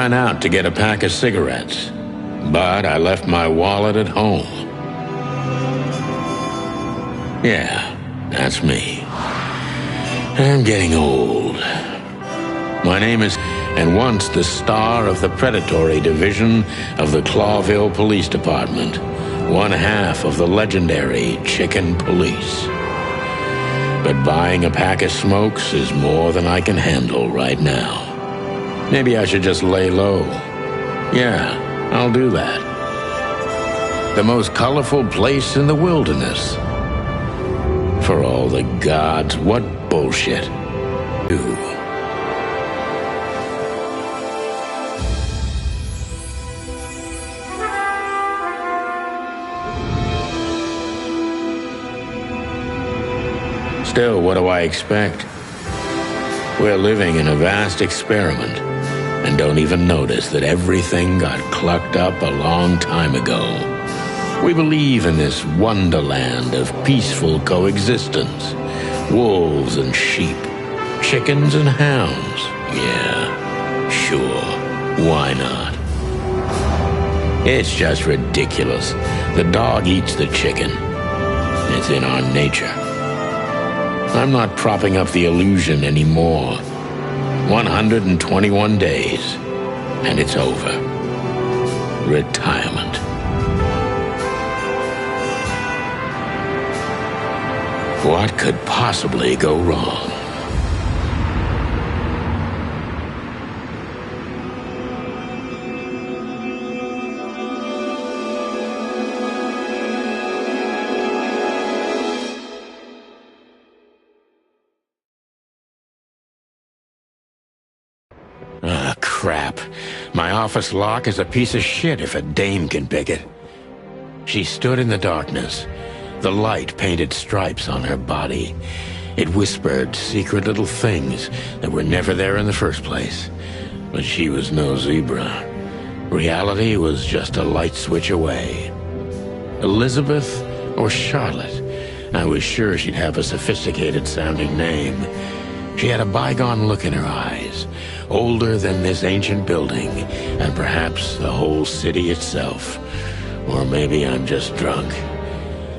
went out to get a pack of cigarettes, but I left my wallet at home. Yeah, that's me. I'm getting old. My name is, and once the star of the predatory division of the Clawville Police Department, one half of the legendary Chicken Police. But buying a pack of smokes is more than I can handle right now. Maybe I should just lay low. Yeah, I'll do that. The most colorful place in the wilderness. For all the gods, what bullshit. Do. Still, what do I expect? We're living in a vast experiment, and don't even notice that everything got clucked up a long time ago. We believe in this wonderland of peaceful coexistence. Wolves and sheep, chickens and hounds. Yeah, sure, why not? It's just ridiculous. The dog eats the chicken. It's in our nature. I'm not propping up the illusion anymore. 121 days, and it's over. Retirement. What could possibly go wrong? Ah, crap. My office lock is a piece of shit if a dame can pick it. She stood in the darkness. The light painted stripes on her body. It whispered secret little things that were never there in the first place. But she was no zebra. Reality was just a light switch away. Elizabeth or Charlotte? I was sure she'd have a sophisticated-sounding name. She had a bygone look in her eyes, older than this ancient building, and perhaps the whole city itself. Or maybe I'm just drunk.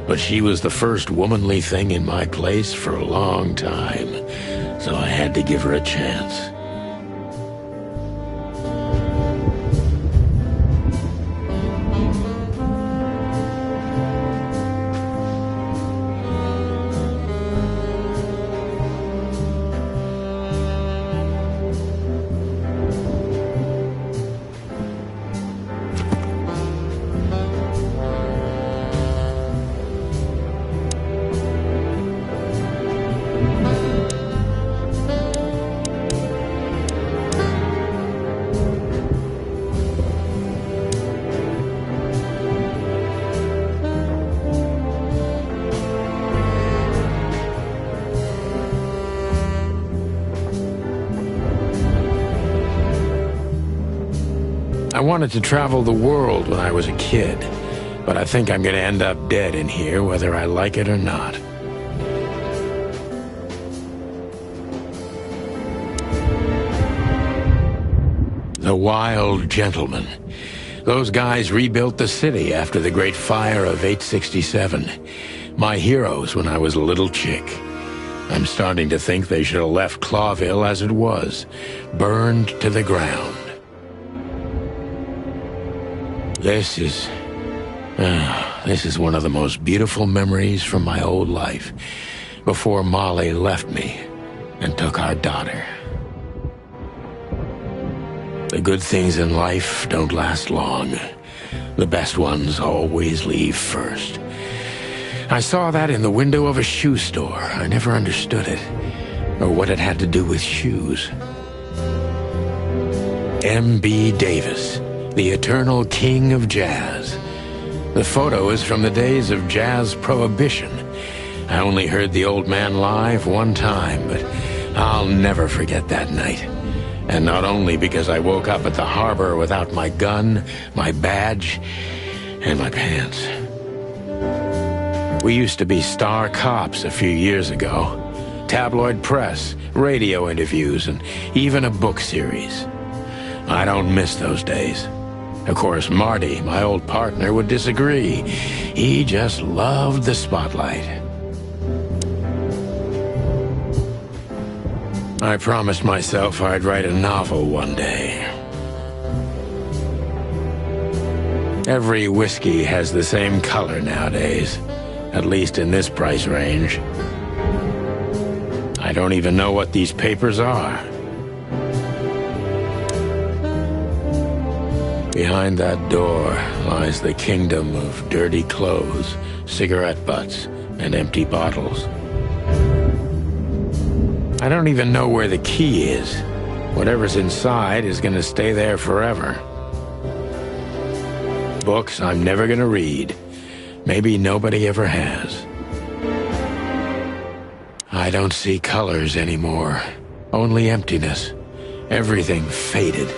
But she was the first womanly thing in my place for a long time, so I had to give her a chance. I wanted to travel the world when I was a kid, but I think I'm going to end up dead in here whether I like it or not. The Wild Gentlemen. Those guys rebuilt the city after the Great Fire of 867. My heroes when I was a little chick. I'm starting to think they should have left Clawville as it was, burned to the ground. This is one of the most beautiful memories from my old life, before Molly left me and took our daughter. The good things in life don't last long. The best ones always leave first. I saw that in the window of a shoe store. I never understood it, or what it had to do with shoes. M.B. Davis, the eternal king of jazz. The photo is from the days of jazz prohibition. I only heard the old man live one time, but I'll never forget that night. And not only because I woke up at the harbor without my gun, my badge, and my pants. We used to be star cops a few years ago. Tabloid press, radio interviews, and even a book series. I don't miss those days. Of course, Marty, my old partner, would disagree. He just loved the spotlight. I promised myself I'd write a novel one day. Every whiskey has the same color nowadays, at least in this price range. I don't even know what these papers are. Behind that door lies the kingdom of dirty clothes, cigarette butts, and empty bottles. I don't even know where the key is. Whatever's inside is gonna stay there forever. Books I'm never gonna read. Maybe nobody ever has. I don't see colors anymore. Only emptiness. Everything faded.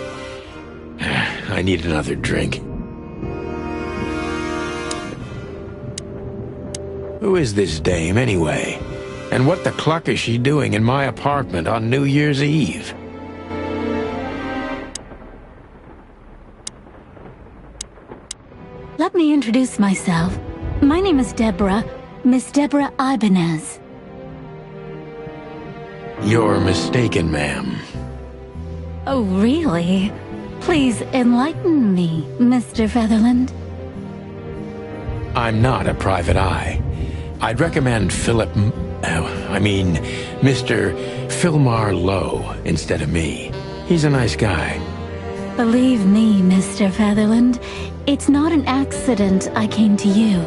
I need another drink. Who is this dame, anyway? And what the cluck is she doing in my apartment on New Year's Eve? Let me introduce myself. My name is Deborah, Miss Deborah Ibanez. You're mistaken, ma'am. Oh, really? Please enlighten me, Mr. Featherland. I'm not a private eye. I'd recommend Mr. Philmar Lowe instead of me. He's a nice guy. Believe me, Mr. Featherland, it's not an accident I came to you.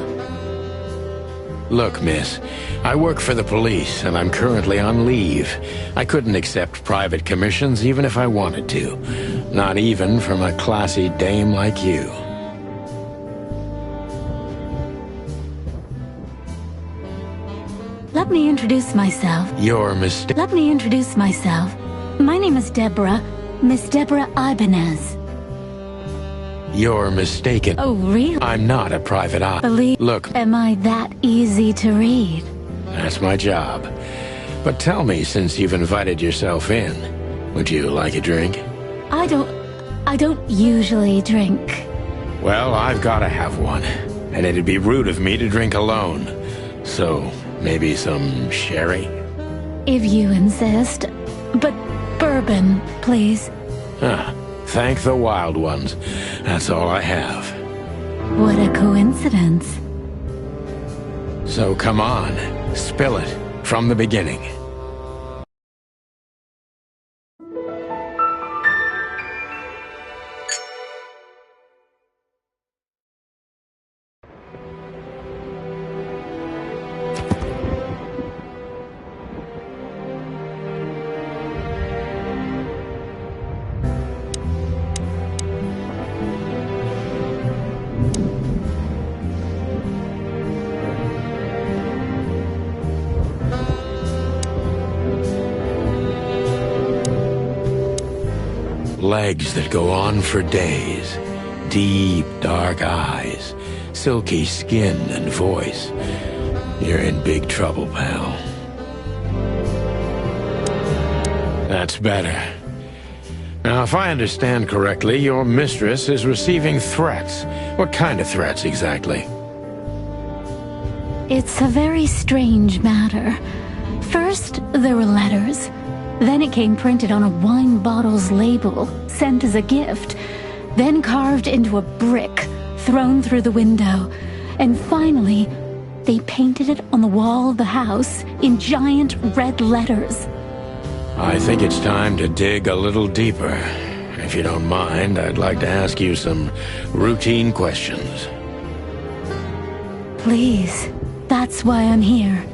Look, miss, I work for the police, and I'm currently on leave. I couldn't accept private commissions even if I wanted to. Not even from a classy dame like you. Let me introduce myself. Let me introduce myself. My name is Deborah, Miss Deborah Ibanez. You're mistaken. Oh, really? I'm not a private eye. Look, am I that easy to read? That's my job. But tell me, since you've invited yourself in, would you like a drink? I don't usually drink. Well, I've gotta have one. And it'd be rude of me to drink alone. So, maybe some sherry? If you insist. But bourbon, please. Thank the wild ones. That's all I have. What a coincidence. So come on, spill it from the beginning. Legs that go on for days, deep, dark eyes, silky skin and voice. You're in big trouble, pal. That's better. Now, if I understand correctly, your mistress is receiving threats. What kind of threats, exactly? It's a very strange matter. First, there were letters. Then it came printed on a wine bottle's label, sent as a gift. Then carved into a brick, thrown through the window. And finally, they painted it on the wall of the house in giant red letters. I think it's time to dig a little deeper. If you don't mind, I'd like to ask you some routine questions. Please, that's why I'm here.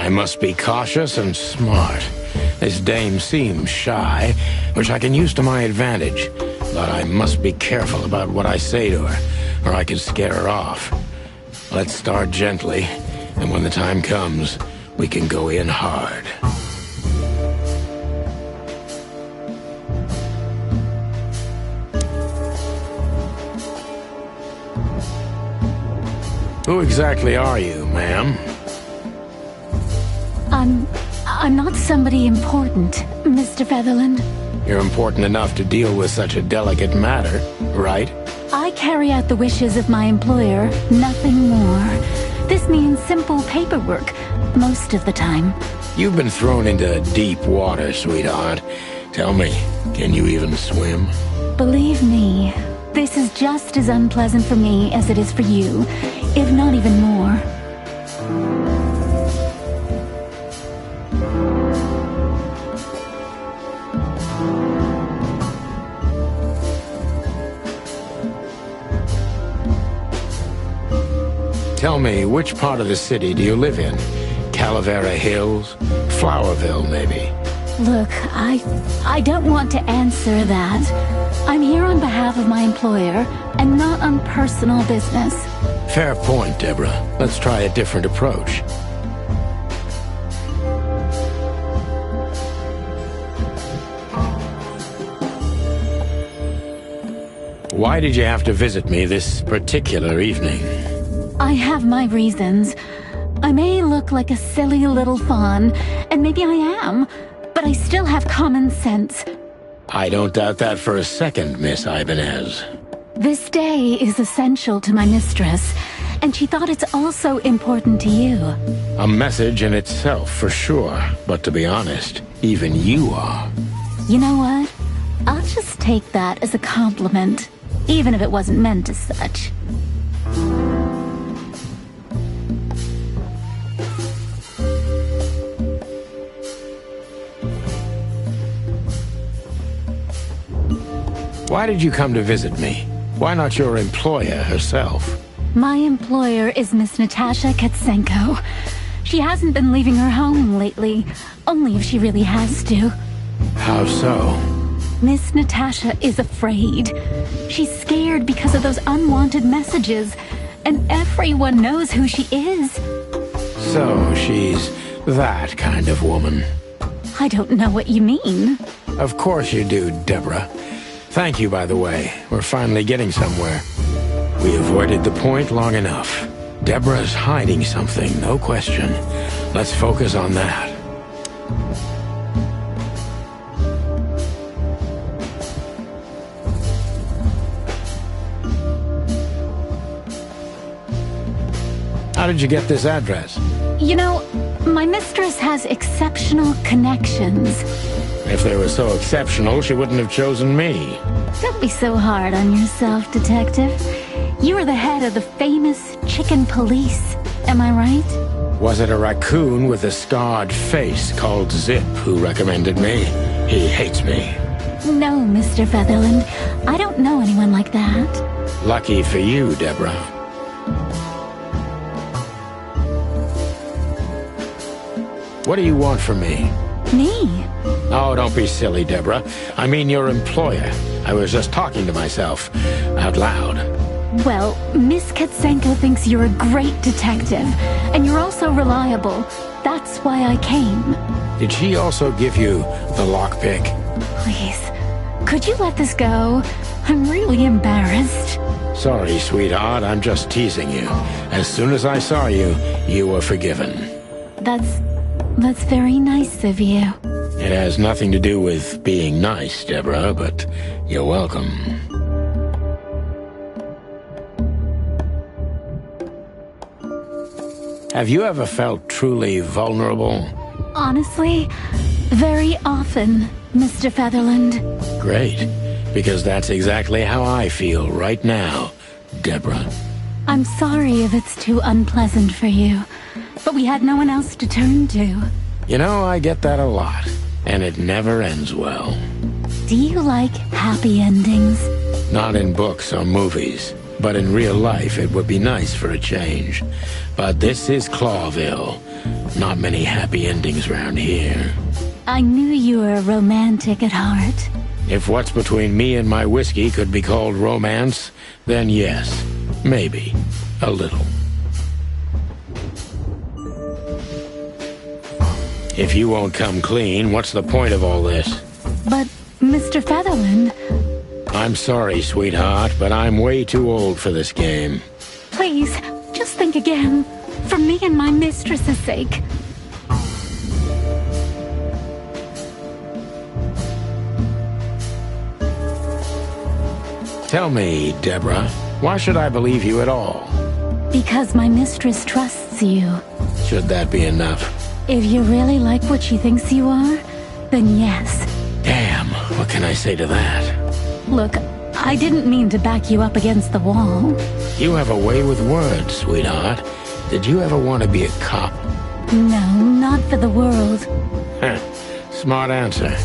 I must be cautious and smart. This dame seems shy, which I can use to my advantage. But I must be careful about what I say to her, or I can scare her off. Let's start gently, and when the time comes, we can go in hard. Who exactly are you, ma'am? I'm not somebody important, Mr. Featherland. You're important enough to deal with such a delicate matter, right? I carry out the wishes of my employer, nothing more. This means simple paperwork, most of the time. You've been thrown into deep water, sweetheart. Tell me, can you even swim? Believe me, this is just as unpleasant for me as it is for you, if not even more. Tell me, which part of the city do you live in? Calavera Hills? Flowerville, maybe? Look, I don't want to answer that. I'm here on behalf of my employer, and not on personal business. Fair point, Deborah. Let's try a different approach. Why did you have to visit me this particular evening? I have my reasons. I may look like a silly little fawn, and maybe I am, but I still have common sense. I don't doubt that for a second, Miss Ibanez. This day is essential to my mistress, and she thought it's also important to you. A message in itself, for sure. But to be honest, even you are. You know what? I'll just take that as a compliment, even if it wasn't meant as such. Why did you come to visit me? Why not your employer herself? My employer is Miss Natasha Katsenko. She hasn't been leaving her home lately, only if she really has to. How so? Miss Natasha is afraid. She's scared because of those unwanted messages, and everyone knows who she is. So she's that kind of woman. I don't know what you mean. Of course you do, Deborah. Thank you, by the way. We're finally getting somewhere. We avoided the point long enough. Deborah's hiding something, no question. Let's focus on that. How did you get this address? You know, my mistress has exceptional connections. If they were so exceptional, she wouldn't have chosen me. Don't be so hard on yourself, Detective. You are the head of the famous chicken police, am I right? Was it a raccoon with a scarred face called Zip who recommended me? He hates me. No, Mr. Featherland. I don't know anyone like that. Lucky for you, Deborah. What do you want from me? Me? Oh, don't be silly, Deborah. I mean your employer. I was just talking to myself, out loud. Well, Miss Katsenko thinks you're a great detective, and you're also reliable. That's why I came. Did she also give you the lockpick? Please, could you let this go? I'm really embarrassed. Sorry, sweetheart, I'm just teasing you. As soon as I saw you, you were forgiven. That's very nice of you. It has nothing to do with being nice, Deborah, but you're welcome. Have you ever felt truly vulnerable? Honestly, very often, Mr. Featherland. Great, because that's exactly how I feel right now, Deborah. I'm sorry if it's too unpleasant for you, but we had no one else to turn to. You know, I get that a lot, and it never ends well. Do you like happy endings? Not in books or movies, but in real life it would be nice for a change. But this is Clawville. Not many happy endings around here. I knew you were a romantic at heart. If what's between me and my whiskey could be called romance, then yes, maybe. A little. If you won't come clean, what's the point of all this? But, Mr. Featherland... I'm sorry, sweetheart, but I'm way too old for this game. Please, just think again. For me and my mistress's sake. Tell me, Deborah, why should I believe you at all? Because my mistress trusts you. Should that be enough? If you really like what she thinks you are, then yes. Damn, what can I say to that? Look, I didn't mean to back you up against the wall. You have a way with words, sweetheart. Did you ever want to be a cop? No, not for the world. Heh, smart answer.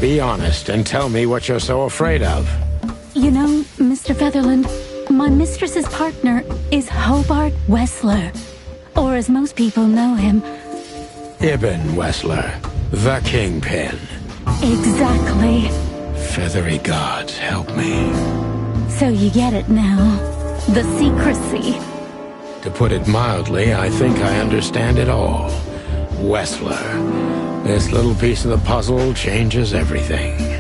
Be honest and tell me what you're so afraid of. You know, Mr. Featherland, my mistress's partner is Hobart Wessler. Or as most people know him... Ibn Wessler, the Kingpin. Exactly. Feathery gods, help me. So you get it now. The secrecy. To put it mildly, I think I understand it all. Wessler. This little piece of the puzzle changes everything.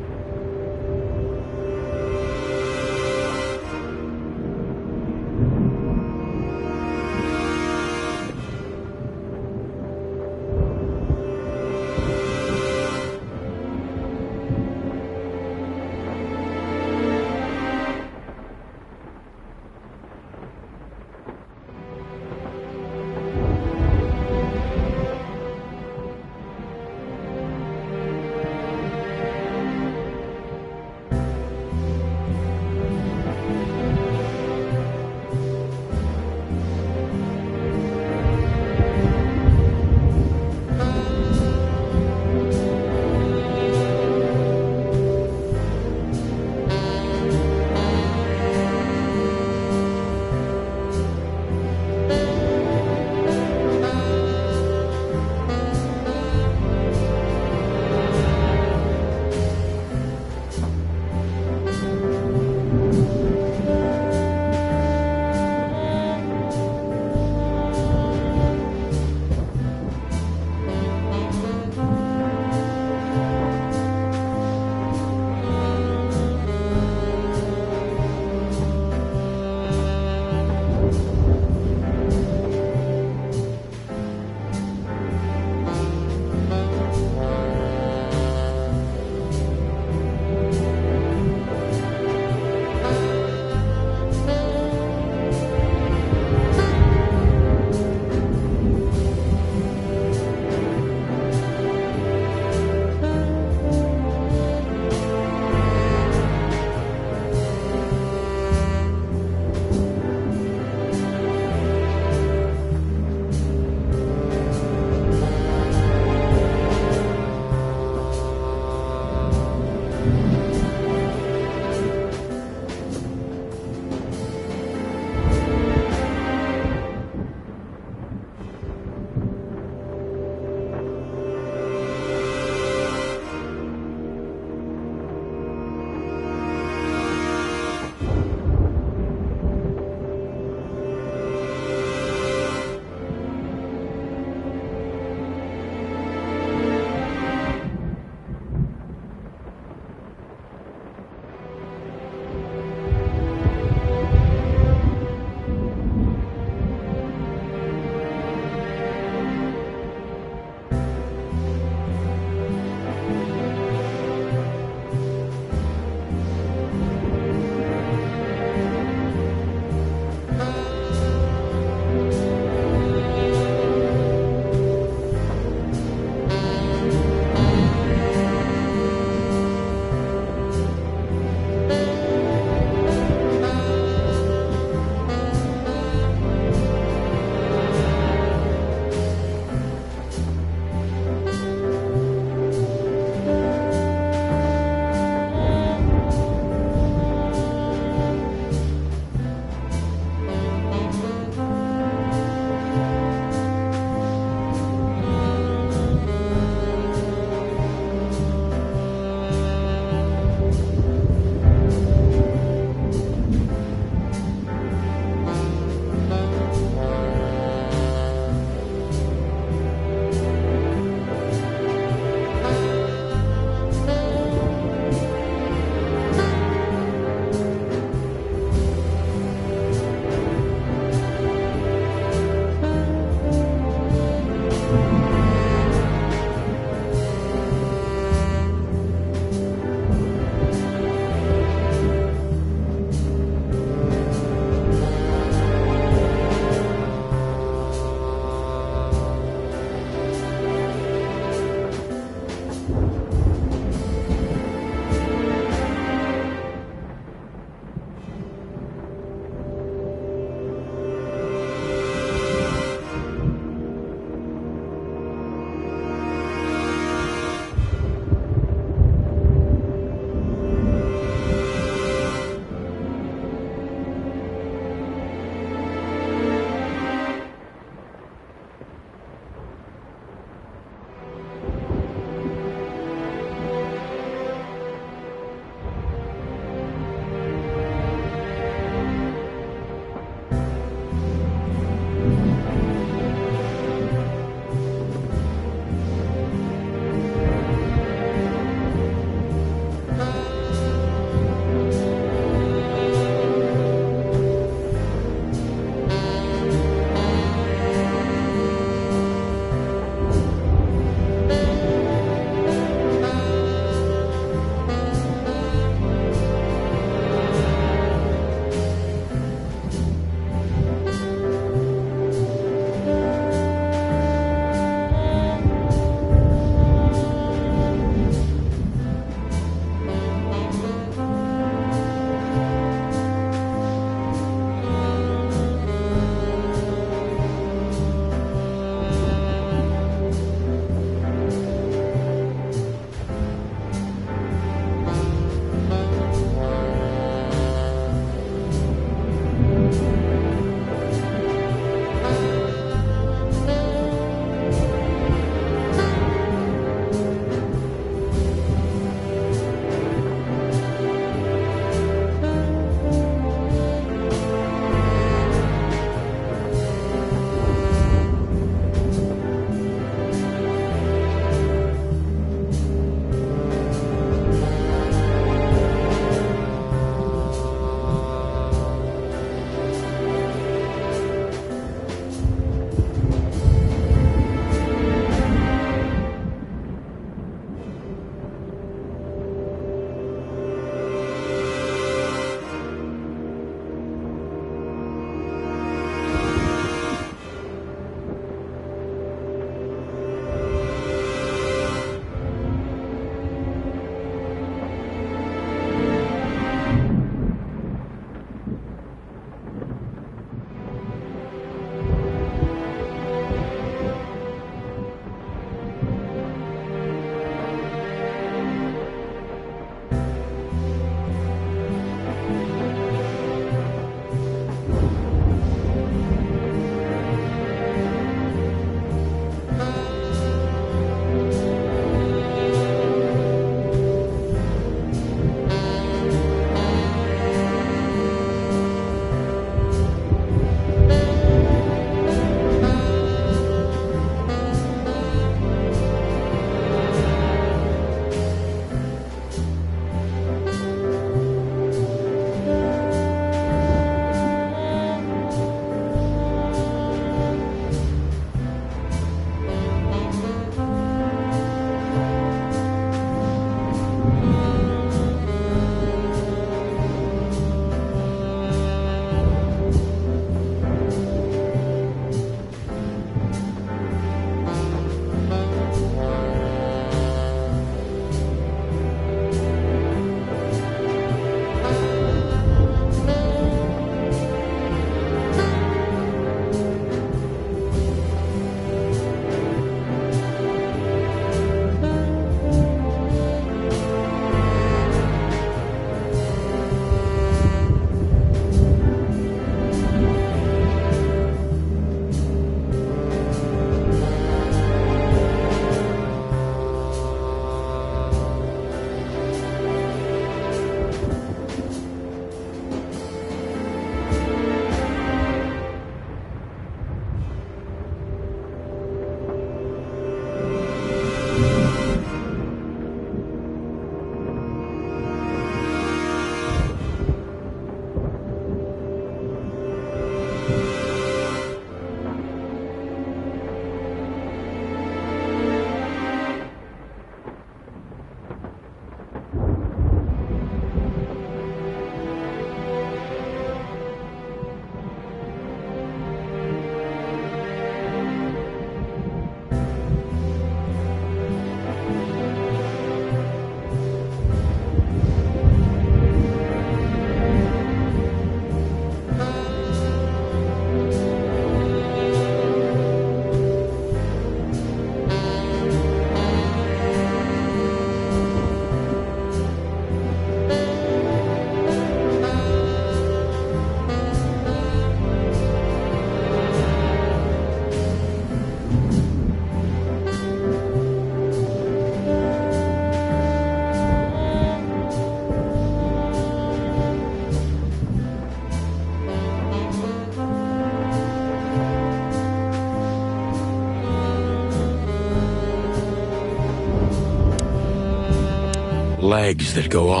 Legs that go on.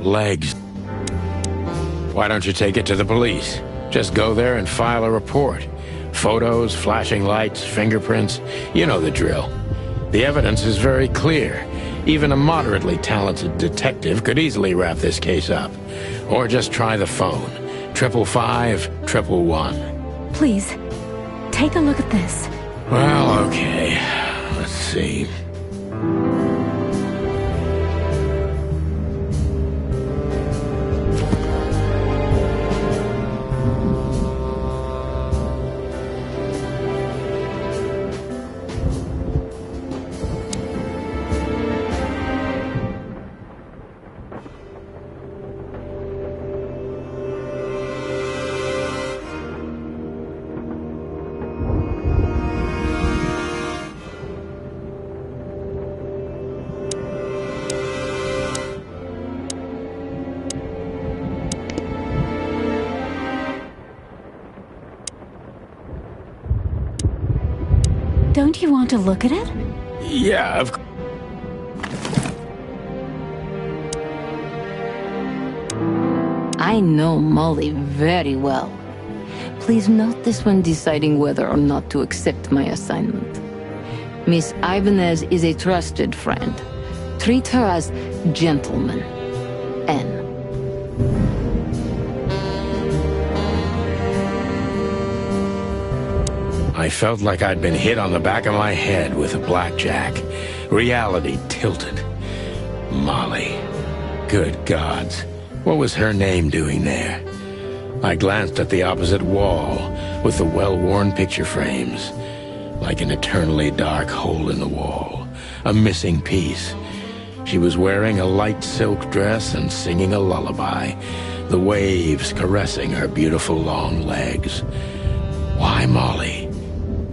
Legs. Why don't you take it to the police? Just go there and file a report. Photos, flashing lights, fingerprints. You know the drill. The evidence is very clear. Even a moderately talented detective could easily wrap this case up. Or just try the phone. 555-111. Please, take a look at this. Well, okay. Let's see. Don't you want to look at it? Yeah, of course. I know Molly very well. Please note this when deciding whether or not to accept my assignment. Miss Ibanez is a trusted friend. Treat her as gentleman. N. I felt like I'd been hit on the back of my head with a blackjack. Reality tilted. Molly. Good gods. What was her name doing there? I glanced at the opposite wall with the well-worn picture frames. Like an eternally dark hole in the wall. A missing piece. She was wearing a light silk dress and singing a lullaby. The waves caressing her beautiful long legs. Why Molly?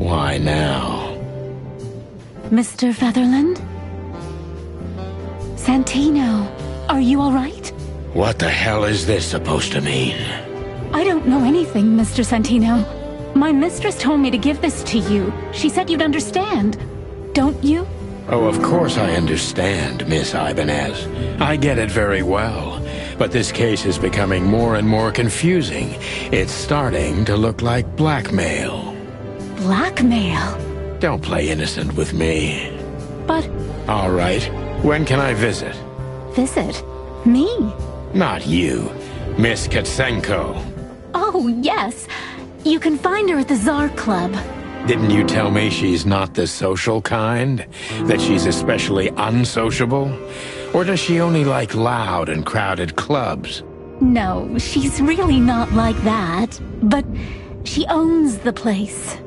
Why now? Mr. Featherland? Santino, are you all right? What the hell is this supposed to mean? I don't know anything, Mr. Santino. My mistress told me to give this to you. She said you'd understand. Don't you? Oh, of course I understand, Miss Ibanez. I get it very well. But this case is becoming more and more confusing. It's starting to look like blackmail. Blackmail? Don't play innocent with me. But... All right. When can I visit? Visit? Me? Not you. Miss Katsenko. Oh, yes. You can find her at the Tsar Club. Didn't you tell me she's not the social kind? That she's especially unsociable? Or does she only like loud and crowded clubs? No, she's really not like that. But she owns the place.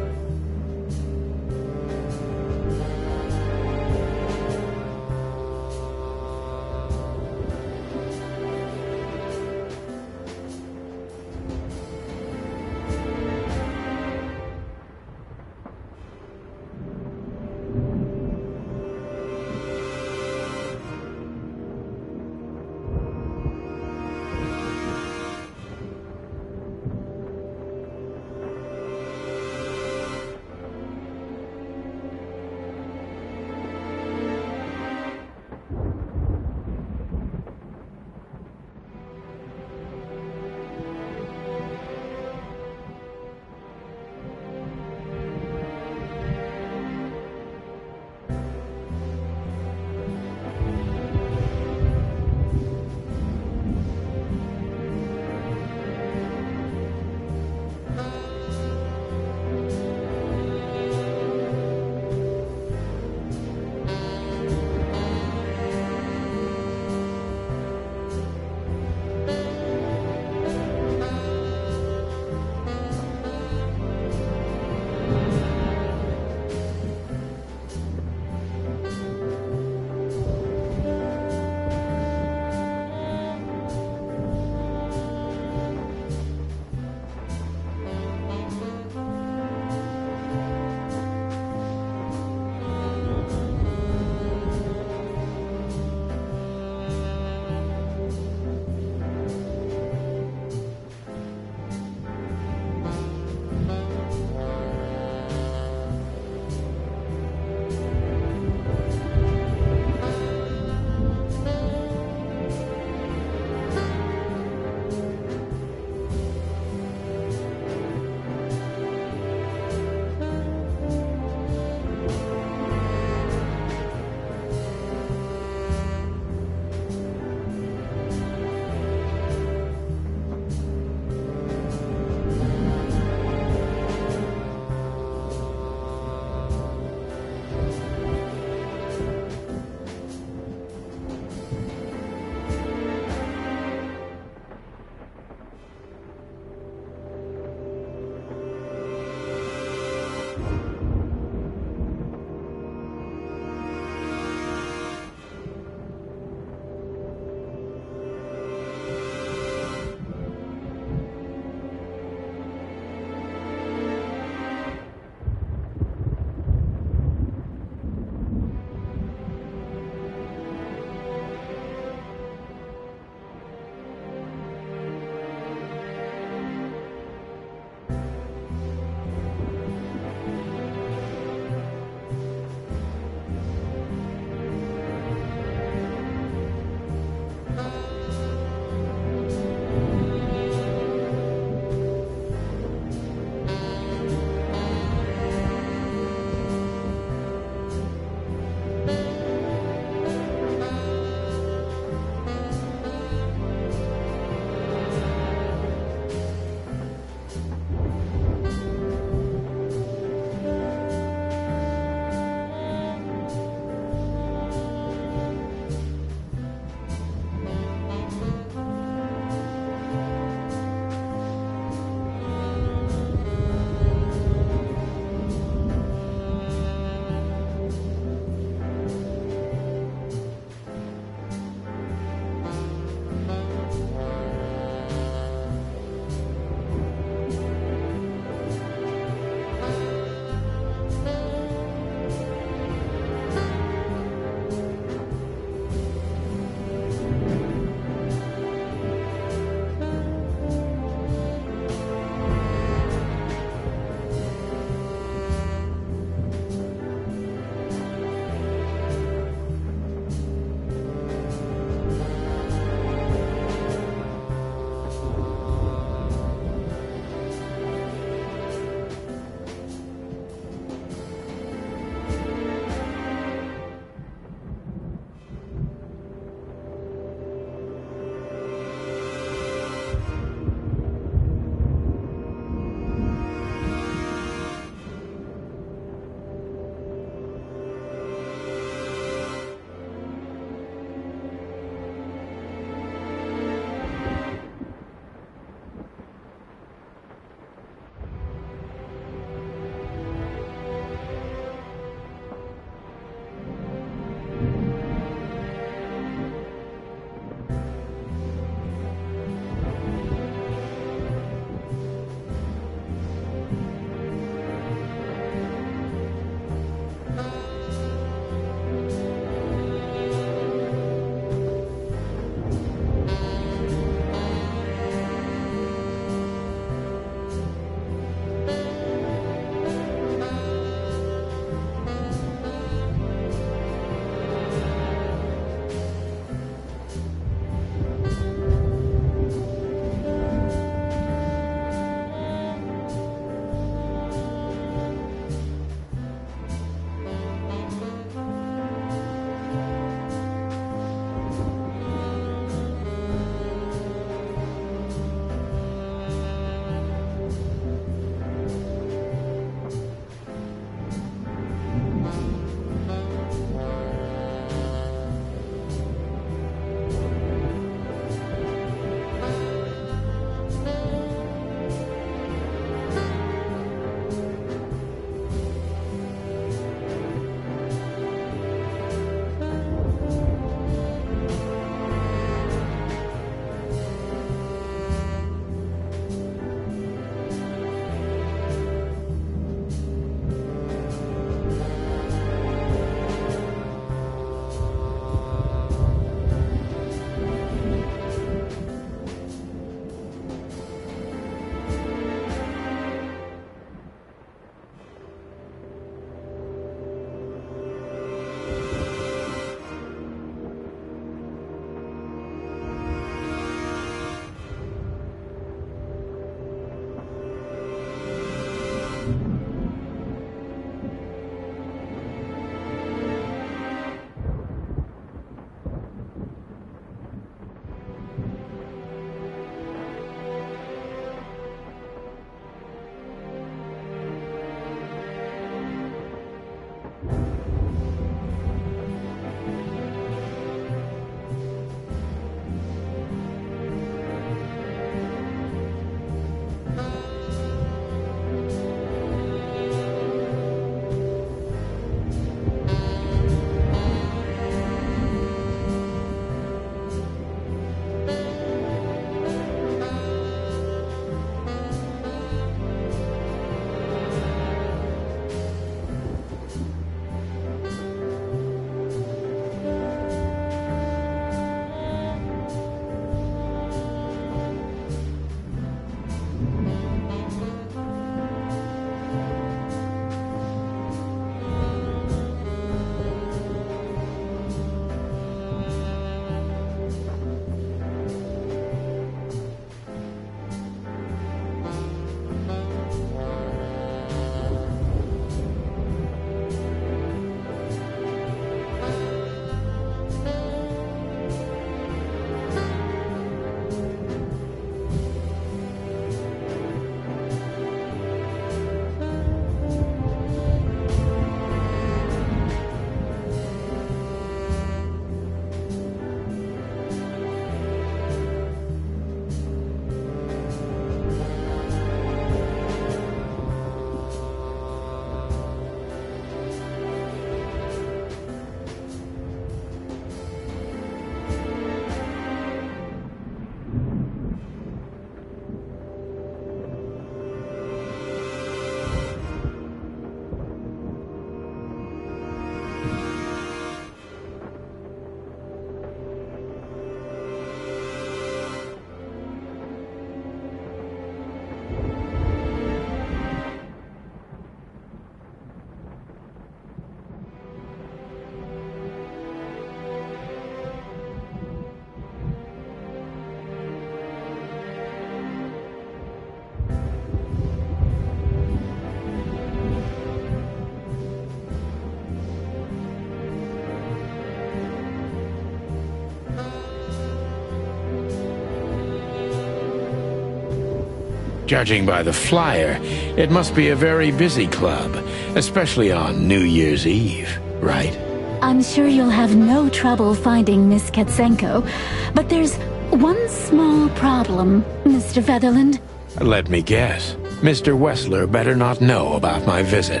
Judging by the flyer, it must be a very busy club, especially on New Year's Eve, right? I'm sure you'll have no trouble finding Miss Katsenko, but there's one small problem, Mr. Featherland. Let me guess. Mr. Wessler better not know about my visit.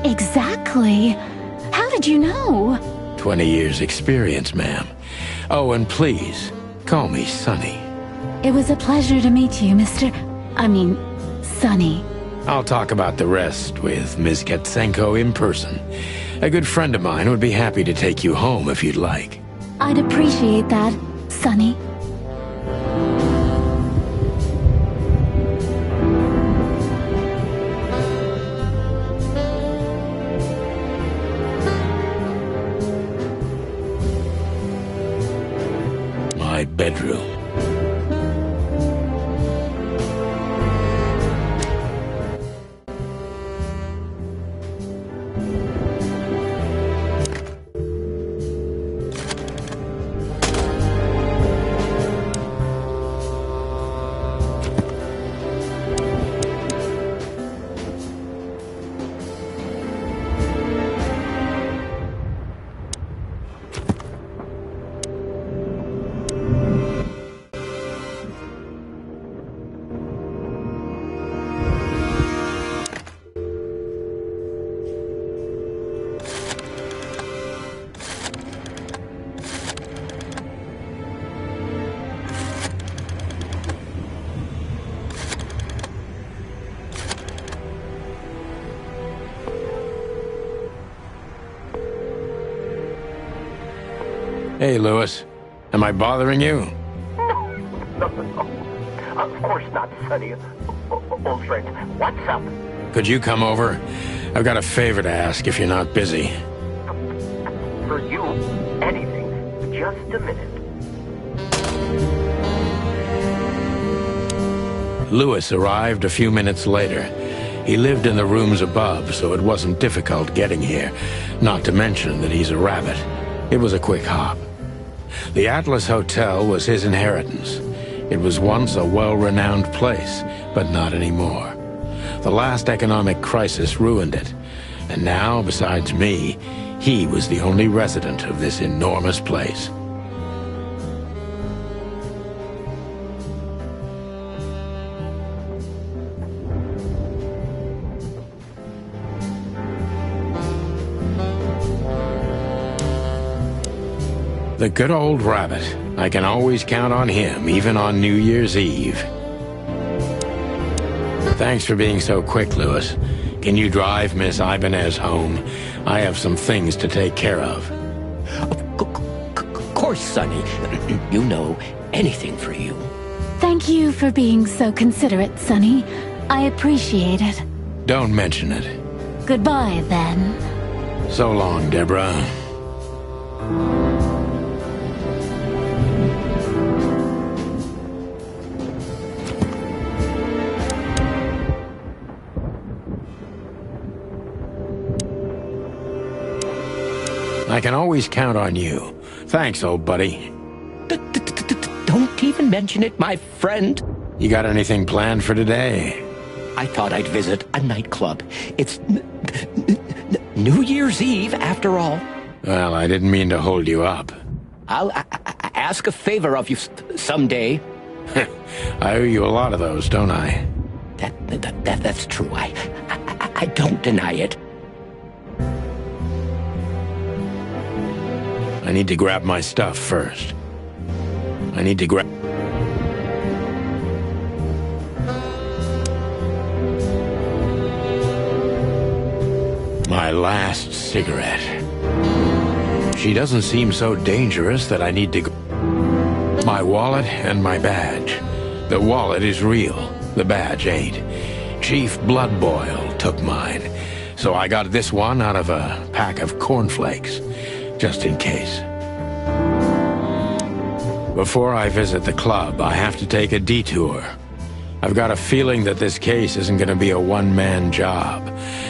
Exactly. How did you know? 20 years experience, ma'am. Oh, and please, call me Sonny. It was a pleasure to meet you, Sonny. I'll talk about the rest with Ms. Katsenko in person. A good friend of mine would be happy to take you home if you'd like. I'd appreciate that, Sonny. My bedroom. Hey, Lewis. Am I bothering you? No. Of course not, Sonny. Old friend, what's up? Could you come over? I've got a favor to ask if you're not busy. For you, anything. Just a minute. Lewis arrived a few minutes later. He lived in the rooms above, so it wasn't difficult getting here. Not to mention that he's a rabbit. It was a quick hop. The Atlas Hotel was his inheritance. It was once a well-renowned place, but not anymore. The last economic crisis ruined it. And now, besides me, he was the only resident of this enormous place. The good old rabbit. I can always count on him, even on New Year's Eve. Thanks for being so quick, Lewis. Can you drive Miss Ibanez home? I have some things to take care of. Of course, Sonny. You know, anything for you. Thank you for being so considerate, Sonny. I appreciate it. Don't mention it. Goodbye, then. So long, Deborah. I can always count on you. Thanks, old buddy. Don't even mention it, my friend. You got anything planned for today? I thought I'd visit a nightclub. It's New Year's Eve, after all. Well, I didn't mean to hold you up. I'll ask a favor of you someday. I owe you a lot of those, don't I? That's true. I don't deny it. I need to grab my stuff first. I need to grab... My last cigarette. She doesn't seem so dangerous that I need to... My wallet and my badge. The wallet is real. The badge ain't. Chief Bloodboil took mine. So I got this one out of a pack of cornflakes. Just in case. Before I visit the club, I have to take a detour. I've got a feeling that this case isn't going to be a one-man job.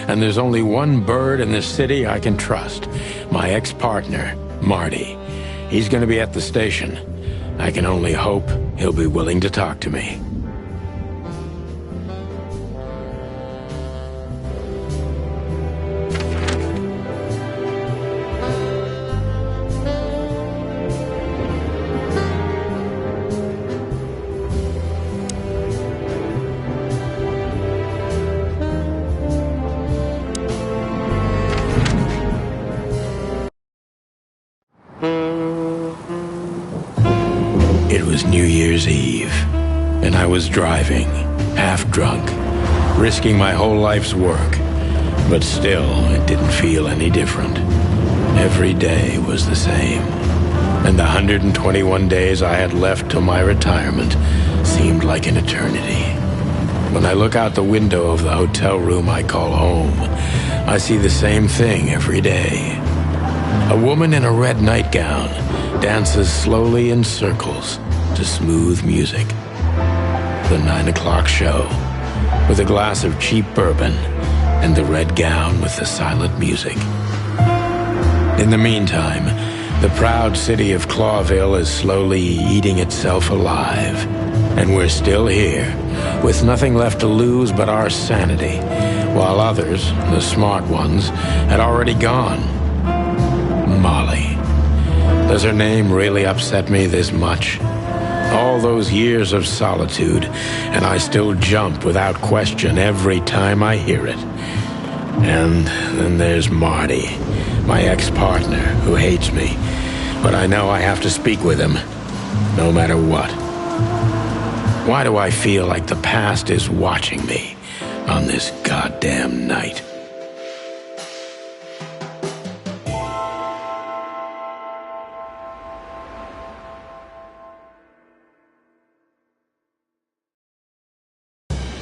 And there's only one bird in this city I can trust. My ex-partner, Marty. He's going to be at the station. I can only hope he'll be willing to talk to me. It was New Year's Eve, and I was driving, half drunk, risking my whole life's work. But still, it didn't feel any different. Every day was the same. And the 121 days I had left till my retirement seemed like an eternity. When I look out the window of the hotel room I call home, I see the same thing every day. A woman in a red nightgown dances slowly in circles to smooth music. The 9 o'clock show, with a glass of cheap bourbon and the red gown with the silent music. In the meantime, the proud city of Clawville is slowly eating itself alive. And we're still here, with nothing left to lose but our sanity, while others, the smart ones, had already gone. Molly. Does her name really upset me this much? All those years of solitude, and I still jump without question every time I hear it. And then there's Marty, my ex-partner, who hates me. But I know I have to speak with him, no matter what. Why do I feel like the past is watching me on this goddamn night?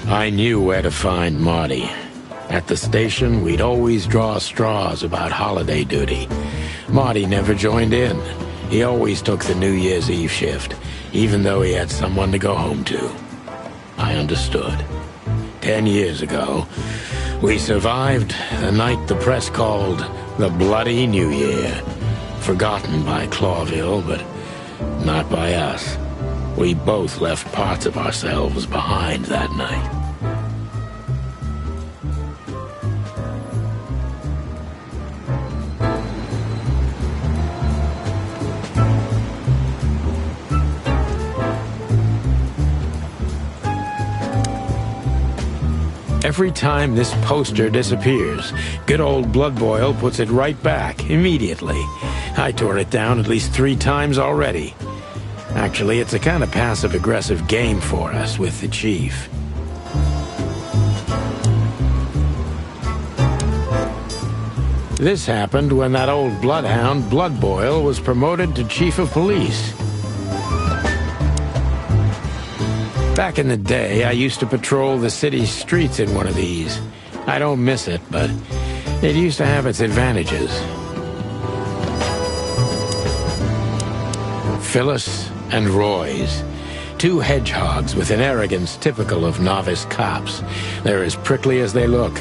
I knew where to find Marty. At the station, we'd always draw straws about holiday duty. Marty never joined in. He always took the New Year's Eve shift, even though he had someone to go home to. I understood. 10 years ago, we survived a night the press called the Bloody New Year. Forgotten by Clawville, but not by us. We both left parts of ourselves behind that night. Every time this poster disappears, good old Blood Boil puts it right back, immediately. I tore it down at least 3 times already. Actually, it's a kind of passive-aggressive game for us with the Chief. This happened when that old bloodhound, Blood Boil, was promoted to Chief of Police. Back in the day, I used to patrol the city's streets in one of these. I don't miss it, but it used to have its advantages. Phyllis and Roy's. 2 hedgehogs with an arrogance typical of novice cops. They're as prickly as they look.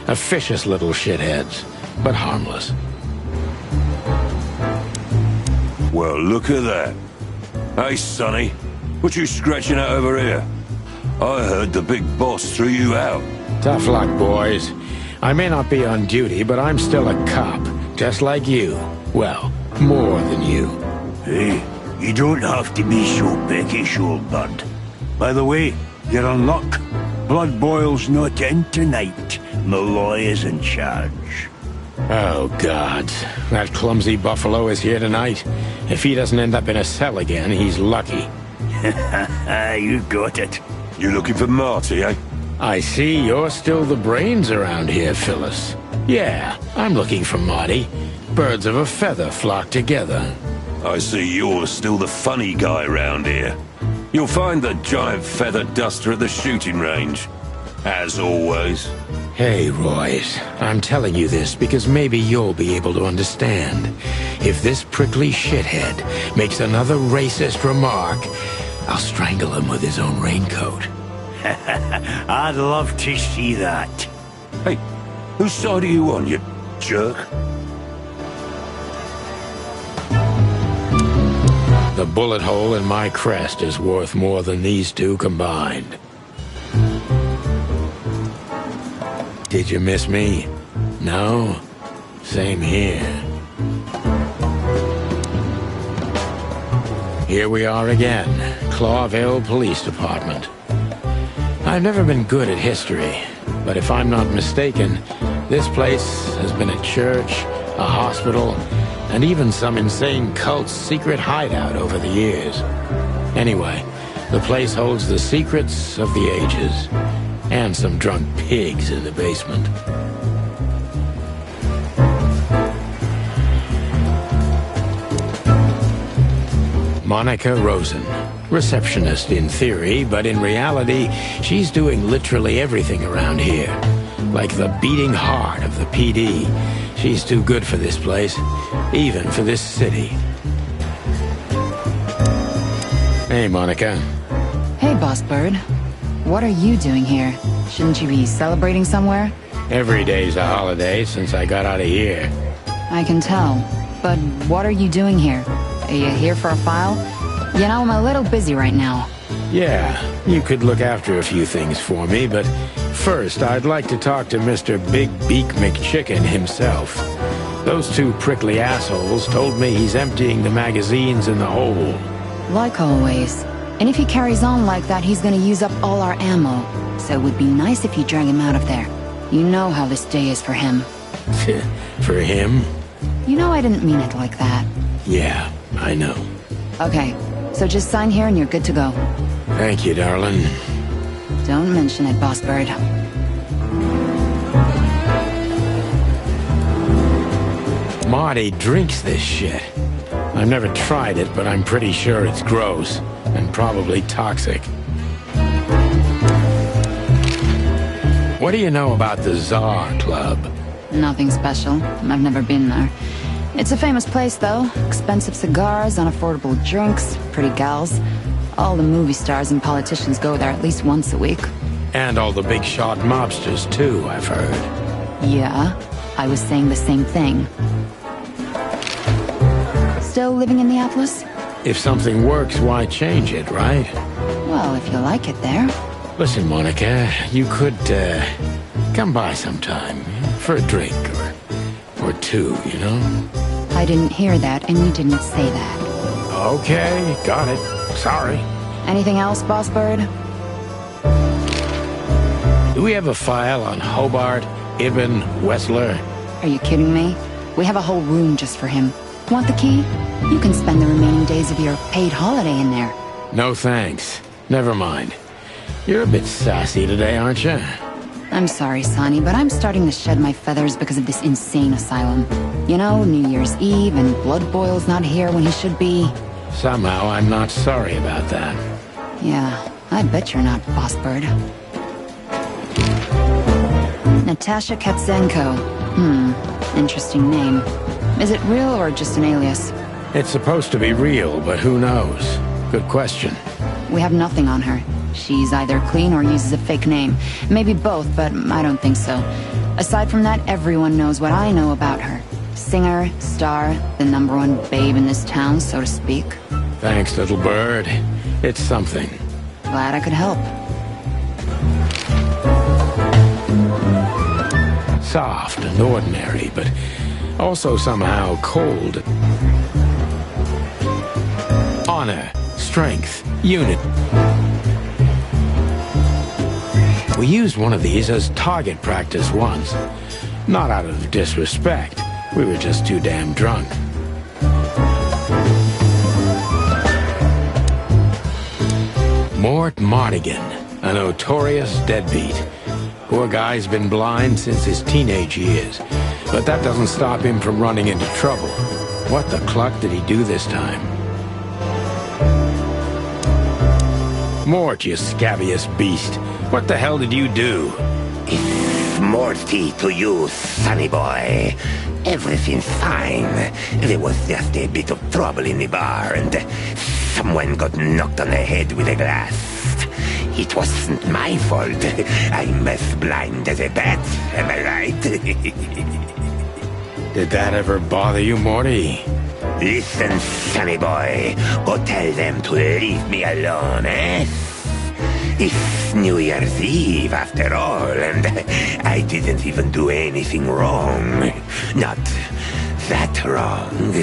Officious little shitheads, but harmless. Well, look at that. Hey, Sonny. What you scratching at over here? I heard the big boss threw you out. Tough luck, boys. I may not be on duty, but I'm still a cop, just like you. Well, more than you. Hey, you don't have to be so peckish, old bird. By the way, you're in luck. Blood Boil's not in tonight. Malloy is in charge. Oh, God. That clumsy buffalo is here tonight. If he doesn't end up in a cell again, he's lucky. You got it. You looking for Marty, eh? I see you're still the brains around here, Phyllis. Yeah, I'm looking for Marty. Birds of a feather flock together. I see you're still the funny guy round here. You'll find the giant feather duster at the shooting range. As always. Hey, Royce. I'm telling you this because maybe you'll be able to understand. If this prickly shithead makes another racist remark, I'll strangle him with his own raincoat. I'd love to see that. Hey, whose side are you on, you jerk? The bullet hole in my crest is worth more than these 2 combined. Did you miss me? No? Same here. Here we are again, Clawville Police Department. I've never been good at history, but if I'm not mistaken, this place has been a church, a hospital, and even some insane cult's secret hideout over the years. Anyway, the place holds the secrets of the ages. And some drunk pigs in the basement. Monica Rosen. Receptionist in theory, but in reality, she's doing literally everything around here. Like the beating heart of the PD. She's too good for this place, even for this city. Hey, Monica. Hey, Boss Bird. What are you doing here? Shouldn't you be celebrating somewhere? Every day's a holiday since I got out of here. I can tell. But what are you doing here? Are you here for a file? You know, I'm a little busy right now. Yeah, you could look after a few things for me, but first I'd like to talk to Mr. Big Beak McChicken himself. Those two prickly assholes told me he's emptying the magazines in the hole. Like always. And if he carries on like that, he's gonna use up all our ammo. So it would be nice if you drag him out of there. You know how this day is for him. For him? You know I didn't mean it like that. Yeah, I know. Okay, so just sign here and you're good to go. Thank you, darling. Don't mention it, Boss Bird. Marty drinks this shit. I've never tried it, but I'm pretty sure it's gross. And probably toxic. What do you know about the Tsar Club? Nothing special. I've never been there. It's a famous place, though. Expensive cigars, unaffordable drinks, pretty gals. All the movie stars and politicians go there at least once a week. And all the big shot mobsters, too, I've heard. Yeah, I was saying the same thing. Still living in the Atlas? If something works, why change it, right? Well, if you like it there. Listen, Monica, you could, come by sometime. For a drink, or two, you know? I didn't hear that, and you didn't say that. Okay, got it. Sorry. Anything else, Boss Bird? Do we have a file on Hobart, Ibn, Wessler? Are you kidding me? We have a whole room just for him. Want the key? You can spend the remaining days of your paid holiday in there. No thanks. Never mind. You're a bit sassy today, aren't you? I'm sorry, Sonny, but I'm starting to shed my feathers because of this insane asylum. You know, New Year's Eve and Blood Boil's not here when he should be. Somehow I'm not sorry about that. Yeah, I bet you're not, Boss Bird. Natasha Katzenko. Interesting name. Is it real or just an alias? It's supposed to be real, but who knows? Good question. We have nothing on her. She's either clean or uses a fake name. Maybe both, but I don't think so. Aside from that, everyone knows what I know about her. Singer, star, the #1 babe in this town, so to speak. Thanks, little bird. It's something. Glad I could help. Soft and ordinary, but also somehow cold. Honor, strength, unit. We used one of these as target practice once. Not out of disrespect. We were just too damn drunk. Mort Mardigan, a notorious deadbeat. Poor guy's been blind since his teenage years, but that doesn't stop him from running into trouble. What the cluck did he do this time? Mort, you scabious beast. What the hell did you do? It's Morty to you, sonny boy. Everything's fine. There was just a bit of trouble in the bar, and someone got knocked on the head with a glass. It wasn't my fault. I'm as blind as a bat, am I right? Did that ever bother you, Morty? Listen, sonny boy. Go tell them to leave me alone, eh? It's New Year's Eve, after all, and I didn't even do anything wrong. Not that wrong.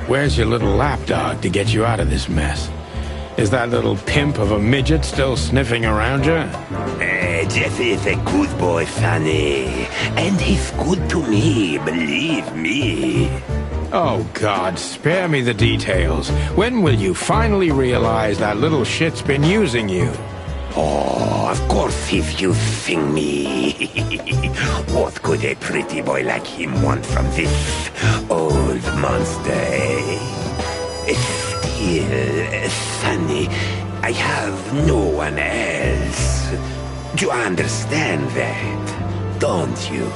Where's your little lapdog to get you out of this mess? Is that little pimp of a midget still sniffing around you? Jesse is a good boy, Sonny. And he's good to me, believe me. Oh, God, spare me the details. When will you finally realize that little shit's been using you? Oh, of course he's using me. What could a pretty boy like him want from this old monster, eh? Still, Sonny, I have no one else. You understand that, don't you?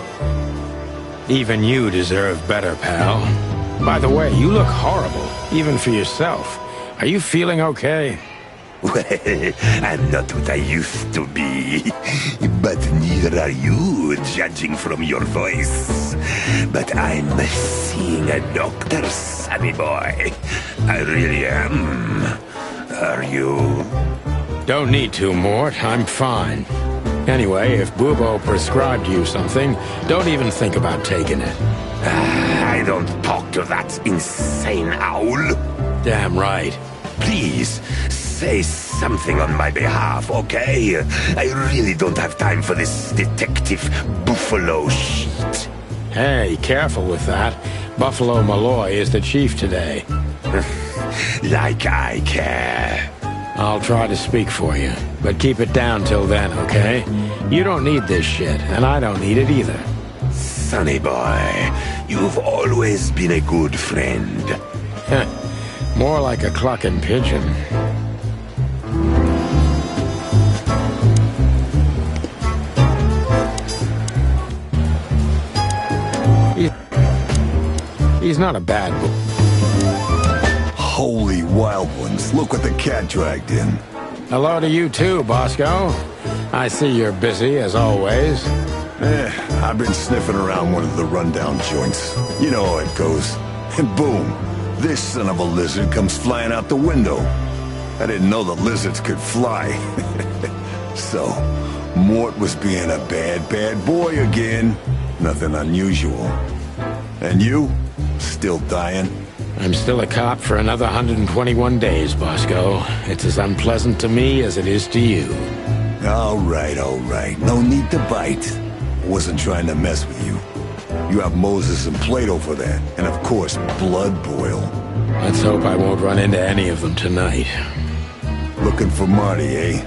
Even you deserve better, pal. By the way, you look horrible, even for yourself. Are you feeling okay? Well, I'm not what I used to be. But neither are you, judging from your voice. But I'm seeing a doctor, sonny boy. I really am. Are you? Don't need to, Mort. I'm fine. Anyway, if Bubo prescribed you something, don't even think about taking it. I don't talk to that insane owl. Damn right. Please, say something on my behalf, okay? I really don't have time for this Detective Buffalo shit. Hey, careful with that. Buffalo Malloy is the chief today. Like I care. I'll try to speak for you, but keep it down till then, okay? You don't need this shit, and I don't need it either. Sonny boy, you've always been a good friend. More like a clucking pigeon. He's not a bad boy. Holy wild ones, look what the cat dragged in. Hello to you too, Bosco. I see you're busy, as always. I've been sniffing around one of the rundown joints. You know how it goes. And boom, this son of a lizard comes flying out the window. I didn't know the lizards could fly. So, Mort was being a bad boy again. Nothing unusual. And you? Still dying? I'm still a cop for another 121 days, Bosco. It's as unpleasant to me as it is to you. All right. No need to bite. Wasn't trying to mess with you. You have Moses and Plato for that. And of course, Blood Boil. Let's hope I won't run into any of them tonight. Looking for Marty, eh?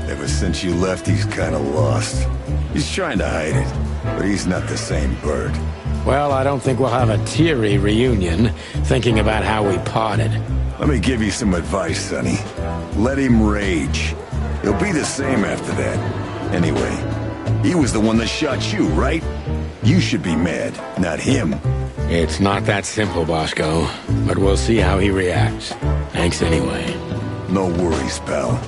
Ever since you left, he's kinda lost. He's trying to hide it, but he's not the same bird. Well, I don't think we'll have a teary reunion, thinking about how we parted. Let me give you some advice, Sonny. Let him rage. He'll be the same after that. Anyway, he was the one that shot you, right? You should be mad, not him. It's not that simple, Bosco, but we'll see how he reacts. Thanks anyway. No worries, pal.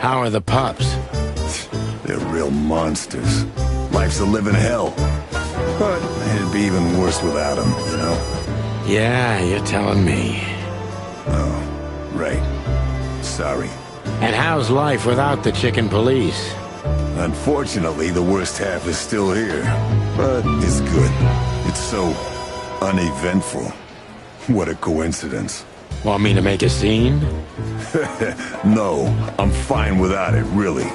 How are the pups? They're real monsters. Life's a living hell. But it'd be even worse without them, you know? Yeah, you're telling me. Oh, right. Sorry. And how's life without the chicken police? Unfortunately, the worst half is still here. But it's good. It's so uneventful. What a coincidence. Want me to make a scene? No, I'm fine without it, really.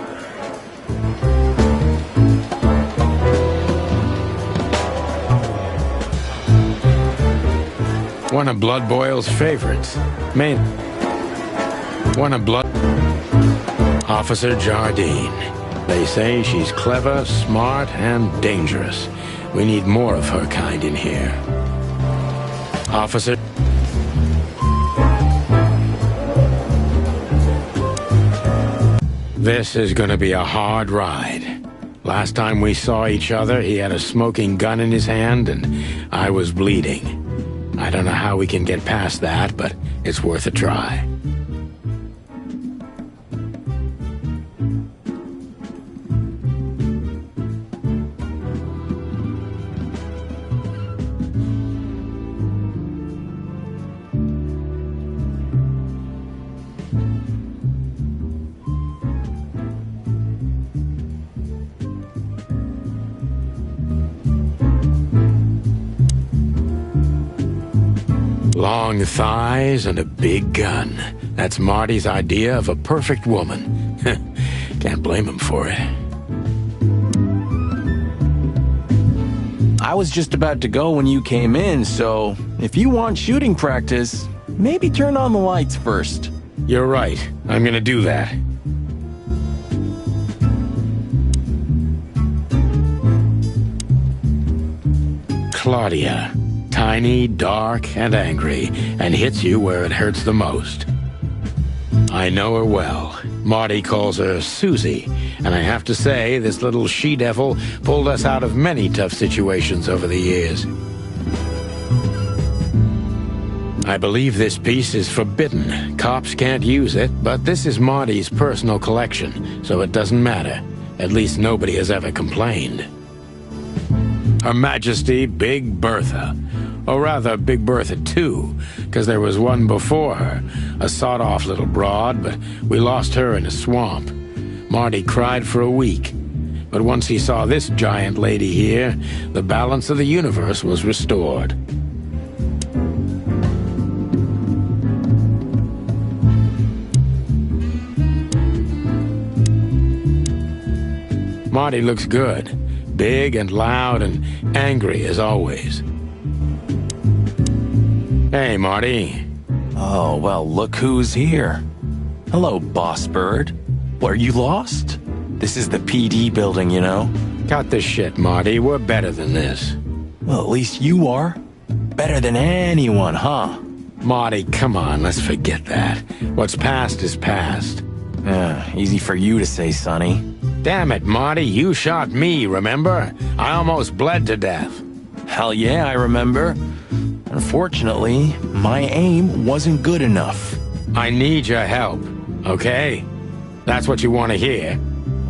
One of Blood Boil's favorites. One of Blood... Officer Jardine. They say she's clever, smart, and dangerous. We need more of her kind in here. Officer... This is gonna be a hard ride. Last time we saw each other, he had a smoking gun in his hand, and I was bleeding. I don't know how we can get past that, but it's worth a try. Long thighs and a big gun. That's Marty's idea of a perfect woman. Can't blame him for it. I was just about to go when you came in, so if you want shooting practice, maybe turn on the lights first. You're right. I'm gonna do that. Claudia. Tiny, dark, and angry, and hits you where it hurts the most. I know her well. Marty calls her Susie, and I have to say, this little she-devil pulled us out of many tough situations over the years. I believe this piece is forbidden. Cops can't use it, but this is Marty's personal collection, so it doesn't matter. At least nobody has ever complained. Her Majesty Big Bertha. Or rather, Big Bertha 2, because there was one before her, a sawed-off little broad, but we lost her in a swamp. Marty cried for a week, but once he saw this giant lady here, the balance of the universe was restored. Marty looks good, big and loud and angry as always. Hey, Marty. Oh, well, look who's here. Hello, Boss Bird. Were you lost? This is the PD building, you know. Cut the shit, Marty. We're better than this. Well, at least you are. Better than anyone, huh? Marty, come on, let's forget that. What's past is past. Easy for you to say, Sonny. Damn it, Marty, you shot me, remember? I almost bled to death. Hell yeah, I remember. Unfortunately, my aim wasn't good enough. I need your help, okay? That's what you want to hear.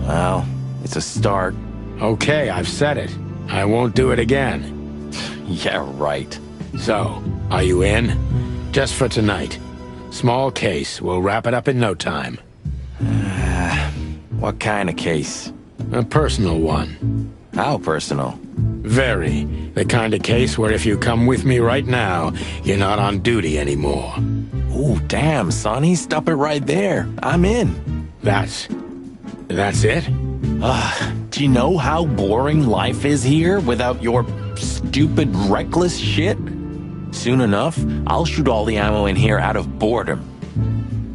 Well, it's a start. Okay, I've said it. I won't do it again. Yeah, right. So, are you in? Just for tonight. Small case. We'll wrap it up in no time. What kind of case? A personal one. How personal? Very. The kind of case where if you come with me right now, you're not on duty anymore. Ooh, damn, Sonny, stop it right there. I'm in. That's it? Do you know how boring life is here without your stupid, reckless shit? Soon enough, I'll shoot all the ammo in here out of boredom.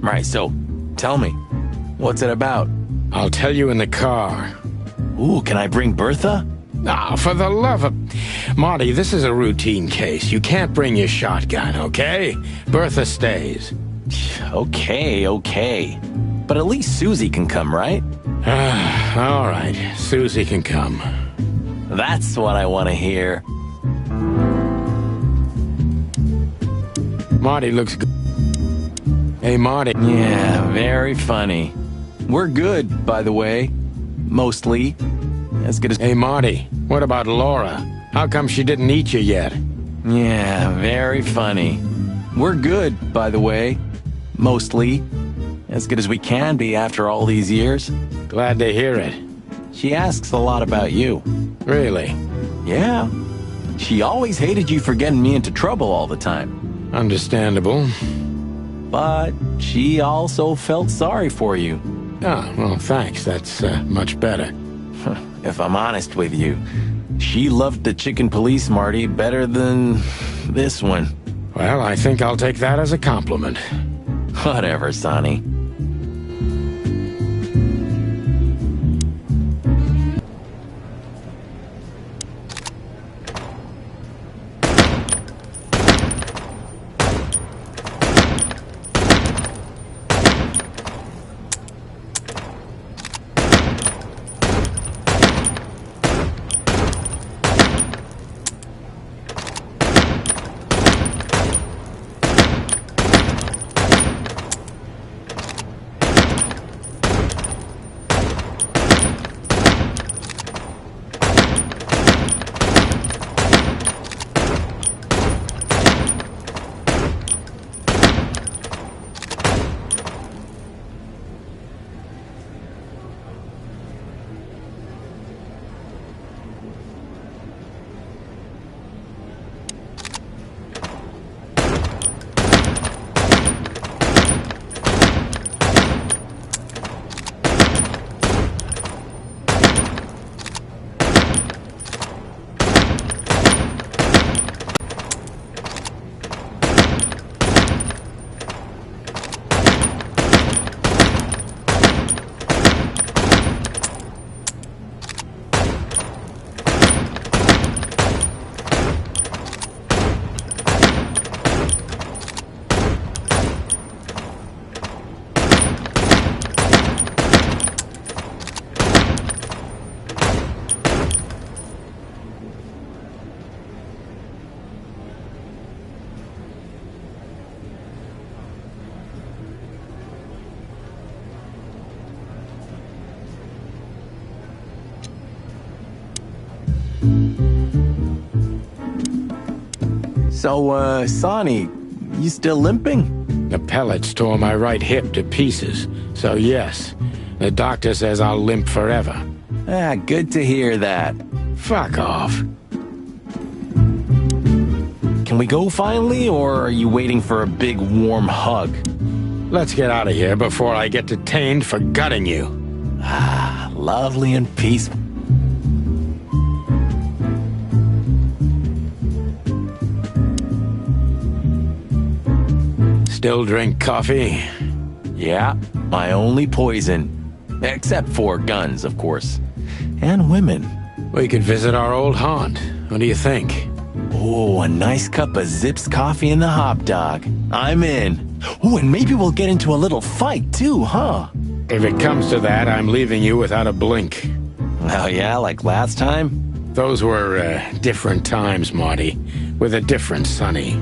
Right, so, tell me, what's it about? I'll tell you in the car. Ooh, can I bring Bertha? Ah, for the love of... Marty, this is a routine case. You can't bring your shotgun, okay? Bertha stays. Okay. But at least Susie can come, right? All right, Susie can come. That's what I want to hear. Marty looks good. Hey, Marty. Yeah, very funny. We're good, by the way. Mostly. As good as... Hey, Marty, what about Laura? How come she didn't eat you yet? Yeah, very funny. We're good, by the way. Mostly. As good as we can be after all these years. Glad to hear it. She asks a lot about you. Really? Yeah. She always hated you for getting me into trouble all the time. Understandable. But she also felt sorry for you. Ah, well, thanks. That's much better. If I'm honest with you, she loved the chicken police, Marty, better than this one. Well, I think I'll take that as a compliment. Whatever, Sonny. So, Sonny, you still limping? The pellets tore my right hip to pieces, so yes. The doctor says I'll limp forever. Ah, good to hear that. Fuck off. Can we go finally, or are you waiting for a big warm hug? Let's get out of here before I get detained for gutting you. Ah, lovely and peaceful. Still drink coffee? Yeah, my only poison. Except for guns, of course. And women. We could visit our old haunt. What do you think? Oh, a nice cup of Zips coffee and the hot dog. I'm in. Oh, and maybe we'll get into a little fight too, huh? If it comes to that, I'm leaving you without a blink. Oh yeah, like last time? Those were, different times, Marty. With a different Sonny.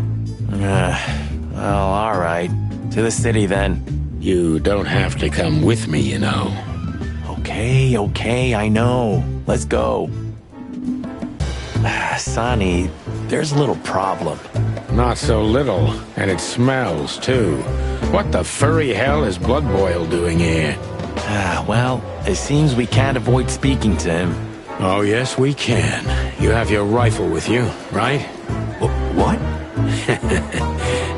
Well, all right. To the city, then. You don't have to come with me, you know. Okay, I know. Let's go. Sonny, there's a little problem. Not so little, and it smells, too. What the furry hell is Blood Boil doing here? Well, it seems we can't avoid speaking to him. Oh, yes, we can. You have your rifle with you, right? What?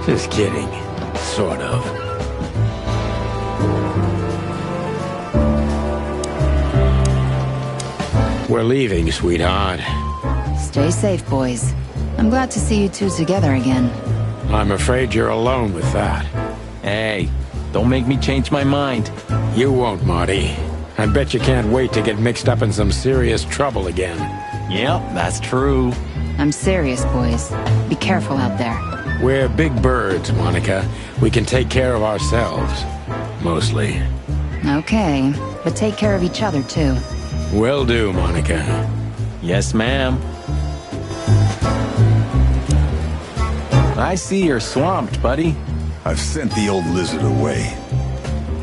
Just kidding. Sort of. We're leaving, sweetheart. Stay safe, boys. I'm glad to see you two together again. I'm afraid you're alone with that. Hey, don't make me change my mind. You won't, Marty. I bet you can't wait to get mixed up in some serious trouble again. Yep, that's true. I'm serious, boys. Be careful out there. We're big birds, Monica. We can take care of ourselves. Mostly. Okay, but take care of each other, too. Will do, Monica. Yes, ma'am. I see you're swamped, buddy. I've sent the old lizard away.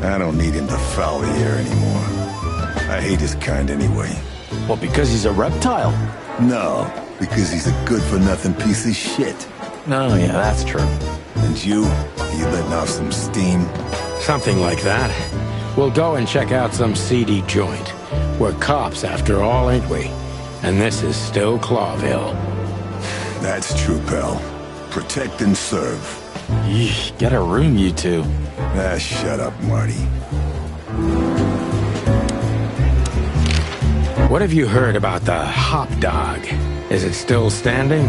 I don't need him to foul the air anymore. I hate his kind anyway. Well, because he's a reptile. No, because he's a good-for-nothing piece of shit. Oh, yeah, that's true. And you letting off some steam? Something like that. We'll go and check out some seedy joint. We're cops, after all, ain't we? And this is still Clawville. That's true, pal. Protect and serve. Yeesh, get a room, you two. Ah, shut up, Marty. What have you heard about the hop dog? Is it still standing?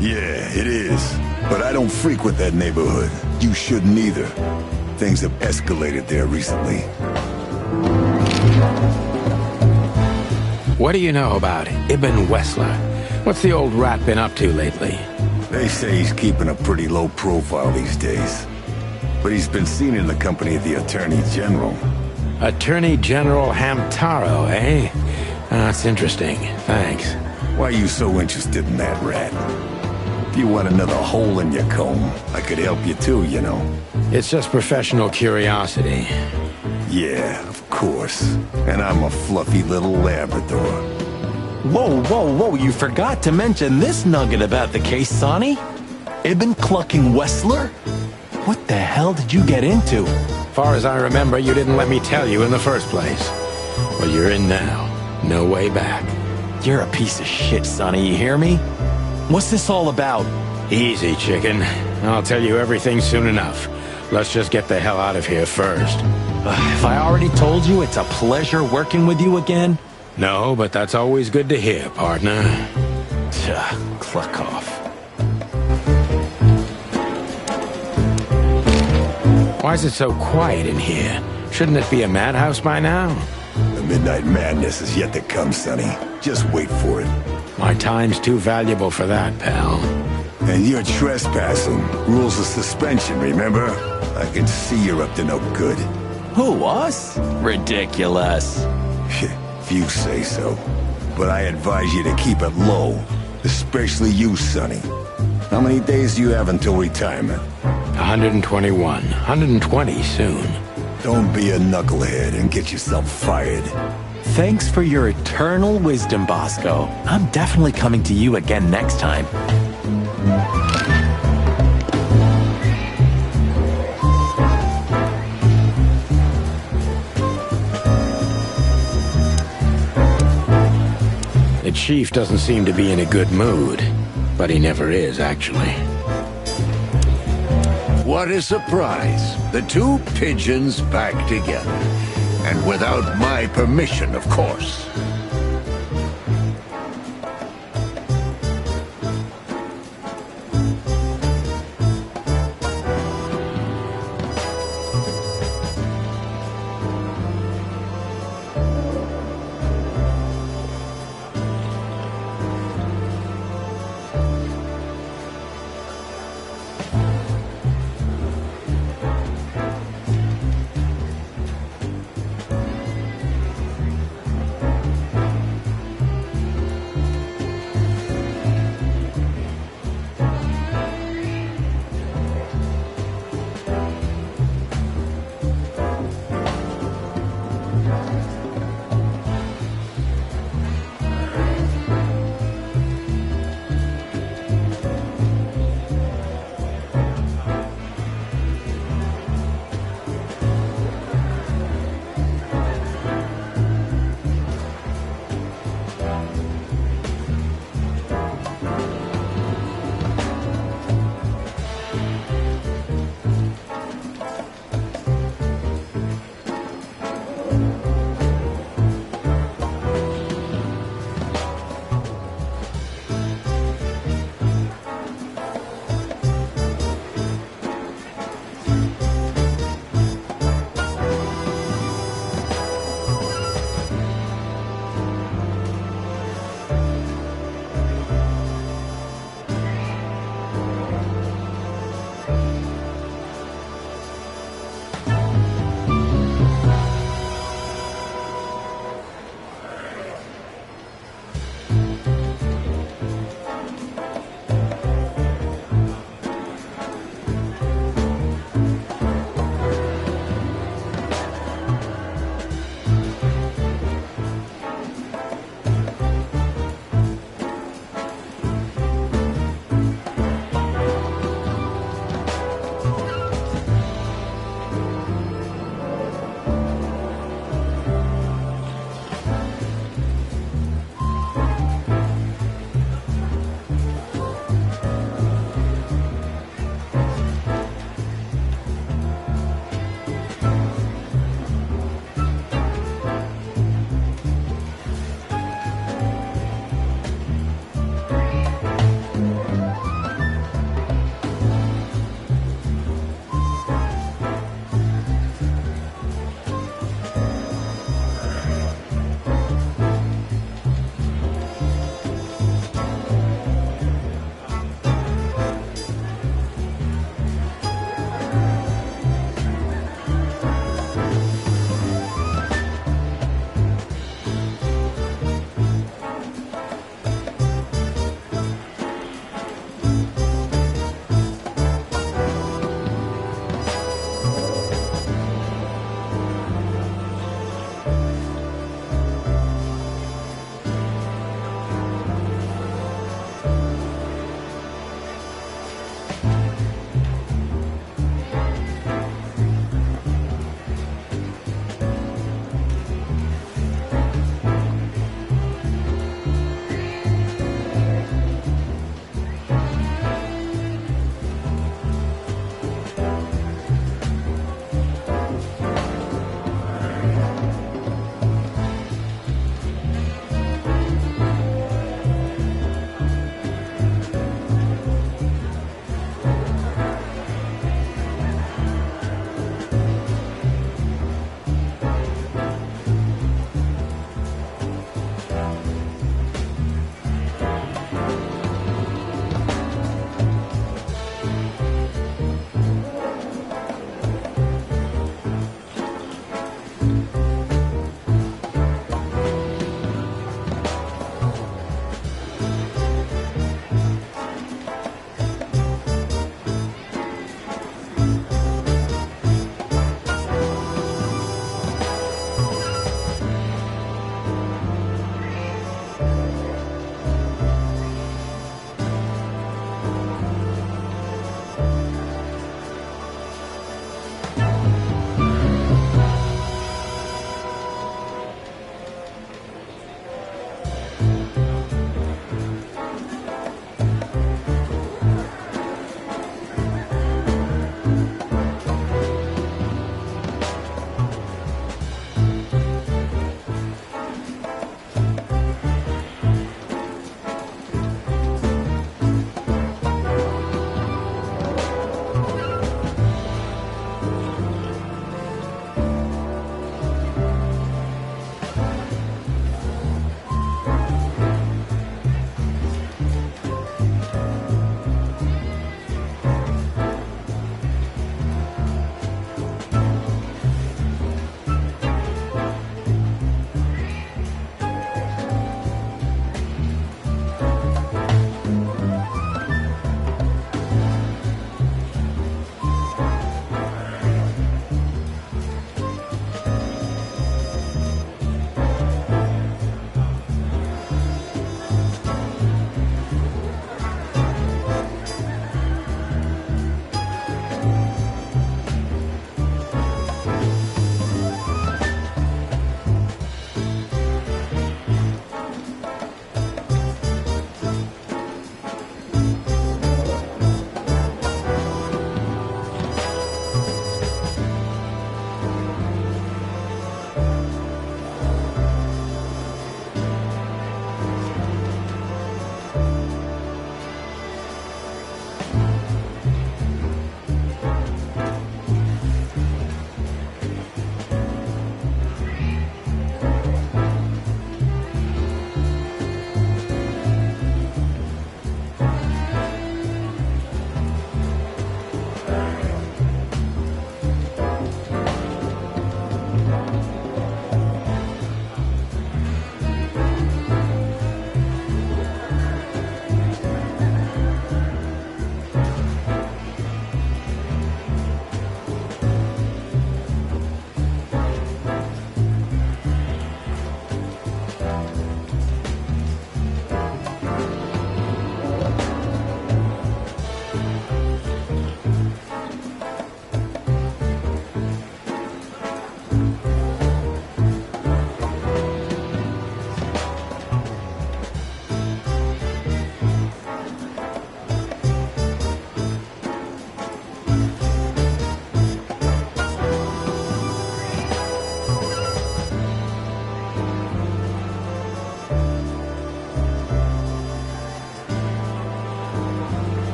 Yeah, it is. But I don't frequent that neighborhood. You shouldn't either. Things have escalated there recently. What do you know about Ibn Wessler? What's the old rat been up to lately? They say he's keeping a pretty low profile these days. But he's been seen in the company of the Attorney General. Attorney General Hamtaro, eh? That's interesting. Thanks. Why are you so interested in that rat? If you want another hole in your comb, I could help you too, you know. It's just professional curiosity. Yeah, of course. And I'm a fluffy little Labrador. Whoa, you forgot to mention this nugget about the case, Sonny. Ibn Clucking Wessler? What the hell did you get into? Far as I remember, you didn't let me tell you in the first place. Well, you're in now. No way back. You're a piece of shit, Sonny, you hear me? What's this all about? Easy, chicken. I'll tell you everything soon enough. Let's just get the hell out of here first. If I already told you it's a pleasure working with you again? No, but that's always good to hear, partner. Cluck off. Why is it so quiet in here? Shouldn't it be a madhouse by now? The midnight madness is yet to come, Sonny. Just wait for it. My time's too valuable for that, pal. And you're trespassing. Rules of suspension, remember? I can see you're up to no good. Who, us? Ridiculous. If you say so. But I advise you to keep it low. Especially you, Sonny. How many days do you have until retirement? 121. 120 soon. Don't be a knucklehead and get yourself fired. Thanks for your eternal wisdom, Bosco. I'm definitely coming to you again next time. Chief doesn't seem to be in a good mood, but he never is, actually. What a surprise. The two pigeons back together. And without my permission, of course.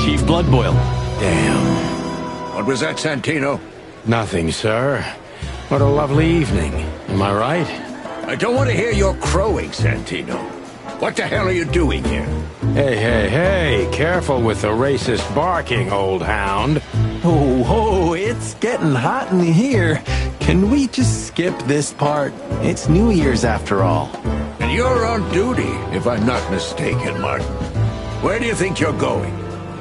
Chief Bloodboil. Damn. What was that, Santino? Nothing, sir. What a lovely evening. Am I right? I don't want to hear your crowing, Santino. What the hell are you doing here? Hey, careful with the racist barking, old hound. Oh, it's getting hot in here. Can we just skip this part? It's New Year's after all. And you're on duty, if I'm not mistaken, Martin. Where do you think you're going?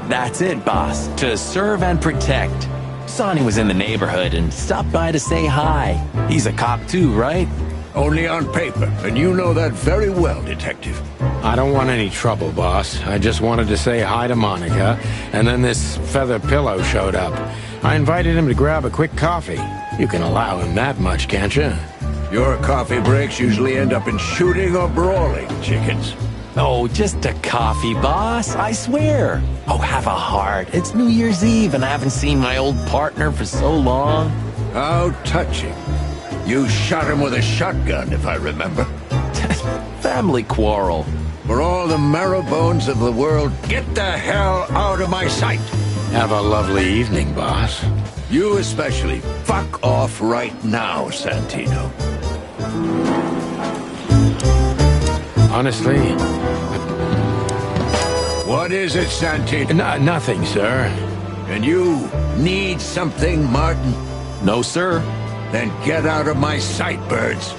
That's it, boss. To serve and protect. Sonny was in the neighborhood and stopped by to say hi. He's a cop too, right? Only on paper, and you know that very well, Detective. I don't want any trouble, boss. I just wanted to say hi to Monica, and then this feather pillow showed up. I invited him to grab a quick coffee. You can allow him that much, can't you? Your coffee breaks usually end up in shooting or brawling, chickens. Oh, just a coffee, boss, I swear. Oh, have a heart. It's New Year's Eve, and I haven't seen my old partner for so long. How touching. You shot him with a shotgun, if I remember. Family quarrel. For all the marrow bones of the world, get the hell out of my sight! Have a lovely evening, boss. You especially. Fuck off right now, Santino. Honestly... What is it, Santino? Nothing, sir. And you need something, Martin? No, sir. Then get out of my sight, birds.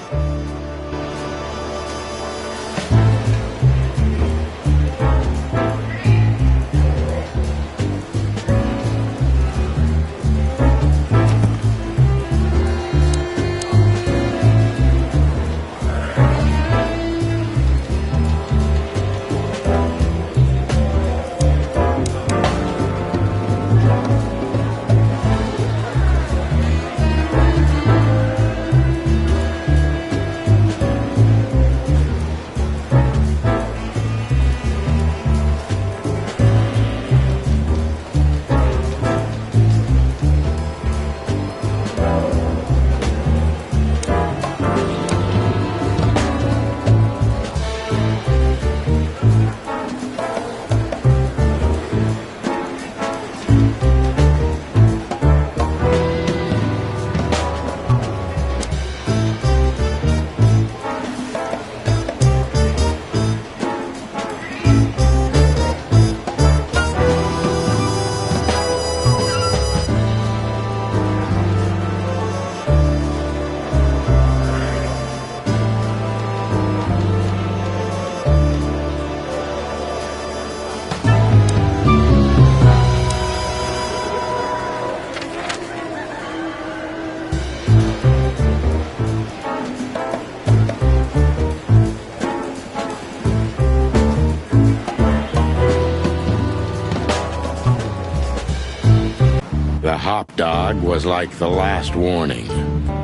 The hop dog was like the last warning.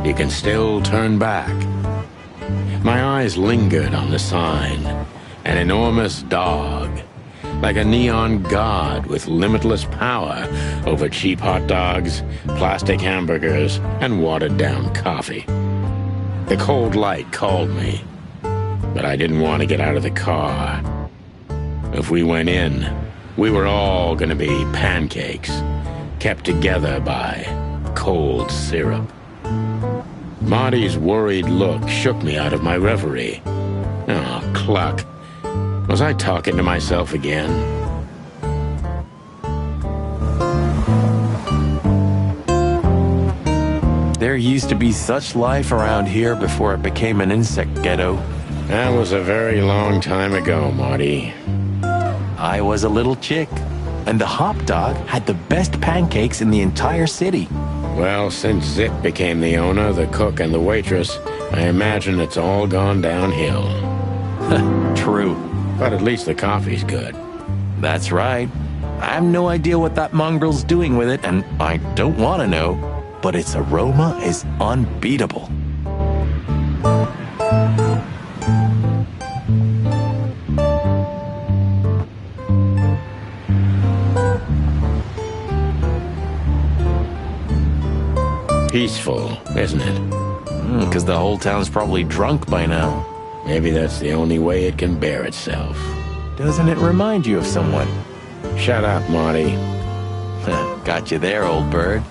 You can still turn back. My eyes lingered on the sign. An enormous dog. Like a neon god with limitless power over cheap hot dogs, plastic hamburgers, and watered-down coffee. The cold light called me, but I didn't want to get out of the car. If we went in, we were all gonna be pancakes, kept together by cold syrup. Marty's worried look shook me out of my reverie. Oh, cluck. Was I talking to myself again? There used to be such life around here before it became an insect ghetto. That was a very long time ago, Marty. I was a little chick, and the hop dog had the best pancakes in the entire city. Well, since Zip became the owner, the cook, and the waitress, I imagine it's all gone downhill. True. But at least the coffee's good. That's right. I have no idea what that mongrel's doing with it, and I don't want to know, but its aroma is unbeatable. Peaceful, isn't it? Because the whole town's probably drunk by now. Maybe that's the only way it can bear itself. Doesn't it remind you of someone? Shut up, Marty. Got you there, old bird.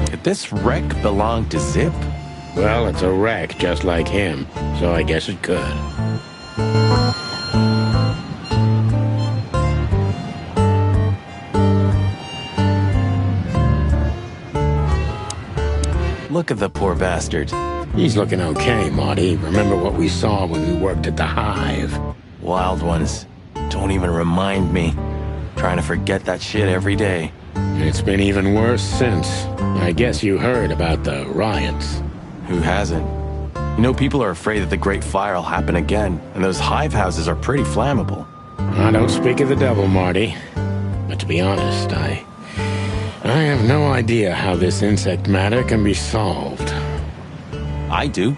Could this wreck belong to Zip? Well, it's a wreck just like him, so I guess it could. Look at the poor bastard. He's looking okay, Marty. Remember what we saw when we worked at the Hive? Wild ones. Don't even remind me. Trying to forget that shit every day. It's been even worse since. I guess you heard about the riots. Who hasn't? You know, people are afraid that the Great Fire will happen again, and those hive houses are pretty flammable. I don't speak of the devil, Marty. But to be honest, I have no idea how this insect matter can be solved. I do.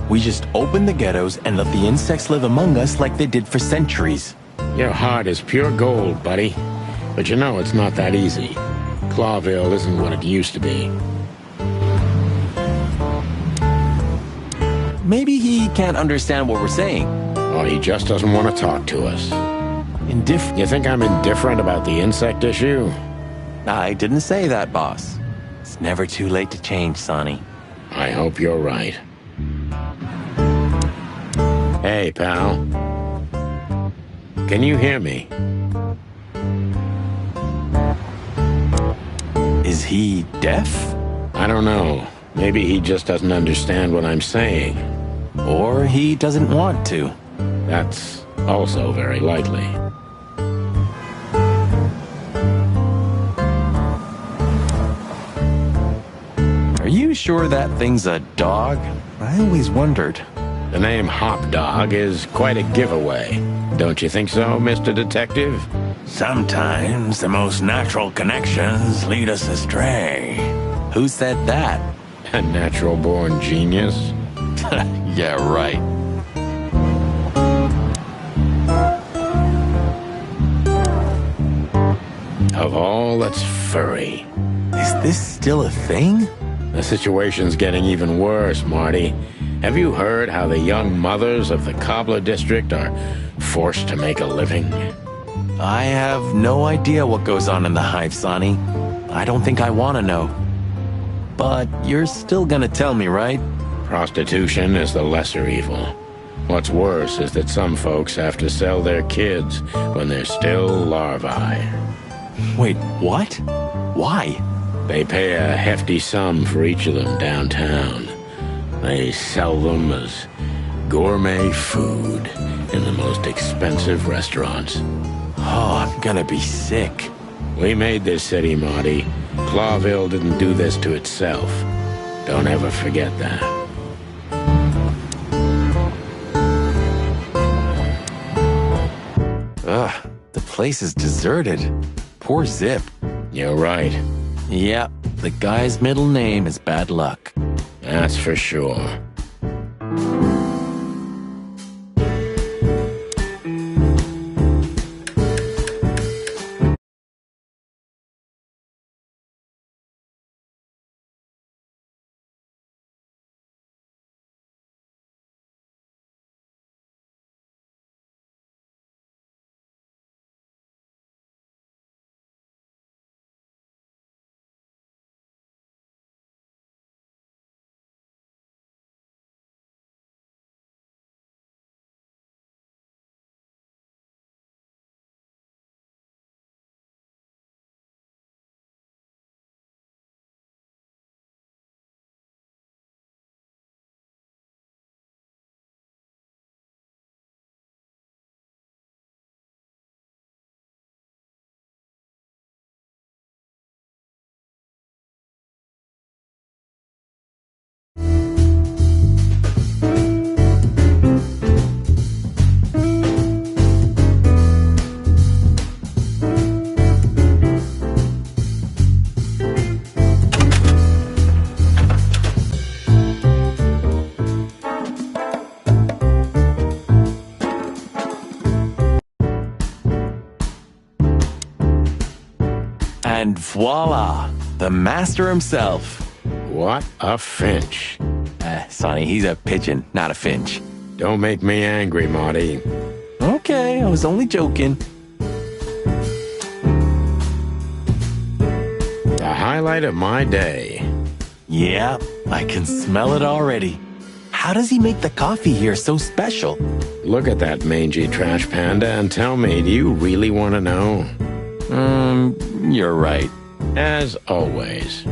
We just open the ghettos and let the insects live among us like they did for centuries. Your heart is pure gold, buddy. But you know it's not that easy. Clawville isn't what it used to be. Maybe he can't understand what we're saying. Or he just doesn't want to talk to us. You think I'm indifferent about the insect issue? I didn't say that, boss. It's never too late to change, Sonny. I hope you're right. Hey, pal. Can you hear me? Is he deaf? I don't know. Maybe he just doesn't understand what I'm saying. Or he doesn't want to. That's also very likely. Are you sure that thing's a dog? I always wondered. The name Hop Dog is quite a giveaway. Don't you think so, Mr. Detective? Sometimes the most natural connections lead us astray. Who said that? A natural-born genius? Yeah, right. Of all that's furry. Is this still a thing? The situation's getting even worse, Marty. Have you heard how the young mothers of the Cobbler District are forced to make a living? I have no idea what goes on in the hive, Sonny. I don't think I want to know. But you're still gonna tell me, right? Prostitution is the lesser evil. What's worse is that some folks have to sell their kids when they're still larvae. Wait, what? Why? They pay a hefty sum for each of them downtown. They sell them as gourmet food in the most expensive restaurants. Oh, I'm gonna be sick. We made this city, Marty. Clawville didn't do this to itself. Don't ever forget that. Ugh, the place is deserted. Poor Zip. You're right. Yep, the guy's middle name is Bad Luck. That's for sure. And voila, the master himself. What a finch. Sonny, he's a pigeon, not a finch. Don't make me angry, Marty. Okay, I was only joking. The highlight of my day. Yeah, I can smell it already. How does he make the coffee here so special? Look at that mangy trash panda and tell me, do you really want to know? You're right. As always.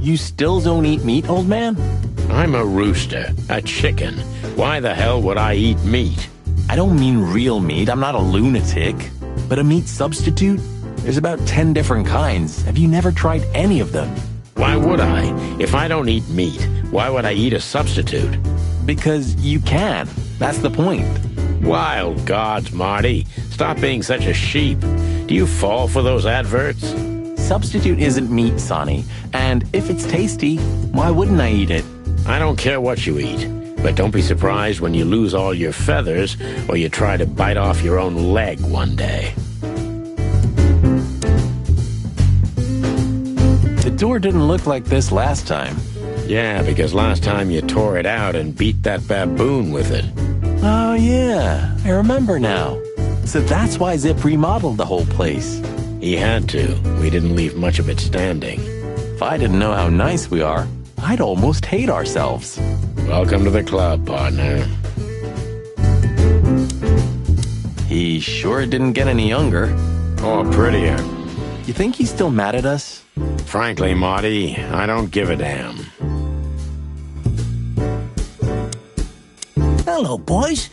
You still don't eat meat, old man? I'm a rooster, a chicken. Why the hell would I eat meat? I don't mean real meat. I'm not a lunatic. But a meat substitute? There's about 10 different kinds. Have you never tried any of them? Why would I? If I don't eat meat, why would I eat a substitute? Because you can. That's the point. Wild gods, Marty. Stop being such a sheep. Do you fall for those adverts? Substitute isn't meat, Sonny. And if it's tasty, why wouldn't I eat it? I don't care what you eat. But don't be surprised when you lose all your feathers or you try to bite off your own leg one day. The door didn't look like this last time. Yeah, because last time you tore it out and beat that baboon with it. Oh, yeah. I remember now. So that's why Zip remodeled the whole place. He had to. We didn't leave much of it standing. If I didn't know how nice we are, I'd almost hate ourselves. Welcome to the club, partner. He sure didn't get any younger. Or prettier. You think he's still mad at us? Frankly, Marty, I don't give a damn. Hello, boys.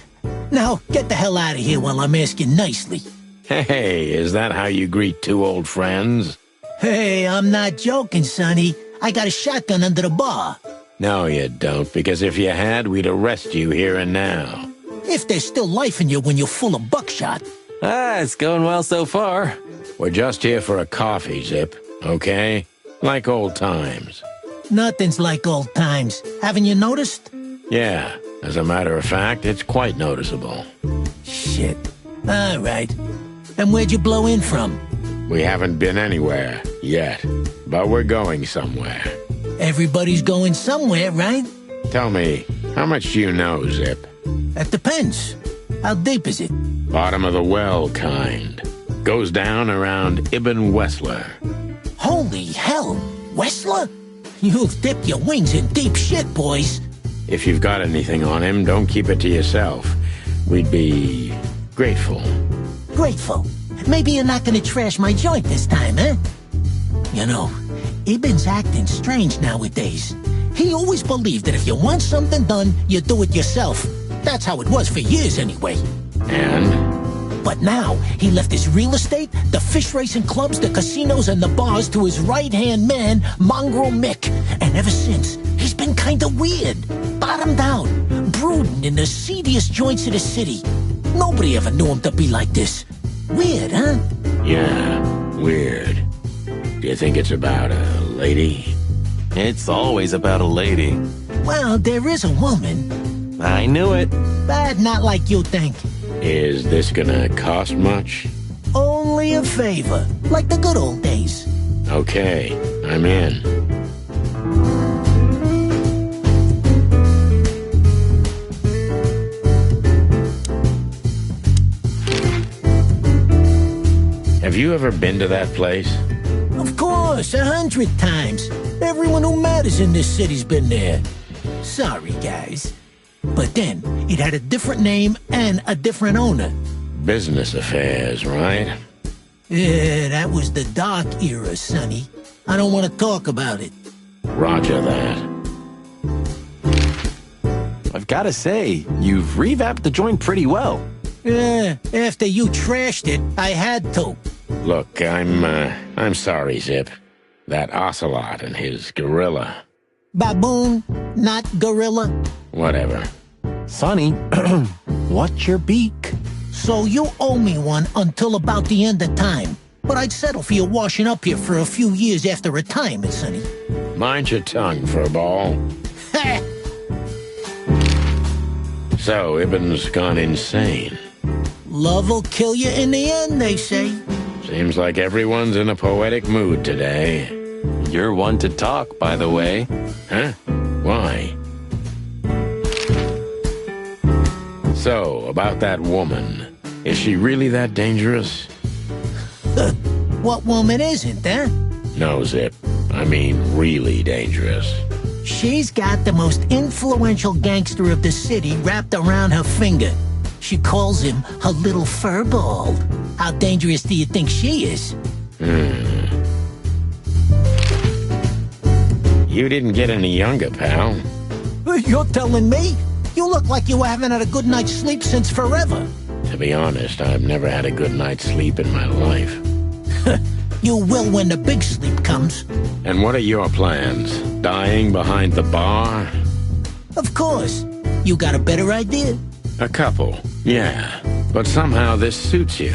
Now, get the hell out of here while I'm asking nicely. Hey, is that how you greet two old friends? Hey, I'm not joking, Sonny. I got a shotgun under the bar. No, you don't, because if you had, we'd arrest you here and now. If there's still life in you when you're full of buckshot. It's going well so far. We're just here for a coffee, Zip, okay? Like old times. Nothing's like old times. Haven't you noticed? Yeah, as a matter of fact, it's quite noticeable. Shit. All right. And where'd you blow in from? We haven't been anywhere yet, but we're going somewhere. Everybody's going somewhere, right? Tell me, how much do you know, Zip? That depends. How deep is it? Bottom of the well kind. Goes down around Ibn Wessler. Holy hell! Wessler? You've dipped your wings in deep shit, boys. If you've got anything on him, don't keep it to yourself. We'd be grateful. Grateful? Maybe you're not gonna trash my joint this time, eh? You know, Ibn's acting strange nowadays. He always believed that if you want something done, you do it yourself. That's how it was for years anyway. And? But now, he left his real estate, the fish racing clubs, the casinos, and the bars to his right-hand man, Mongrel Mick. And ever since, he's been kinda weird. Bottomed out, brooding in the seediest joints of the city. Nobody ever knew him to be like this. Weird, huh? Yeah, weird. Do you think it's about a lady? It's always about a lady. Well, there is a woman. I knew it. But not like you think. Is this gonna cost much? Only a favor, like the good old days. Okay, I'm in. Have you ever been to that place? Of course, 100 times. Everyone who matters in this city's been there. Sorry, guys. But then, it had a different name and a different owner. Business affairs, right? Yeah, that was the dark era, Sonny. I don't want to talk about it. Roger that. I've got to say, you've revamped the joint pretty well. Yeah, after you trashed it, I had to. Look, I'm sorry, Zip. That ocelot and his gorilla. Baboon, not gorilla. Whatever. Sonny, watch your beak. So you owe me one until about the end of time. But I'd settle for you washing up here for a few years after retirement, Sonny. Mind your tongue, furball. So, Ibn's gone insane. Love will kill you in the end, they say. Seems like everyone's in a poetic mood today. You're one to talk, by the way. Huh? Why? So, about that woman. Is she really that dangerous? What woman isn't, eh? No, Zip. I mean, really dangerous. She's got the most influential gangster of the city wrapped around her finger. She calls him her little furball. How dangerous do you think she is? You didn't get any younger, pal. You're telling me? You look like you haven't had a good night's sleep since forever. To be honest, I've never had a good night's sleep in my life. You will when the big sleep comes. And what are your plans? Dying behind the bar? Of course. You got a better idea? A couple, yeah. But somehow this suits you.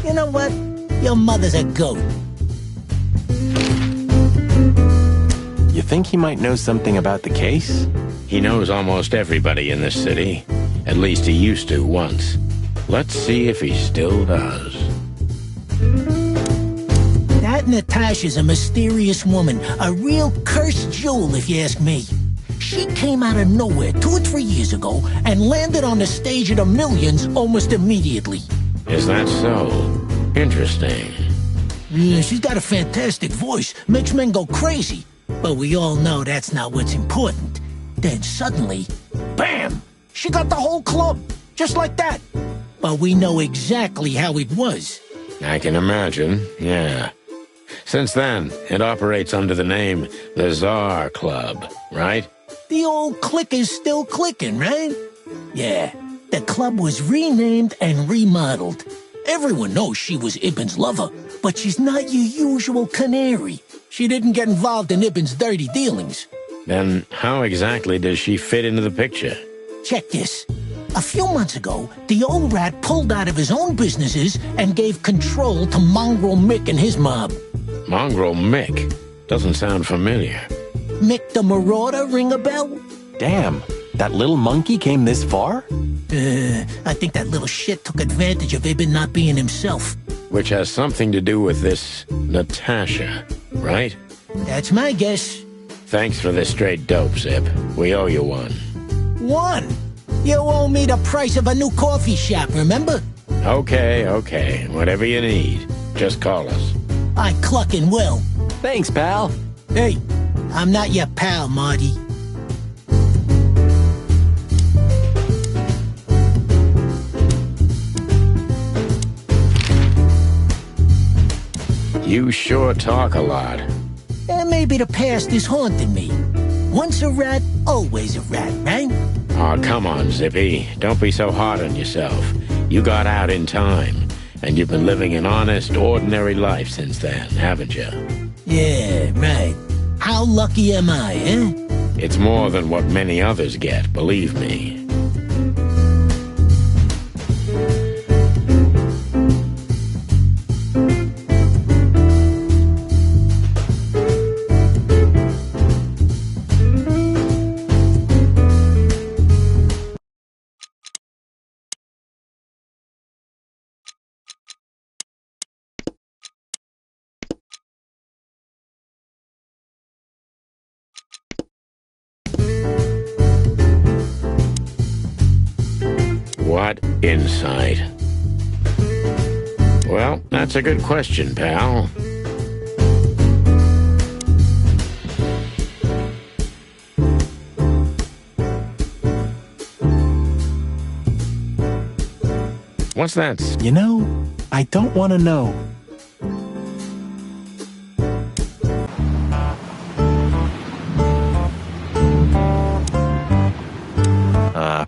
You know what? Your mother's a goat. You think he might know something about the case? He knows almost everybody in this city. At least he used to once. Let's see if he still does. That Natasha's a mysterious woman. A real cursed jewel, if you ask me. She came out of nowhere 2 or 3 years ago and landed on the stage of the Millions almost immediately. Is that so? Interesting. Yeah, she's got a fantastic voice. Makes men go crazy. But we all know that's not what's important. Then suddenly, bam! She got the whole club. Just like that. But we know exactly how it was. I can imagine, yeah. Since then, it operates under the name the Czar Club, right? The old click is still clicking, right? Yeah, the club was renamed and remodeled. Everyone knows she was Ibn's lover, but she's not your usual canary. She didn't get involved in Ibn's dirty dealings. Then how exactly does she fit into the picture? Check this. A few months ago, the old rat pulled out of his own businesses and gave control to Mongrel Mick and his mob. Mongrel Mick? Doesn't sound familiar. Mick the Marauder ring a bell? Damn, that little monkey came this far? I think that little shit took advantage of Ibn not being himself. Which has something to do with this Natasha, right? That's my guess. Thanks for this straight dope, Zip. We owe you one. One? You owe me the price of a new coffee shop, remember? Okay. Whatever you need. Just call us. I clucking will. Thanks, pal. Hey, I'm not your pal, Marty. You sure talk a lot. And maybe the past is haunting me. Once a rat, always a rat, right? Aw, come on, Zippy. Don't be so hard on yourself. You got out in time, and you've been living an honest, ordinary life since then, haven't you? Yeah, right. How lucky am I, eh? It's more than what many others get, believe me. What insight? Well, that's a good question, pal. What's that? You know, I don't want to know.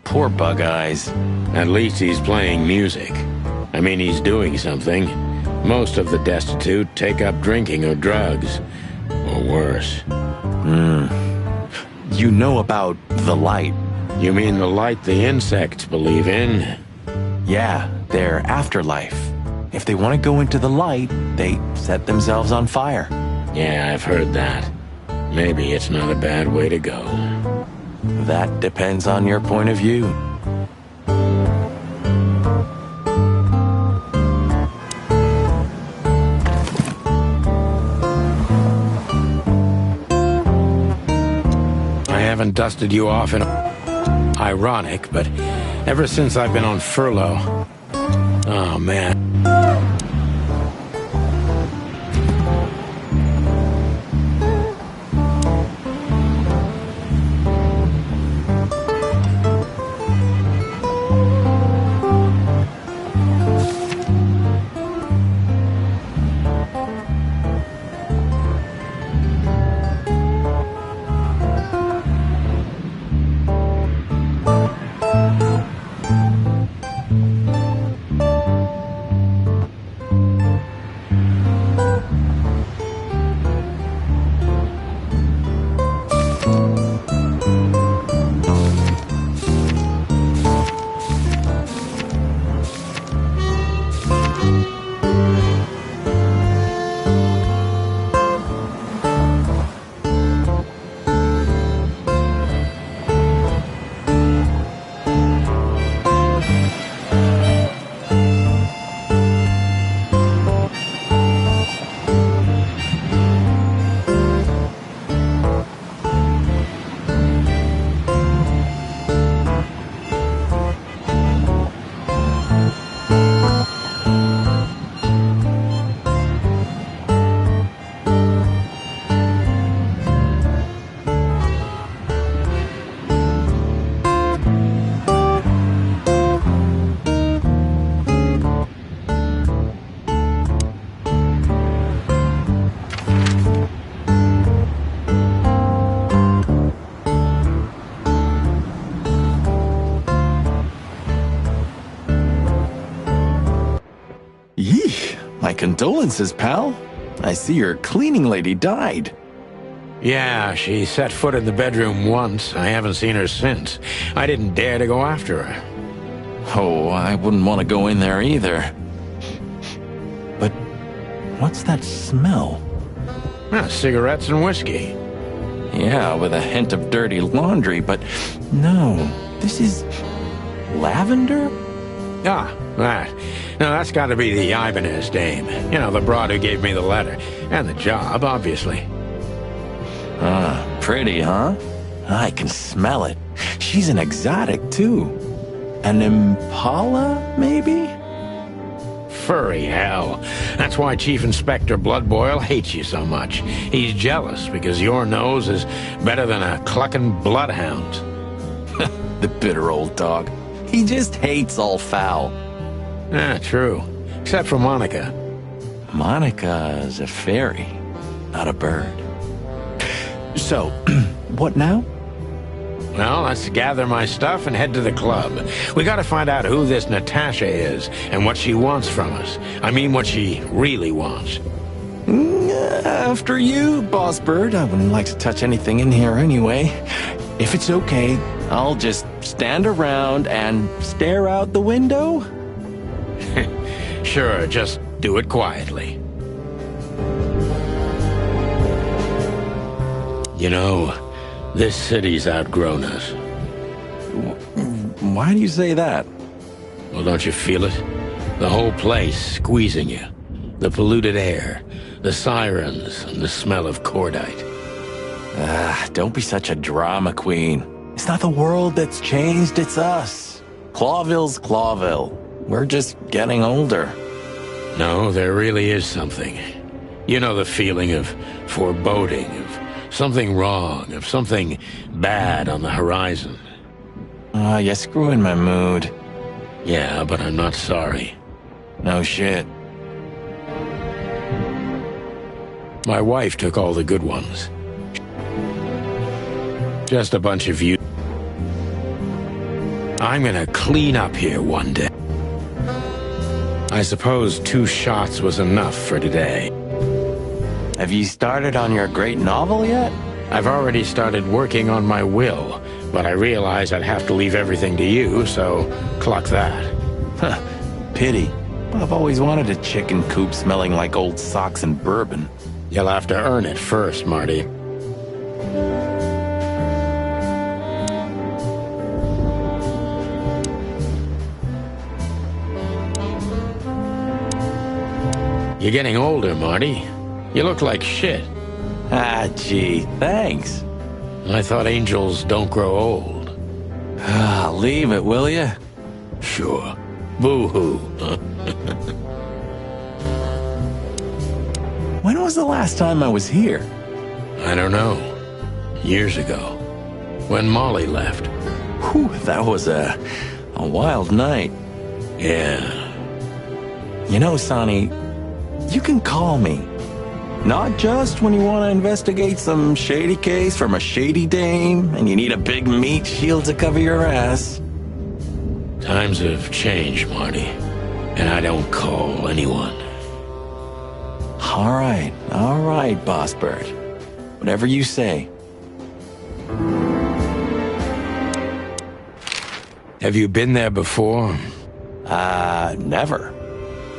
Poor Bug Eyes. At least he's playing music. I mean, he's doing something. Most of the destitute take up drinking or drugs. Or worse. You know about the light. You mean the light the insects believe in? Yeah, their afterlife. If they want to go into the light, they set themselves on fire. Yeah, I've heard that. Maybe it's not a bad way to go. That depends on your point of view. haven't dusted you off in... Ironic, but ever since I've been on furlough... Oh, man. My condolences, pal. I see your cleaning lady died. Yeah, she set foot in the bedroom once. I haven't seen her since. I didn't dare to go after her. Oh, I wouldn't want to go in there either. But what's that smell? Cigarettes and whiskey. Yeah, with a hint of dirty laundry, but no, this is lavender? Ah, that. No, that's got to be the Ibanez dame. You know, the broad who gave me the letter. And the job, obviously. Ah, pretty, huh? I can smell it. She's an exotic, too. An Impala, maybe? Furry hell. That's why Chief Inspector Bloodboil hates you so much. He's jealous because your nose is better than a clucking bloodhound. The bitter old dog. He just hates all foul. Ah, true. Except for Monica. Monica's a fairy, not a bird. So, what now? Well, let's gather my stuff and head to the club. We gotta find out who this Natasha is and what she wants from us. I mean, what she really wants. After you, Boss Bird. I wouldn't like to touch anything in here anyway. If it's okay, I'll just stand around and stare out the window? Sure, just do it quietly. You know, this city's outgrown us. Why do you say that? Well, don't you feel it? The whole place squeezing you. The polluted air, the sirens, and the smell of cordite. Don't be such a drama queen. It's not the world that's changed, it's us. Clawville's Clawville. We're just getting older. No, there really is something. You know the feeling of foreboding, of something wrong, of something bad on the horizon. You're screwing my mood. Yeah, but I'm not sorry. No shit. My wife took all the good ones. Just a bunch of you. I'm gonna clean up here one day. I suppose 2 shots was enough for today. Have you started on your great novel yet? I've already started working on my will, but I realized I'd have to leave everything to you, so cluck that. Huh, pity. I've always wanted a chicken coop smelling like old socks and bourbon. You'll have to earn it first, Marty. You're getting older, Marty. You look like shit. Ah, gee, thanks. I thought angels don't grow old. Leave it, will you? Sure. Boo-hoo. When was the last time I was here? I don't know. Years ago. When Molly left. Whew, that was a wild night. Yeah. You know, Sonny, you can call me. Not just when you want to investigate some shady case from a shady dame and you need a big meat shield to cover your ass. Times have changed, Marty. And I don't call anyone. All right, Boss Bird. Whatever you say. Have you been there before? Never.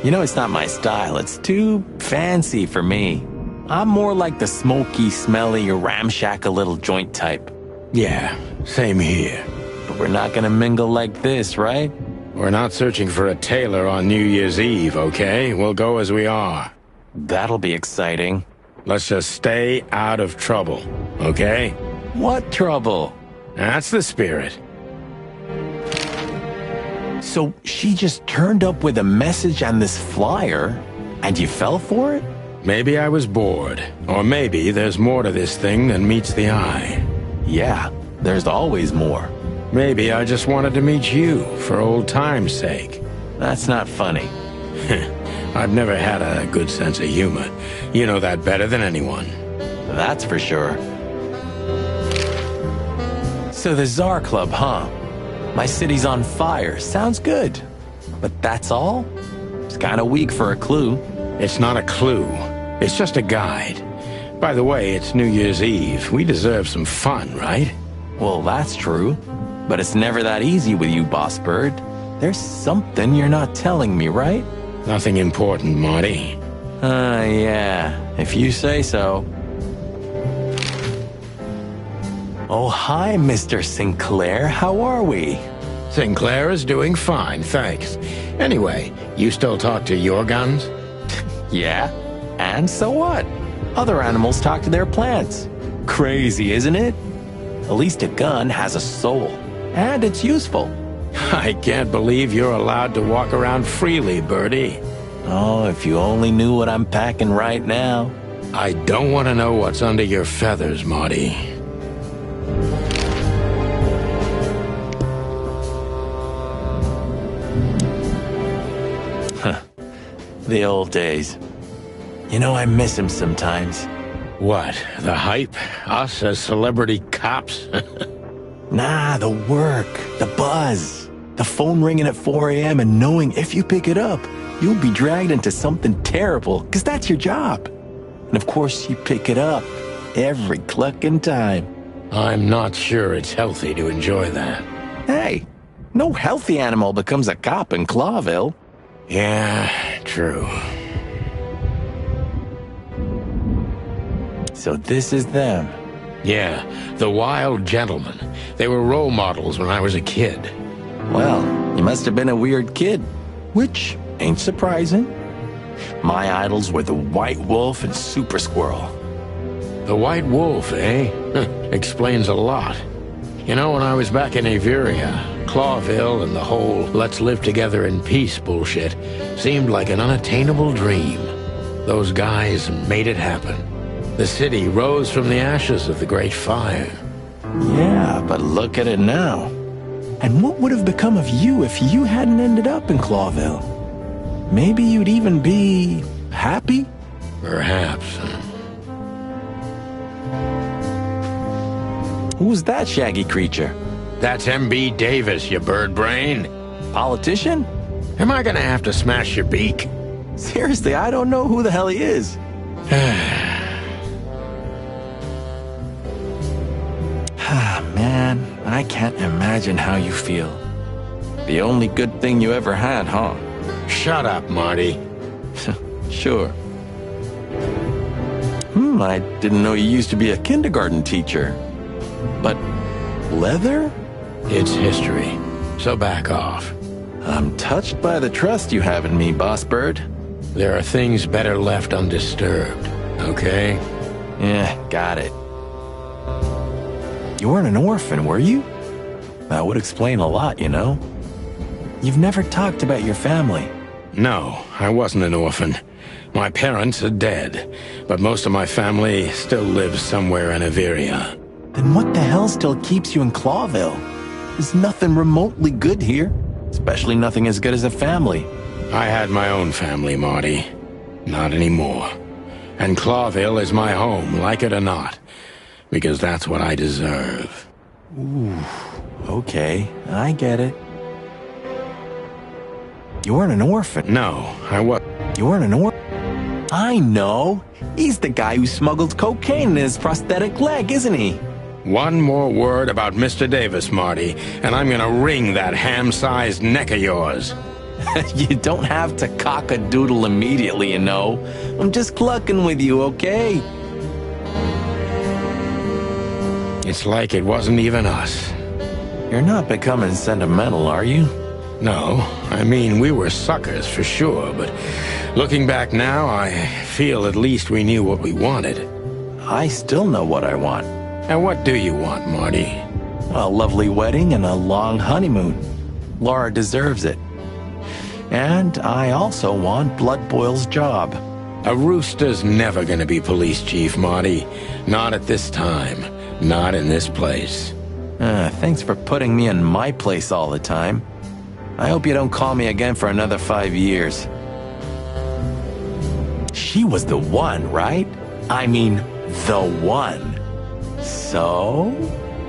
You know, it's not my style. It's too fancy for me. I'm more like the smoky, smelly, ramshackle little joint type. Yeah, same here. But we're not gonna mingle like this, right? We're not searching for a tailor on New Year's Eve, okay? We'll go as we are. That'll be exciting. Let's just stay out of trouble, okay? What trouble? That's the spirit. So she just turned up with a message and this flyer, and you fell for it? Maybe I was bored. Or maybe there's more to this thing than meets the eye. Yeah, there's always more. Maybe I just wanted to meet you, for old time's sake. That's not funny. I've never had a good sense of humor. You know that better than anyone. That's for sure. So the Tsar Club, huh? My city's on fire. Sounds good. But that's all? It's kind of weak for a clue. It's not a clue. It's just a guide. By the way, it's New Year's Eve. We deserve some fun, right? Well, that's true. But it's never that easy with you, Boss Bird. There's something you're not telling me, right? Nothing important, Marty. Yeah. If you say so. Oh, hi, Mr. Sinclair. How are we? Sinclair is doing fine, thanks. Anyway, you still talk to your guns? Yeah. And so what? Other animals talk to their plants. Crazy, isn't it? At least a gun has a soul. And it's useful. I can't believe you're allowed to walk around freely, Birdie. Oh, if you only knew what I'm packing right now. I don't want to know what's under your feathers, Marty. The old days. You know, I miss him sometimes. What? The hype? Us as celebrity cops? Nah, the work, the buzz, the phone ringing at 4 a.m. and knowing if you pick it up, you'll be dragged into something terrible, because that's your job. And of course, you pick it up every clucking time. I'm not sure it's healthy to enjoy that. Hey, no healthy animal becomes a cop in Clawville. Yeah, true. So this is them. Yeah, the Wild Gentlemen. They were role models when I was a kid. Well, you must have been a weird kid, which ain't surprising. My idols were the White Wolf and Super Squirrel. The White Wolf, eh? Explains a lot. You know, when I was back in Averia, Clawville and the whole let's live together in peace bullshit seemed like an unattainable dream. Those guys made it happen. The city rose from the ashes of the Great Fire. Yeah, but look at it now. And what would have become of you if you hadn't ended up in Clawville? Maybe you'd even be happy? Perhaps. Who's that shaggy creature? That's M.B. Davis, you bird brain. Politician? Am I gonna have to smash your beak? Seriously, I don't know who the hell he is. Man, I can't imagine how you feel. The only good thing you ever had, huh? Shut up, Marty. Sure. I didn't know you used to be a kindergarten teacher. But leather? It's history, so back off. I'm touched by the trust you have in me, Boss Bird. There are things better left undisturbed, okay? Yeah, got it. You weren't an orphan, were you? That would explain a lot, you know? You've never talked about your family. No, I wasn't an orphan. My parents are dead, but most of my family still lives somewhere in Averia. Then what the hell still keeps you in Clawville? There's nothing remotely good here, especially nothing as good as a family. I had my own family, Marty. Not anymore. And Clawville is my home, like it or not, because that's what I deserve. Ooh, okay, I get it. You weren't an orphan. No, I was. You weren't an orphan. I know. He's the guy who smuggled cocaine in his prosthetic leg, isn't he? One more word about Mr. Davis, Marty, and I'm gonna wring that ham-sized neck of yours. You don't have to cock-a-doodle immediately, you know. I'm just clucking with you, okay? It's like it wasn't even us. You're not becoming sentimental, are you? No, I mean, we were suckers for sure, but looking back now, I feel at least we knew what we wanted. I still know what I want. And what do you want, Marty? A lovely wedding and a long honeymoon. Laura deserves it. And I also want Blood Boil's job. A rooster's never gonna be police chief, Marty. Not at this time. Not in this place. Thanks for putting me in my place all the time. I hope you don't call me again for another 5 years. She was the one, right? I mean, the one. So?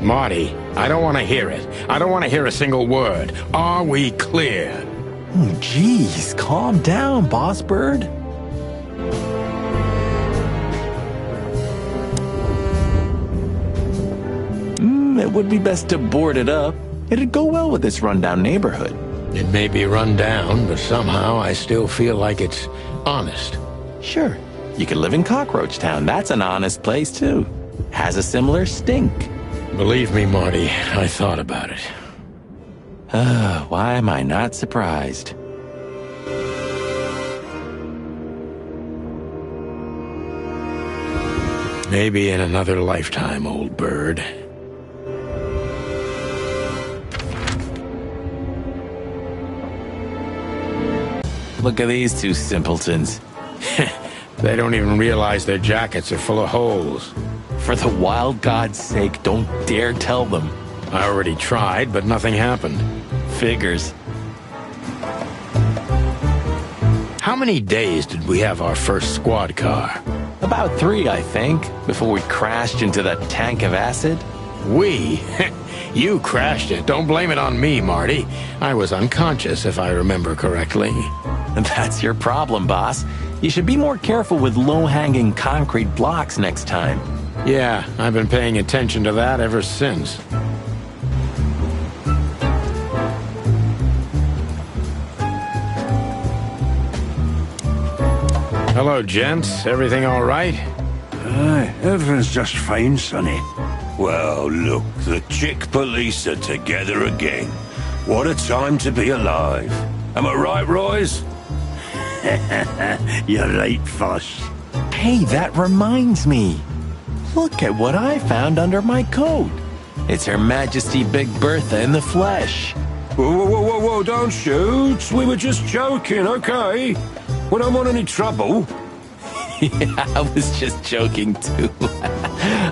Marty, I don't want to hear it. I don't want to hear a single word. Are we clear? Jeez, calm down, boss bird. It would be best to board it up. It'd go well with this rundown neighborhood. It may be run down, but somehow I still feel like it's honest. Sure, you could live in Cockroach Town. That's an honest place, too. Has a similar stink. Believe me, Marty, I thought about it. Why am I not surprised? Maybe in another lifetime, old bird. Look at these two simpletons. They don't even realize their jackets are full of holes. For the wild God's sake, don't dare tell them. I already tried, but nothing happened. Figures. How many days did we have our first squad car? About 3, I think, before we crashed into that tank of acid. We? You crashed it. Don't blame it on me, Marty. I was unconscious, if I remember correctly. That's your problem, boss. You should be more careful with low-hanging concrete blocks next time. Yeah, I've been paying attention to that ever since. Hello, gents. Everything all right? Aye, everything's just fine, Sonny. Well, look, the chick police are together again. What a time to be alive. Am I right, Royce? You're right, Fuss. Hey, that reminds me. Look at what I found under my coat. It's Her Majesty Big Bertha in the flesh. Whoa, don't shoot. We were just joking, okay? We don't want any trouble. Yeah, I was just joking, too.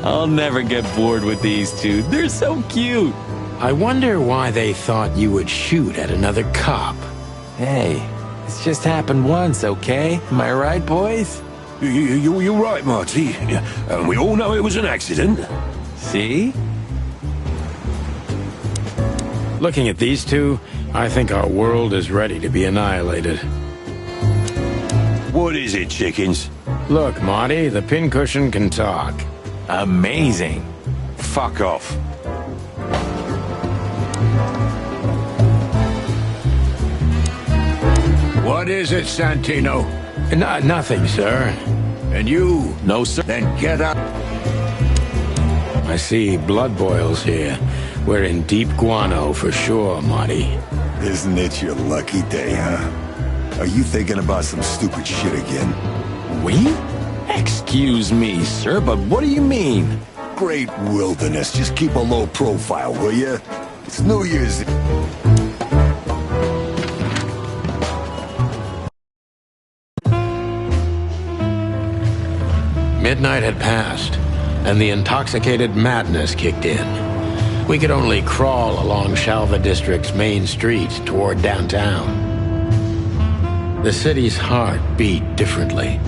I'll never get bored with these two. They're so cute. I wonder why they thought you would shoot at another cop. Hey, it's just happened once, okay? Am I right, boys? You're right, Marty. And we all know it was an accident. See? Looking at these two, I think our world is ready to be annihilated. What is it, chickens? Look, Marty, the pincushion can talk. Amazing. Fuck off. What is it, Santino? Nothing, sir. And you? No, sir. Then get up. I see blood boils here. We're in deep guano for sure, Marty. Isn't it your lucky day, huh? Are you thinking about some stupid shit again? We? Excuse me, sir, but what do you mean? Great wilderness. Just keep a low profile, will you? It's New Year's. Midnight had passed, and the intoxicated madness kicked in. We could only crawl along Shalva District's main street toward downtown. The city's heart beat differently.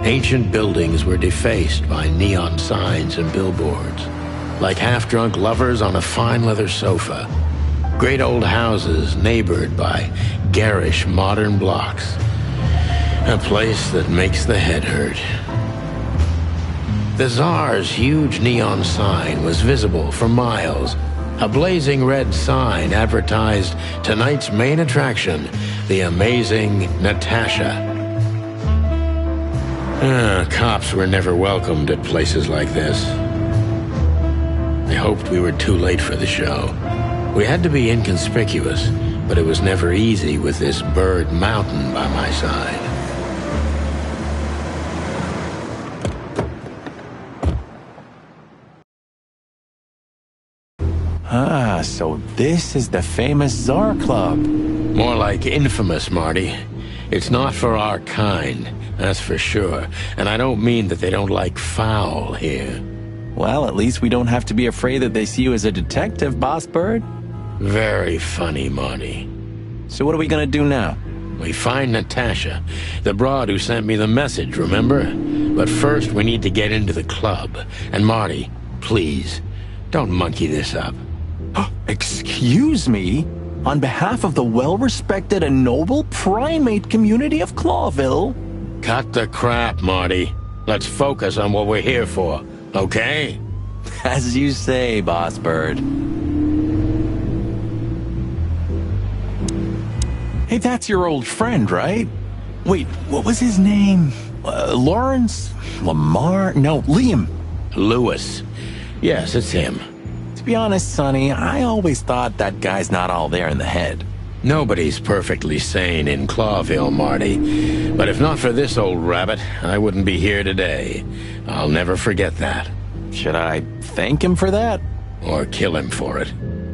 Ancient buildings were defaced by neon signs and billboards, like half-drunk lovers on a fine leather sofa. Great old houses neighbored by garish modern blocks. A place that makes the head hurt. The Tsar's huge neon sign was visible for miles. A blazing red sign advertised tonight's main attraction, the amazing Natasha. Cops were never welcomed at places like this. I hoped we were too late for the show. We had to be inconspicuous, but it was never easy with this bird mountain by my side. Ah, so this is the famous Tsar Club. More like infamous, Marty. It's not for our kind, that's for sure. And I don't mean that they don't like foul here. Well, at least we don't have to be afraid that they see you as a detective, Boss Bird. Very funny, Marty. So what are we gonna do now? We find Natasha, the broad who sent me the message, remember? But first we need to get into the club. And Marty, please, don't monkey this up. Excuse me? On behalf of the well-respected and noble primate community of Clawville? Cut the crap, Marty. Let's focus on what we're here for, okay? As you say, Boss Bird. Hey, that's your old friend, right? Wait, what was his name? Lawrence? Lamar? No, Liam. Lewis. Yes, it's him. To be honest, Sonny, I always thought that guy's not all there in the head. Nobody's perfectly sane in Clawville, Marty. But if not for this old rabbit, I wouldn't be here today. I'll never forget that. Should I thank him for that? Or kill him for it?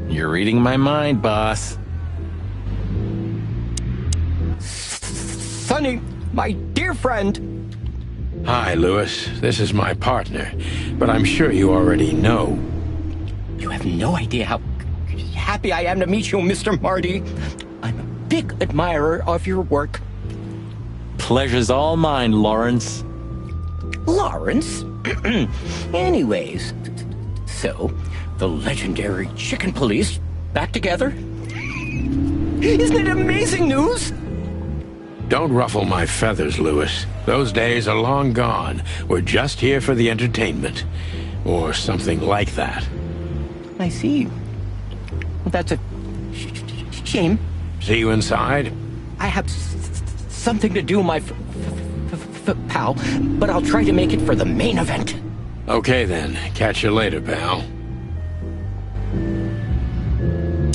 You're reading my mind, boss. Sonny, my dear friend. Hi, Lewis. This is my partner. But I'm sure you already know. You have no idea how happy I am to meet you, Mr. Marty. I'm a big admirer of your work. Pleasure's all mine, Lawrence. Lawrence? Anyways, so, the legendary Chicken Police back together? Isn't it amazing news? Don't ruffle my feathers, Lewis. Those days are long gone. We're just here for the entertainment. Or something like that. I see. Well, that's a shame. See you inside? I have something to do, my pal, but I'll try to make it for the main event. Okay then. Catch you later, pal.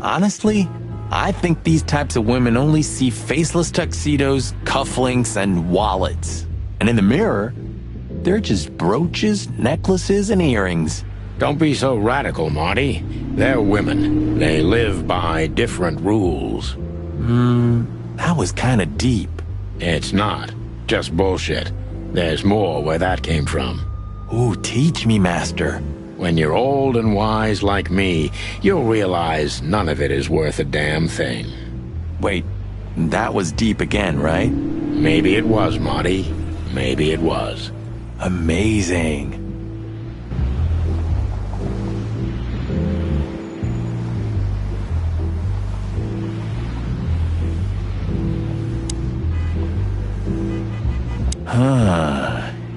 Honestly, I think these types of women only see faceless tuxedos, cufflinks, and wallets. And in the mirror, they're just brooches, necklaces, and earrings. Don't be so radical, Marty. They're women. They live by different rules. That was kinda deep. It's not. Just bullshit. There's more where that came from. Ooh, teach me, Master. When you're old and wise like me, you'll realize none of it is worth a damn thing. Wait, that was deep again, right? Maybe it was, Marty. Maybe it was. Amazing.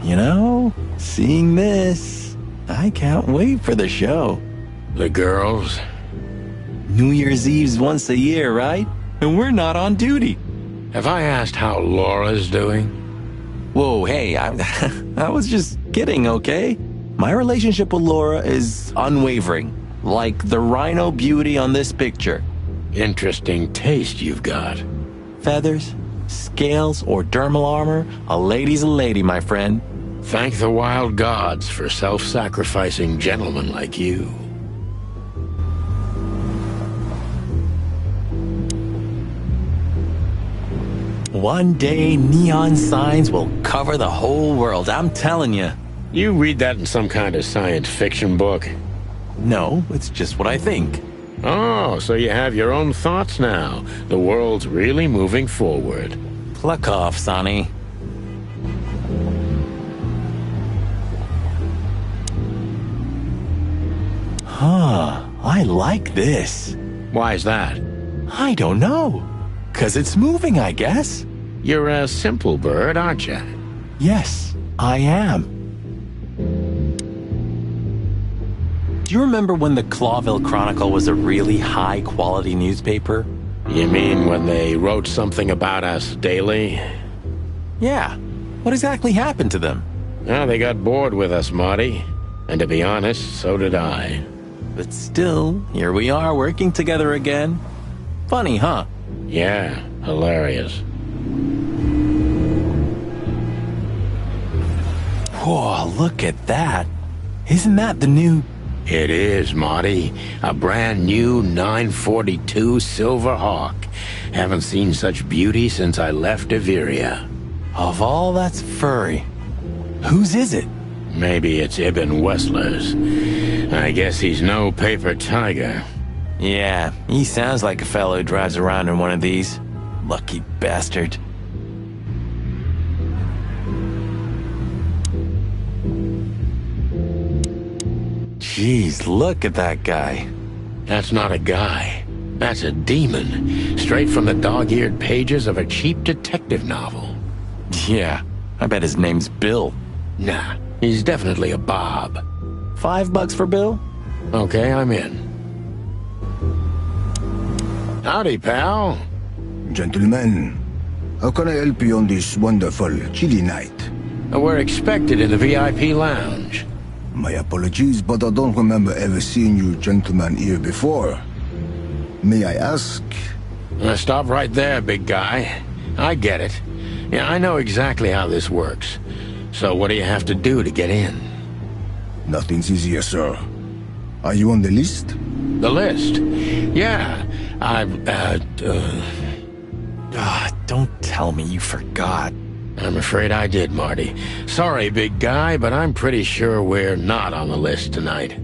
You know, seeing this, I can't wait for the show. The girls? New Year's Eve's once a year, right? And we're not on duty. Have I asked how Laura's doing? Whoa, hey, I was just kidding, okay? My relationship with Laura is unwavering, like the rhino beauty on this picture. Interesting taste you've got. Feathers, scales, or dermal armor, a lady's a lady, my friend. Thank the wild gods for self-sacrificing gentlemen like you. One day, neon signs will cover the whole world, I'm telling you. You read that in some kind of science fiction book? No, it's just what I think. Oh, so you have your own thoughts now. The world's really moving forward. Pluck off, Sonny. Huh, I like this. Why is that? I don't know. 'Cause it's moving, I guess. You're a simple bird, aren't you? Yes, I am. Do you remember when the Clawville Chronicle was a really high-quality newspaper? You mean when they wrote something about us daily? Yeah. What exactly happened to them? Well, they got bored with us, Marty. And to be honest, so did I. But still, here we are working together again. Funny, huh? Yeah, hilarious. Whoa, look at that. Isn't that the new... It is, Marty. A brand new 942 Silver Hawk. Haven't seen such beauty since I left Iveria. Of all that's furry, whose is it? Maybe it's Ibn Wessler's. I guess he's no paper tiger. Yeah, he sounds like a fellow who drives around in one of these. Lucky bastard. Jeez, look at that guy. That's not a guy. That's a demon. Straight from the dog-eared pages of a cheap detective novel. Yeah, I bet his name's Bill. Nah, he's definitely a Bob. $5 for Bill? Okay, I'm in. Howdy, pal. Gentlemen, how can I help you on this wonderful, chilly night? We're expected in the VIP lounge. My apologies, but I don't remember ever seeing you gentlemen here before. May I ask? Stop right there, big guy. I get it. Yeah, I know exactly how this works. So what do you have to do to get in? Nothing's easier, sir. Are you on the list? The list? Yeah, don't tell me you forgot. I'm afraid I did, Marty. Sorry, big guy, but I'm pretty sure we're not on the list tonight.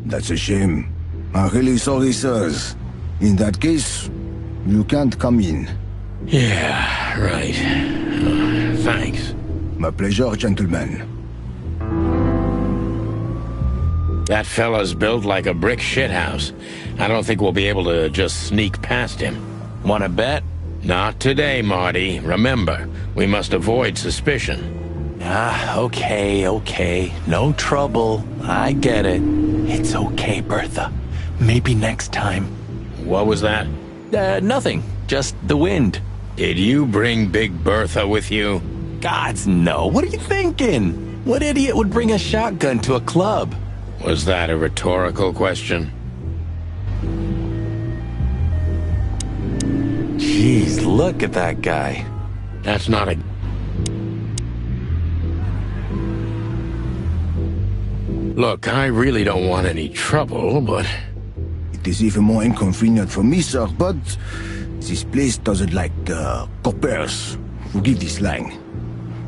That's a shame. I'm really sorry, sirs. In that case, you can't come in. Yeah, right. Thanks. My pleasure, gentlemen. That fella's built like a brick shithouse. I don't think we'll be able to just sneak past him. Wanna bet? Not today, Marty. Remember, we must avoid suspicion. Okay. No trouble. I get it. It's okay, Bertha. Maybe next time. What was that? Nothing. Just the wind. Did you bring Big Bertha with you? Gods, no. What are you thinking? What idiot would bring a shotgun to a club? Was that a rhetorical question? Jeez, look at that guy. That's not a... Look, I really don't want any trouble, but... It is even more inconvenient for me, sir, but... this place doesn't like, coppers. Forgive this slang.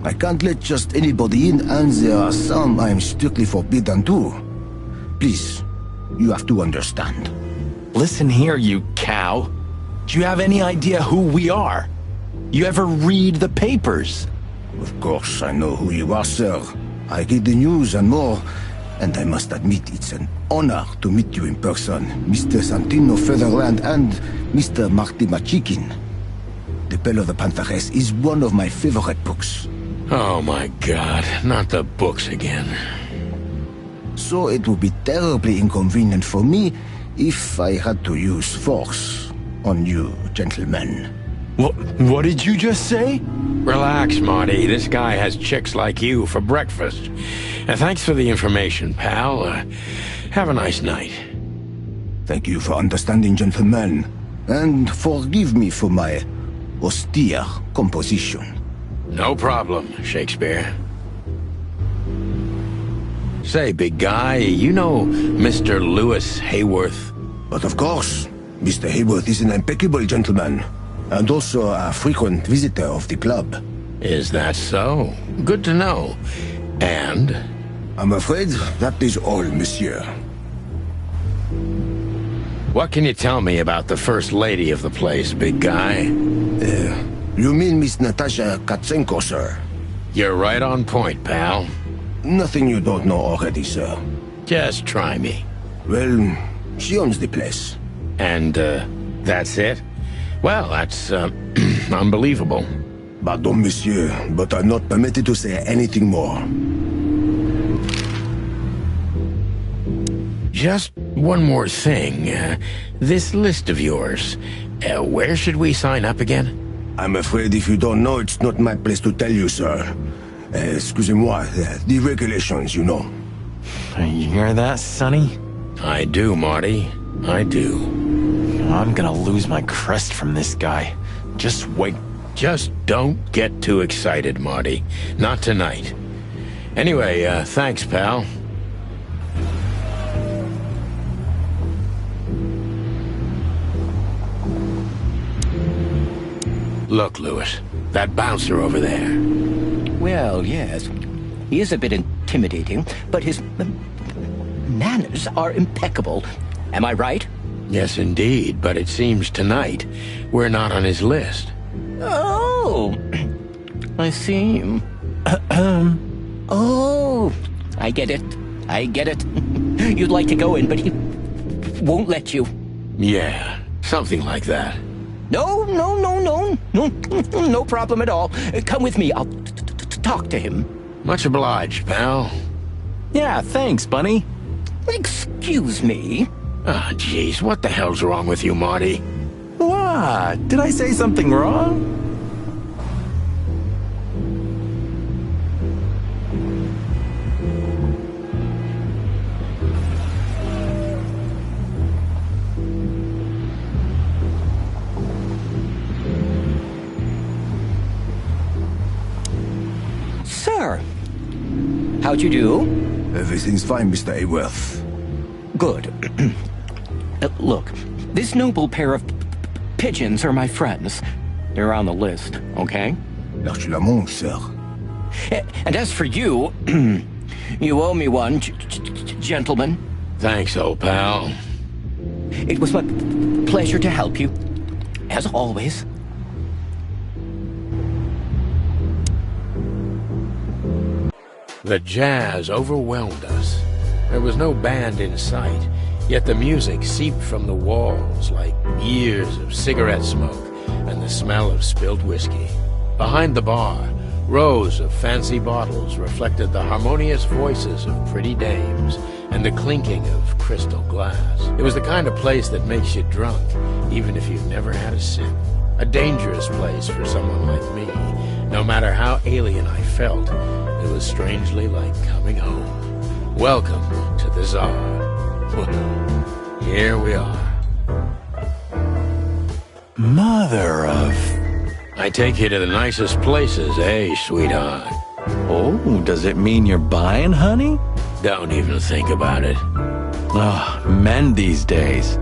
I can't let just anybody in, and there are some I am strictly forbidden to. Please, you have to understand. Listen here, you cow. Do you have any idea who we are? You ever read the papers? Of course, I know who you are, sir. I read the news and more, and I must admit it's an honor to meet you in person, Mr. Santino Featherland and Mr. Marty Machikin. The Bell of the Pantheress is one of my favorite books. Oh my God, not the books again. So it would be terribly inconvenient for me if I had to use force on you, gentlemen. What did you just say? Relax, Marty. This guy has chicks like you for breakfast. Thanks for the information, pal. Have a nice night. Thank you for understanding, gentlemen. And forgive me for my austere composition. No problem, Shakespeare. Say, big guy, you know Mr. Lewis Hayworth? But of course, Mr. Hayworth is an impeccable gentleman, and also a frequent visitor of the club. Is that so? Good to know. And? I'm afraid that is all, monsieur. What can you tell me about the first lady of the place, big guy? You mean Miss Natasha Katsenko, sir? You're right on point, pal. Nothing you don't know already, sir. Just try me. Well, she owns the place. And, that's it? Well, that's, unbelievable. Pardon, monsieur, but I'm not permitted to say anything more. Just one more thing. This list of yours, where should we sign up again? I'm afraid if you don't know, it's not my place to tell you, sir. Excusez-moi, the regulations, you know. You hear that, Sonny? I do, Marty. I do. I'm gonna lose my crest from this guy. Just wait. Just don't get too excited, Marty. Not tonight. Anyway, thanks, pal. Look, Lewis, that bouncer over there. Well, yes. He is a bit intimidating, but his manners are impeccable. Am I right? Yes, indeed, but it seems tonight we're not on his list. Oh, I see. Oh, I get it. I get it. You'd like to go in, but he won't let you. Yeah, something like that. No problem at all. Come with me. I'll talk to him. Much obliged, pal. Yeah, thanks, Bunny. Excuse me. Ah, jeez, what the hell's wrong with you, Marty? What? Did I say something wrong? Sir, how'd you do? Everything's fine, Mr. Hayworth. Good. Look, this noble pair of pigeons are my friends. They're on the list, okay? L'archulamont, sir. And as for you, you owe me one, gentlemen. Thanks, old pal. It was my pleasure to help you, as always. The jazz overwhelmed us. There was no band in sight, yet the music seeped from the walls like years of cigarette smoke and the smell of spilled whiskey. Behind the bar, rows of fancy bottles reflected the harmonious voices of pretty dames and the clinking of crystal glass. It was the kind of place that makes you drunk, even if you've never had a sip. A dangerous place for someone like me. No matter how alien I felt, it was strangely like coming home. Welcome to the Tsar. Well, here we are. Mother of... I take you to the nicest places, eh, sweetheart? Oh, does it mean you're buying, honey? Don't even think about it. Ah, men these days.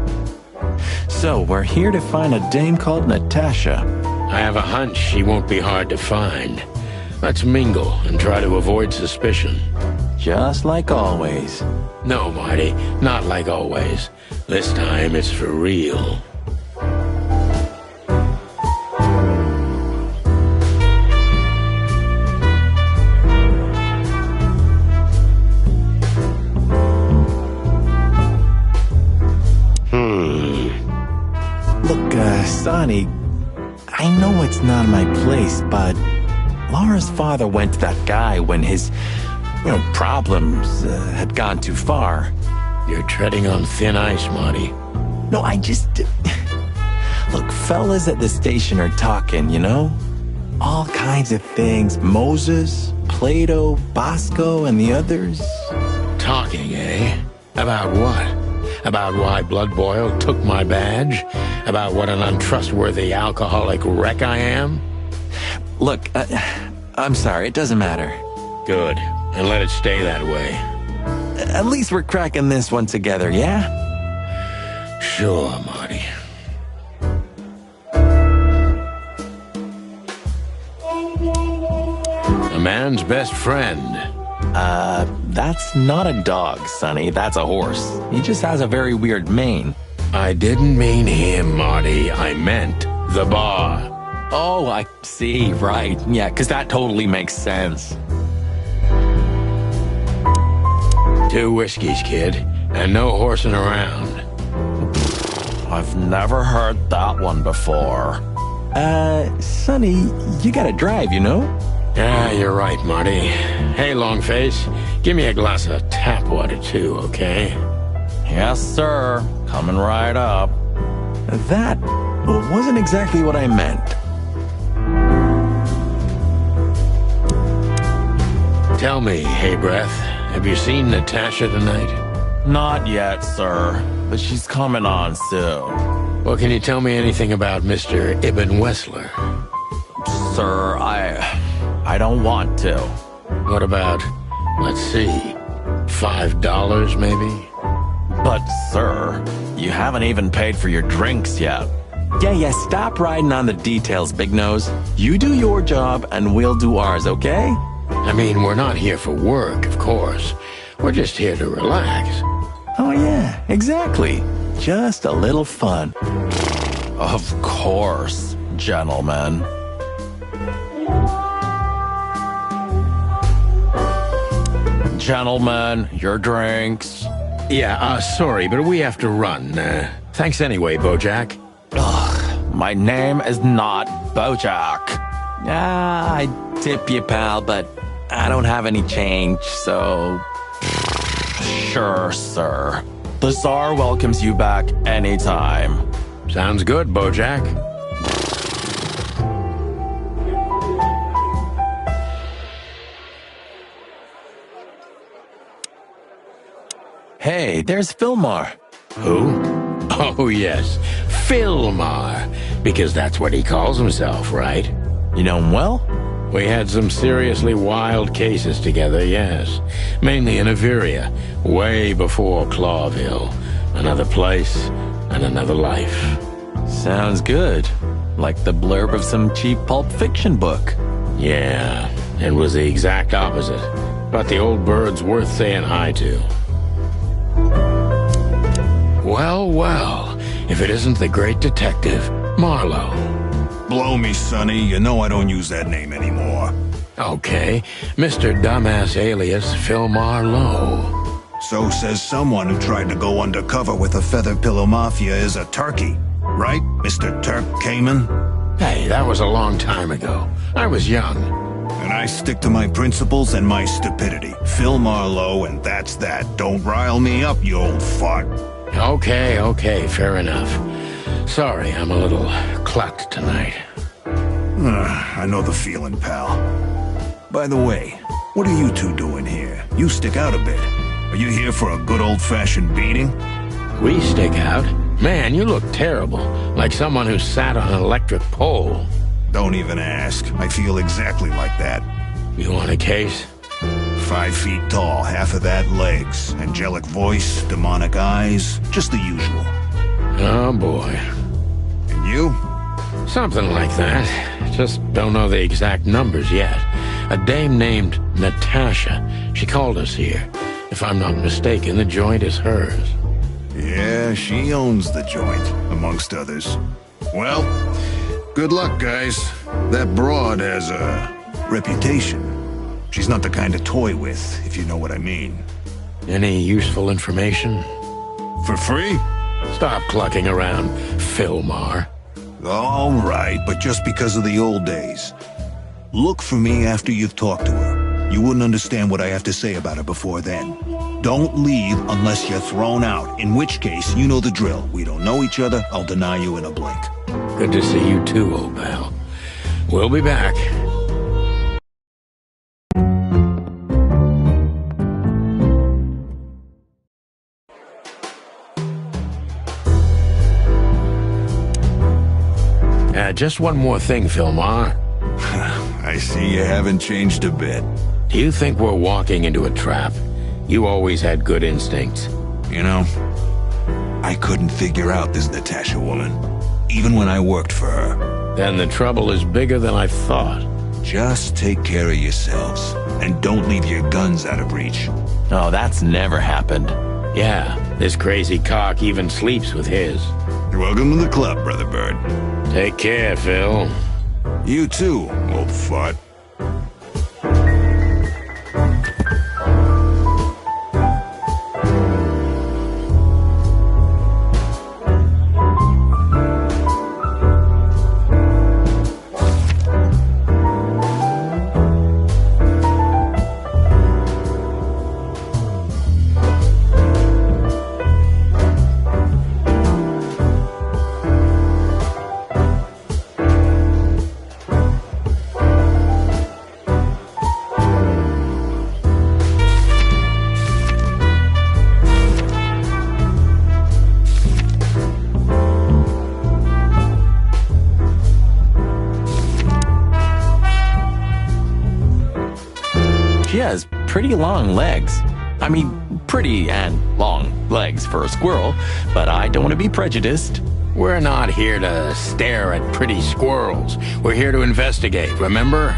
So, we're here to find a dame called Natasha. I have a hunch she won't be hard to find. Let's mingle and try to avoid suspicion. Just like always. No, Marty, not like always. This time it's for real. Look, Sonny, I know it's not my place, but Laura's father went to that guy when his, problems had gone too far. You're treading on thin ice, Marty. No, I just... Look, fellas at the station are talking, All kinds of things. Moses, Plato, Bosco, and the others. Talking, eh? About what? About why Blood Boil took my badge? About what an untrustworthy alcoholic wreck I am? Look, I'm sorry, it doesn't matter. Good, and let it stay that way. at least we're cracking this one together, yeah? Sure, Marty. A man's best friend. That's not a dog, Sonny. That's a horse. He just has a very weird mane. I didn't mean him, Marty. I meant the bar. Oh, I see, right. Yeah, because that totally makes sense. 2 whiskeys, kid, and no horsing around. I've never heard that one before. Sonny, you gotta drive, you know? Yeah, you're right, Marty. Hey, Longface, give me a glass of tap water, too, okay? Yes, sir. Coming right up. That wasn't exactly what I meant. Tell me, hey, Breath, have you seen Natasha tonight? Not yet, sir, but she's coming on soon. Well, can you tell me anything about Mr. Ibn Wessler? Sir, I don't want to. What about, let's see, $5 maybe? But, sir, you haven't even paid for your drinks yet. Yeah, stop riding on the details, Big Nose. You do your job, and we'll do ours, okay? I mean, we're not here for work, of course. We're just here to relax. Oh, yeah, exactly. Just a little fun. Of course, gentlemen. Gentlemen, your drinks. Yeah, sorry, but we have to run. Thanks anyway, Bojack. Ugh, my name is not Bojack. I tip you, pal, but I don't have any change, so... Sure, sir. The Tsar welcomes you back anytime. Sounds good, Bojack. Hey, there's Filmar. Who? Oh, yes. Filmar. Because that's what he calls himself, right? You know him well? We had some seriously wild cases together, yes. Mainly in Averia, way before Clawville. Another place and another life. Sounds good. Like the blurb of some cheap Pulp Fiction book. Yeah, it was the exact opposite. But the old bird's worth saying hi to. Well, well, if it isn't the great detective, Marlowe. Blow me, Sonny. You know I don't use that name anymore. Okay, Mr. Dumbass alias Phil Marlowe. So says someone who tried to go undercover with the Feather Pillow Mafia is a turkey. Right, Mr. Turk Cayman? Hey, that was a long time ago. I was young. And I stick to my principles and my stupidity. Phil Marlowe, and that's that. Don't rile me up, you old fart. Okay, fair enough. Sorry, I'm a little clucked tonight. I know the feeling, pal. By the way, what are you two doing here? You stick out a bit. Are you here for a good old-fashioned beating? We stick out? Man, you look terrible. Like someone who sat on an electric pole. Don't even ask. I feel exactly like that. You want a case? 5 feet tall, half of that legs. Angelic voice, demonic eyes, just the usual. Oh boy. And you? Something like that. Just don't know the exact numbers yet. A dame named Natasha. She called us here. If I'm not mistaken, the joint is hers. Yeah, she owns the joint, amongst others. Well, good luck, guys. That broad has a reputation. She's not the kind to toy with, if you know what I mean. Any useful information? For free? Stop clucking around, Filmar. All right, but just because of the old days. Look for me after you've talked to her. You wouldn't understand what I have to say about her before then. Don't leave unless you're thrown out, in which case, you know the drill. We don't know each other, I'll deny you in a blink. Good to see you too, old pal. We'll be back. Just one more thing, Filmar. I see you haven't changed a bit. Do you think we're walking into a trap? You always had good instincts. You know, I couldn't figure out this Natasha woman, even when I worked for her. Then the trouble is bigger than I thought. Just take care of yourselves, and don't leave your guns out of reach. Oh, that's never happened. Yeah, this crazy cock even sleeps with his. You're welcome to the club, Brother Bird. Take care, Phil. You too, old fart. She has pretty long legs. I mean, pretty and long legs for a squirrel, but I don't want to be prejudiced. We're not here to stare at pretty squirrels. We're here to investigate, remember?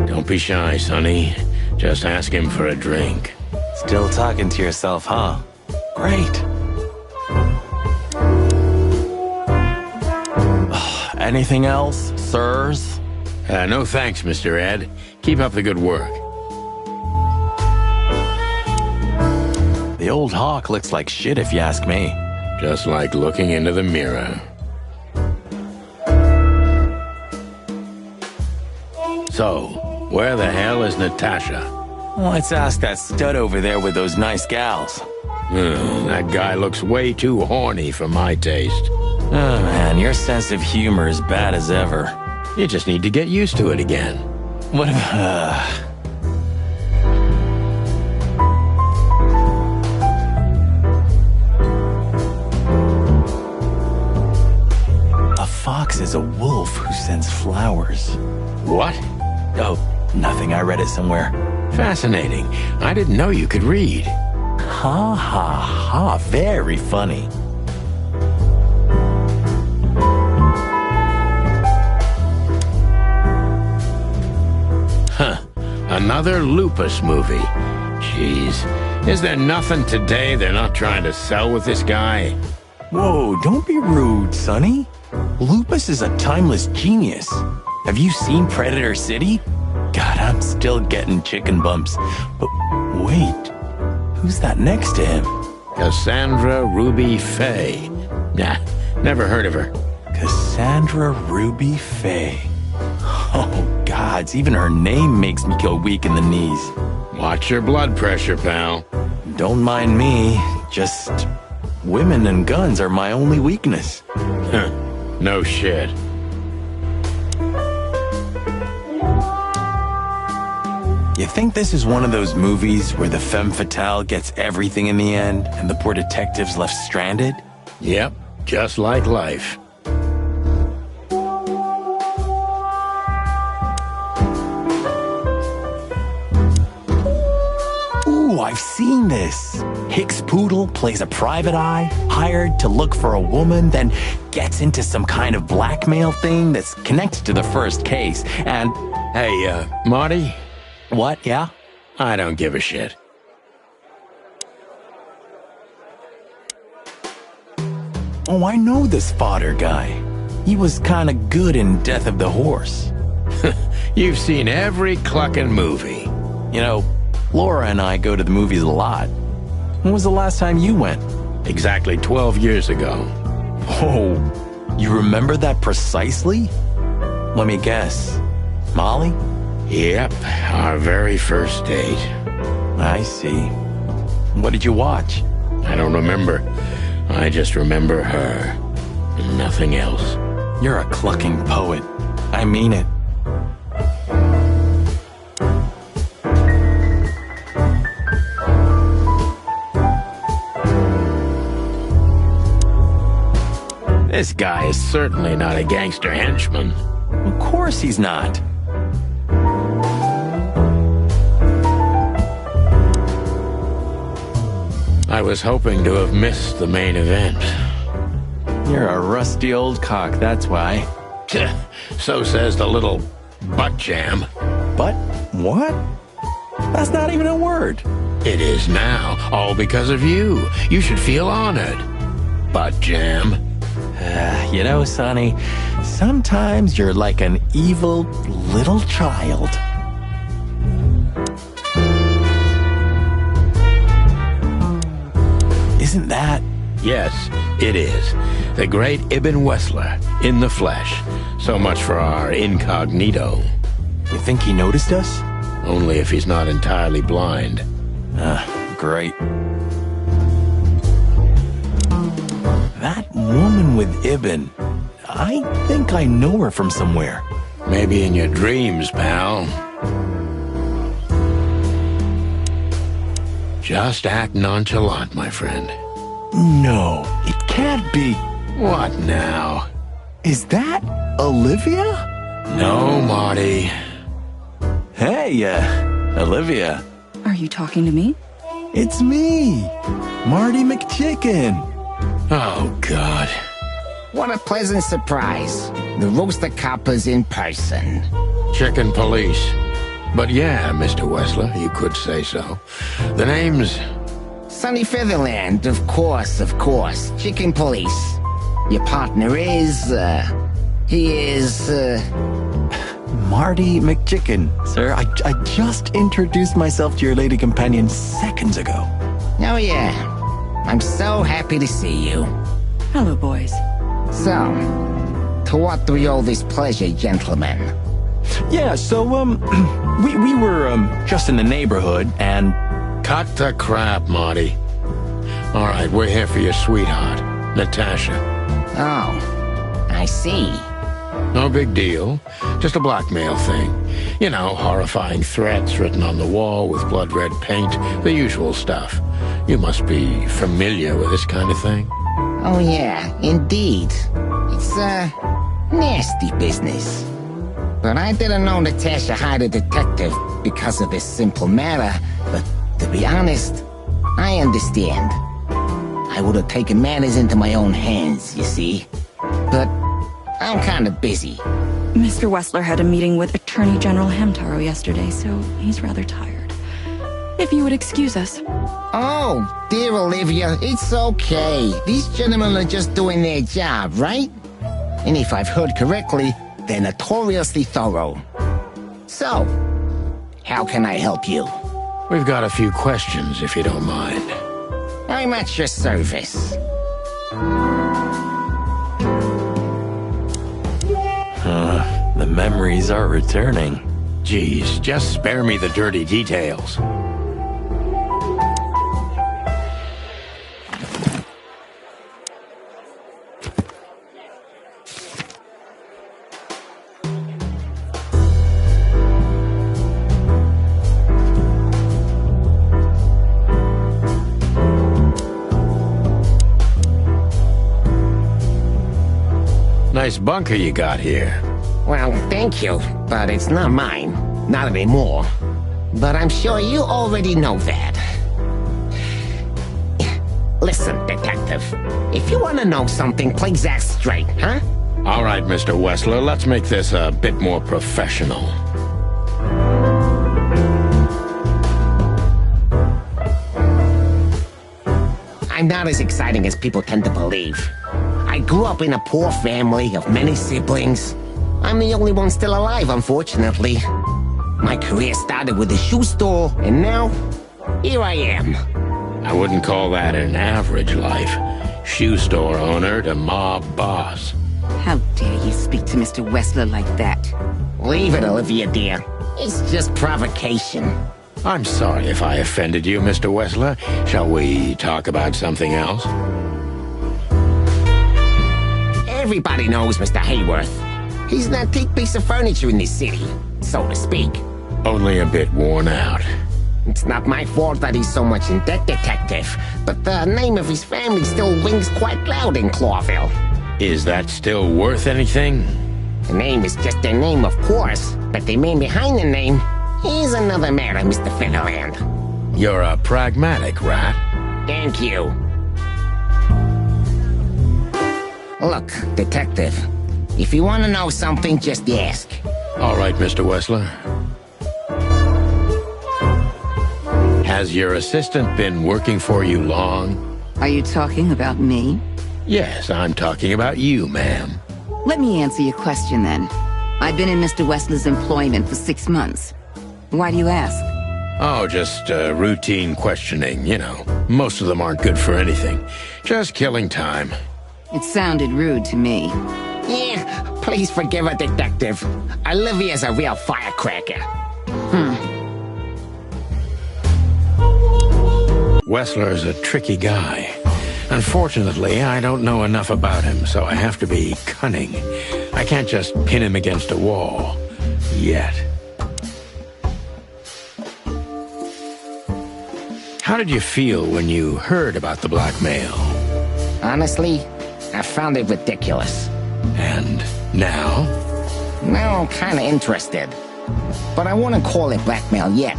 Don't be shy, Sonny. Just ask him for a drink. Still talking to yourself, huh? Great. Anything else, sirs? No thanks, Mr. Ed. Keep up the good work. The old hawk looks like shit if you ask me. Just like looking into the mirror. So, where the hell is Natasha? Let's ask that stud over there with those nice gals. That guy looks way too horny for my taste. Oh man, your sense of humor is bad as ever. You just need to get used to it again. What if... A fox is a wolf who sends flowers. What? Oh, nothing. I read it somewhere. Fascinating. I didn't know you could read. Ha ha ha. Very funny. Another Lupus movie. Jeez. Is there nothing today they're not trying to sell with this guy? Whoa, don't be rude, Sonny. Lupus is a timeless genius. Have you seen Predator City? God, I'm still getting chicken bumps. But wait, who's that next to him? Cassandra Ruby Faye. Nah, never heard of her. Cassandra Ruby Faye. Oh, gods, even her name makes me go weak in the knees. Watch your blood pressure, pal. Don't mind me, just women and guns are my only weakness. No shit. You think this is one of those movies where the femme fatale gets everything in the end and the poor detective's left stranded? Yep, just like life. I've seen this. Hicks Poodle plays a private eye, hired to look for a woman, then gets into some kind of blackmail thing that's connected to the first case, and... Hey, Marty? What, yeah? I don't give a shit. Oh, I know this fodder guy. He was kinda good in Death of the Horse. You've seen every clucking movie. You know, Laura and I go to the movies a lot. When was the last time you went? Exactly 12 years ago. Oh, you remember that precisely? Let me guess. Molly? Yep, our very first date. I see. What did you watch? I don't remember. I just remember her. And nothing else. You're a clucking poet. I mean it. This guy is certainly not a gangster henchman. Of course he's not. I was hoping to have missed the main event. You're a rusty old cock, that's why. So says the little butt jam. But what? That's not even a word. It is now, all because of you. You should feel honored. Butt jam. You know, Sonny, sometimes you're like an evil little child. Isn't that? Yes, it is. The great Ibn Wessler, in the flesh. So much for our incognito. You think he noticed us? Only if he's not entirely blind. Great. That woman with Ibn, I think I know her from somewhere. Maybe in your dreams, pal. Just act nonchalant, my friend. No, it can't be. What now? Is that Olivia? No, Marty. Hey, Olivia. Are you talking to me? It's me, Marty McChicken. Oh, God. What a pleasant surprise. The roaster copper's in person. Chicken police. But yeah, Mr. Wessler, you could say so. The name's... Sunny Featherland, of course. Chicken police. Your partner is, he is, Marty McChicken, sir. I just introduced myself to your lady companion seconds ago. Oh, yeah. I'm so happy to see you. Hello, boys. So, to what do we owe this pleasure, gentlemen? Yeah, so, we were, just in the neighborhood, and... Cut the crap, Marty. All right, we're here for your sweetheart, Natasha. Oh, I see. No big deal. Just a blackmail thing. You know, horrifying threats written on the wall with blood-red paint, the usual stuff. You must be familiar with this kind of thing. Oh, yeah, indeed. It's, nasty business. But I didn't know Natasha hired a detective because of this simple matter, but to be honest, I understand. I would have taken matters into my own hands, you see. But I'm kind of busy. Mr. Wessler had a meeting with Attorney General Hamtaro yesterday, so he's rather tired. If you would excuse us. Oh, dear Olivia, it's okay. These gentlemen are just doing their job, right? And if I've heard correctly, they're notoriously thorough. So, how can I help you? We've got a few questions, if you don't mind. I'm at your service. The memories are returning. Geez, just spare me the dirty details. Nice bunker you got here. Well, thank you, but it's not mine. Not anymore. But I'm sure you already know that. Listen, detective. If you want to know something, play Zack straight, huh? All right, Mr. Wessler, let's make this a bit more professional. I'm not as exciting as people tend to believe. I grew up in a poor family of many siblings. I'm the only one still alive, unfortunately. My career started with a shoe store, and now, here I am. I wouldn't call that an average life. Shoe store owner to mob boss. How dare you speak to Mr. Wessler like that? Leave it, Olivia, dear. It's just provocation. I'm sorry if I offended you, Mr. Wessler. Shall we talk about something else? Everybody knows Mr. Hayworth. He's an antique piece of furniture in this city, so to speak. Only a bit worn out. It's not my fault that he's so much in debt, detective, but the name of his family still rings quite loud in Clawville. Is that still worth anything? The name is just their name, of course, but the man behind the name is another matter, Mr. Featherland. You're a pragmatic rat. Thank you. Look, detective, if you want to know something, just ask. All right, Mr. Wessler. Has your assistant been working for you long? Are you talking about me? Yes, I'm talking about you, ma'am. Let me answer your question then. I've been in Mr. Wessler's employment for 6 months. Why do you ask? Oh, just routine questioning, you know. Most of them aren't good for anything. Just killing time. It sounded rude to me. Yeah, please forgive a detective. Olivia's a real firecracker. Wessler's a tricky guy. Unfortunately, I don't know enough about him, so I have to be cunning. I can't just pin him against a wall. Yet. How did you feel when you heard about the blackmail? Honestly, I found it ridiculous. And now? Now I'm kinda interested. But I wouldn't call it blackmail yet.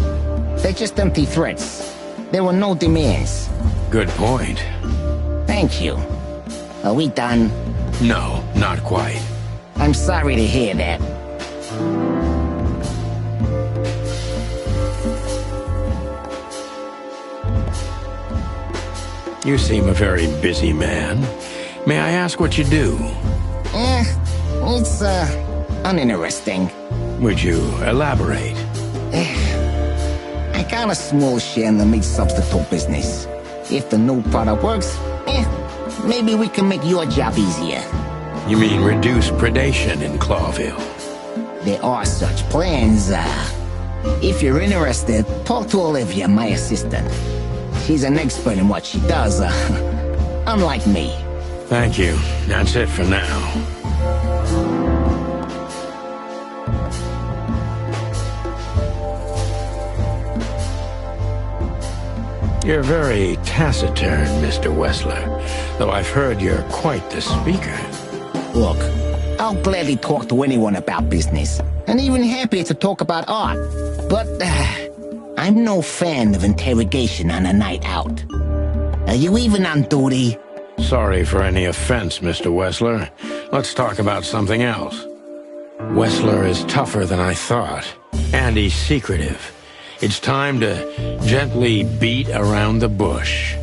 They're just empty threats. There were no demands. Good point. Thank you. Are we done? No, not quite. I'm sorry to hear that. You seem a very busy man. May I ask what you do? It's, uninteresting. Would you elaborate? I got a small share in the meat substitute business. If the new product works, maybe we can make your job easier. You mean reduce predation in Clawville? There are such plans. If you're interested, talk to Olivia, my assistant. She's an expert in what she does, unlike me. Thank you. That's it for now. You're very taciturn, Mr. Wessler, though I've heard you're quite the speaker. Look, I'll gladly talk to anyone about business, and even happier to talk about art. But, I'm no fan of interrogation on a night out. Are you even on duty? Sorry for any offense, Mr. Wessler. Let's talk about something else. Wessler is tougher than I thought, and he's secretive. It's time to gently beat around the bush.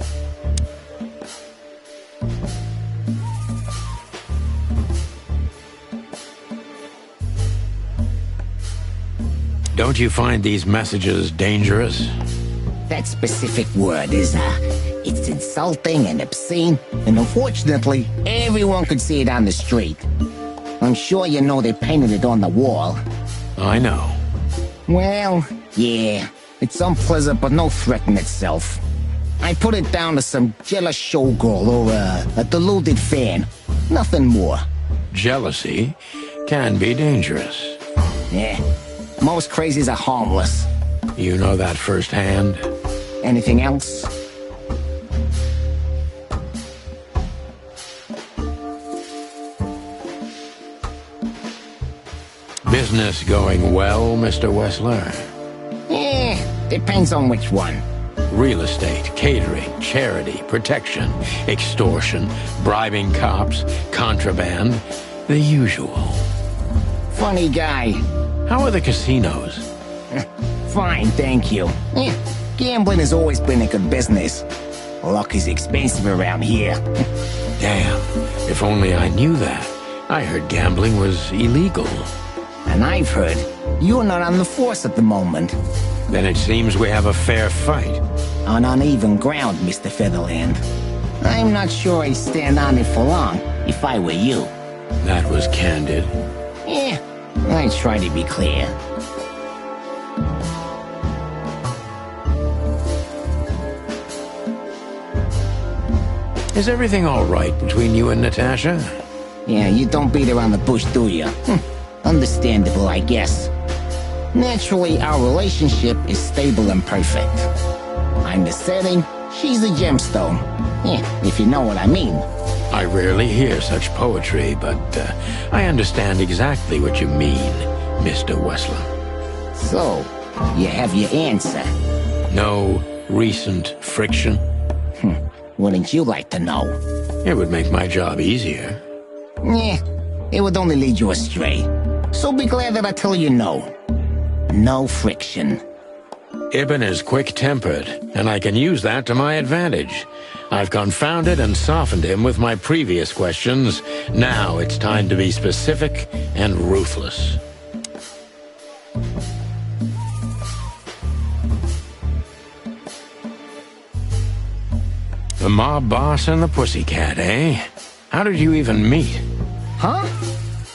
Don't you find these messages dangerous? That specific word is, it's insulting and obscene, and unfortunately, everyone could see it on the street. I'm sure you know they painted it on the wall. I know. Well, yeah, it's unpleasant but no threat in itself. I put it down to some jealous showgirl or a deluded fan. Nothing more. Jealousy can be dangerous. Yeah, most crazies are harmless. You know that firsthand? Anything else? Business going well, Mr. Wessler? Depends on which one. Real estate, catering, charity, protection, extortion, bribing cops, contraband, the usual. Funny guy. How are the casinos? Fine, thank you. Gambling has always been a good business. Luck is expensive around here. Damn, if only I knew that. I heard gambling was illegal. And I've heard you're not on the force at the moment. Then it seems we have a fair fight. On uneven ground, Mr. Featherland. I'm not sure I'd stand on it for long, if I were you. That was candid. I try to be clear. Is everything all right between you and Natasha? Yeah, you don't beat around the bush, do you? Understandable, I guess. Naturally, our relationship is stable and perfect. I'm the setting, she's the gemstone. If you know what I mean. I rarely hear such poetry, but I understand exactly what you mean, Mr. Wessler. So, you have your answer. No recent friction? Wouldn't you like to know? It would make my job easier. Yeah, it would only lead you astray. So be glad that I tell you no. No friction. Ibn is quick-tempered, and I can use that to my advantage. I've confounded and softened him with my previous questions. Now it's time to be specific and ruthless. The mob boss and the pussycat, eh? How did you even meet? Huh?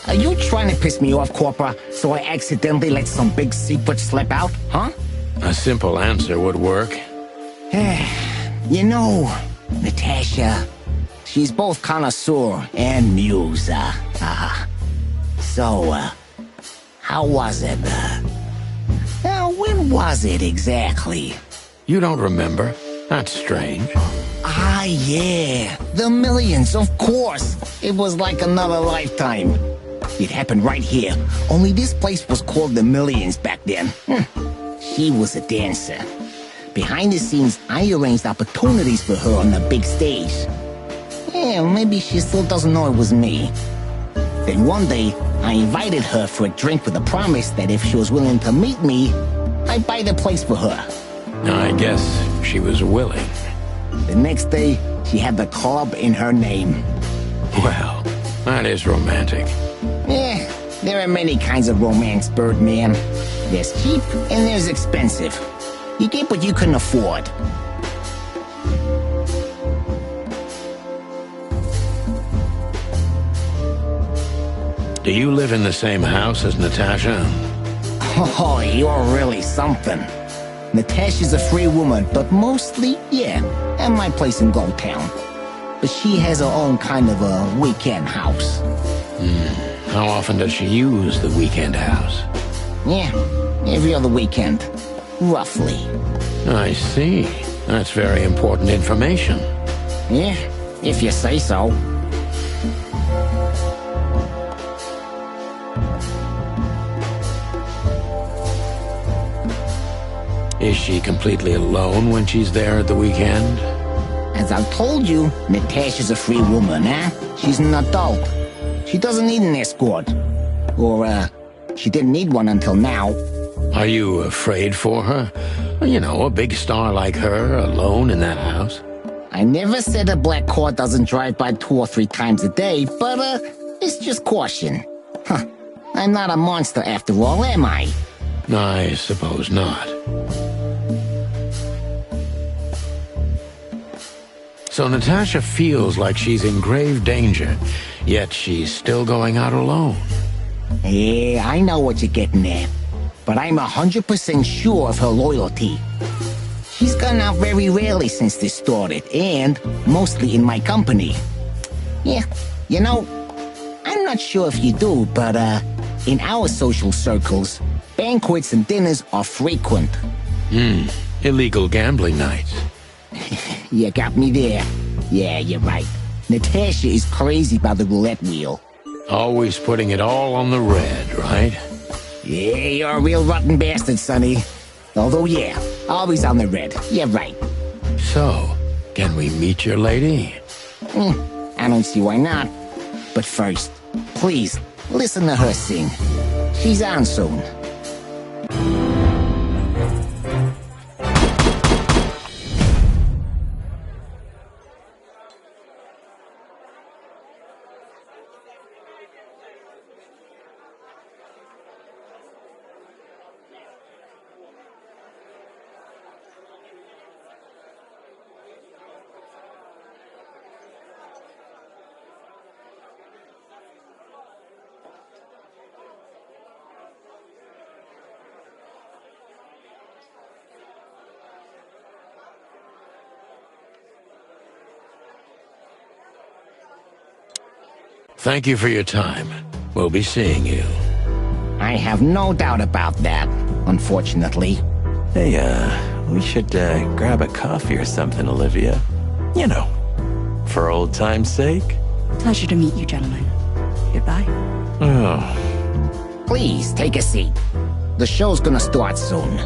Are you trying to piss me off, Corpora, so I accidentally let some big secret slip out, huh? A simple answer would work. You know, Natasha, she's both connoisseur and muse. So, how was it? When was it exactly? You don't remember? That's strange. Ah, yeah. The Millions, of course. It was like another lifetime. It happened right here. Only this place was called the Millions back then. She was a dancer. Behind the scenes, I arranged opportunities for her on the big stage. Yeah, maybe she still doesn't know it was me. Then one day, I invited her for a drink with a promise that if she was willing to meet me, I'd buy the place for her. I guess she was willing. The next day, she had the club in her name. Well, that is romantic. Yeah, there are many kinds of romance, Birdman. There's cheap and there's expensive. You get what you can afford. Do you live in the same house as Natasha? Oh, you're really something. Natasha's a free woman, but mostly, yeah, at my place in Gold Town. But she has her own kind of a weekend house. How often does she use the weekend house? Yeah, every other weekend. Roughly. I see. That's very important information. Yeah, if you say so. Is she completely alone when she's there at the weekend? As I've told you, Natasha's a free woman, huh? She's an adult. She doesn't need an escort. Or, she didn't need one until now. Are you afraid for her? You know, a big star like her, alone in that house. I never said a black car doesn't drive by 2 or 3 times a day, but, it's just caution. Huh. I'm not a monster after all, am I? I suppose not. So Natasha feels like she's in grave danger, yet she's still going out alone. Yeah, I know what you're getting at. But I'm 100% sure of her loyalty. She's gone out very rarely since this started, and mostly in my company. Yeah, you know, I'm not sure if you do, but, in our social circles, banquets and dinners are frequent. Illegal gambling nights. You got me there. Yeah, you're right. Natasha is crazy about the roulette wheel. Always putting it all on the red, right? Yeah, you're a real rotten bastard, Sonny. Although, yeah, always on the red. Yeah, right. So, can we meet your lady? I don't see why not. But first, please, listen to her sing. She's on soon. Thank you for your time. We'll be seeing you. I have no doubt about that, unfortunately. Hey, we should, grab a coffee or something, Olivia. You know, for old time's sake. Pleasure to meet you, gentlemen. Goodbye. Oh. Please, take a seat. The show's gonna start soon.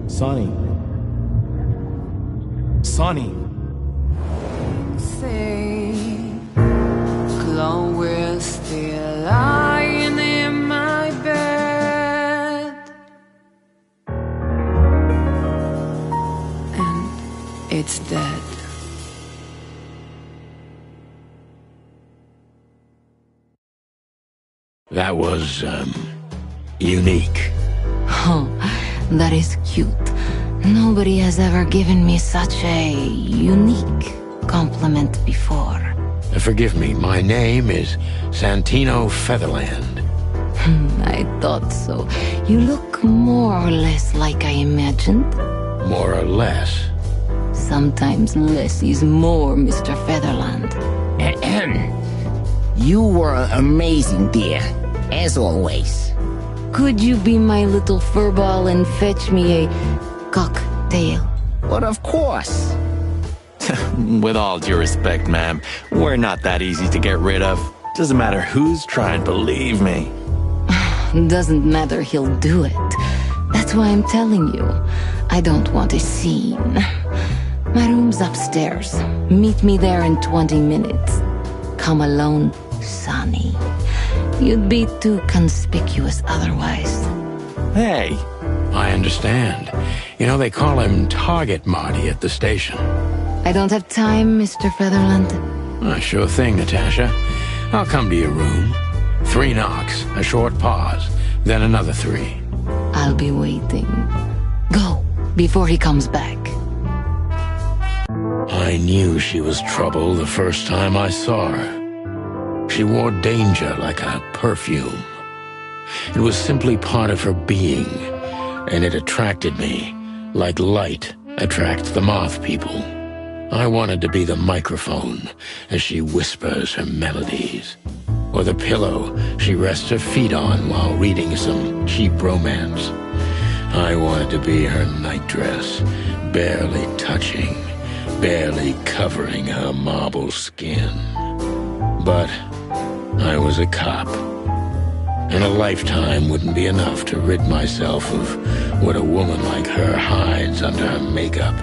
Sonny. Sonny. Say, Chloe's still lying in my bed, and it's dead. That was, unique. Oh, that is cute. Nobody has ever given me such a unique compliment before. Forgive me, my name is Santino Featherland. I thought so. You look more or less like I imagined. More or less? Sometimes less is more, Mr. Featherland. You were amazing, dear. As always. Could you be my little furball and fetch me a cocktail? But of course. With all due respect, ma'am, we're not that easy to get rid of. Doesn't matter who's trying, believe me. Doesn't matter, he'll do it. That's why I'm telling you. I don't want a scene. My room's upstairs. Meet me there in 20 minutes. Come alone, Sonny. You'd be too conspicuous otherwise. Hey. I understand. You know, they call him Target Marty at the station. I don't have time, Mr. Featherland. Sure thing, Natasha. I'll come to your room. 3 knocks, a short pause, then another 3. I'll be waiting. Go, before he comes back. I knew she was trouble the first time I saw her. She wore danger like a perfume. It was simply part of her being, and it attracted me, like light attracts the moth people. I wanted to be the microphone as she whispers her melodies, or the pillow she rests her feet on while reading some cheap romance. I wanted to be her nightdress, barely touching, barely covering her marble skin. But I was a cop, and a lifetime wouldn't be enough to rid myself of what a woman like her hides under her makeup.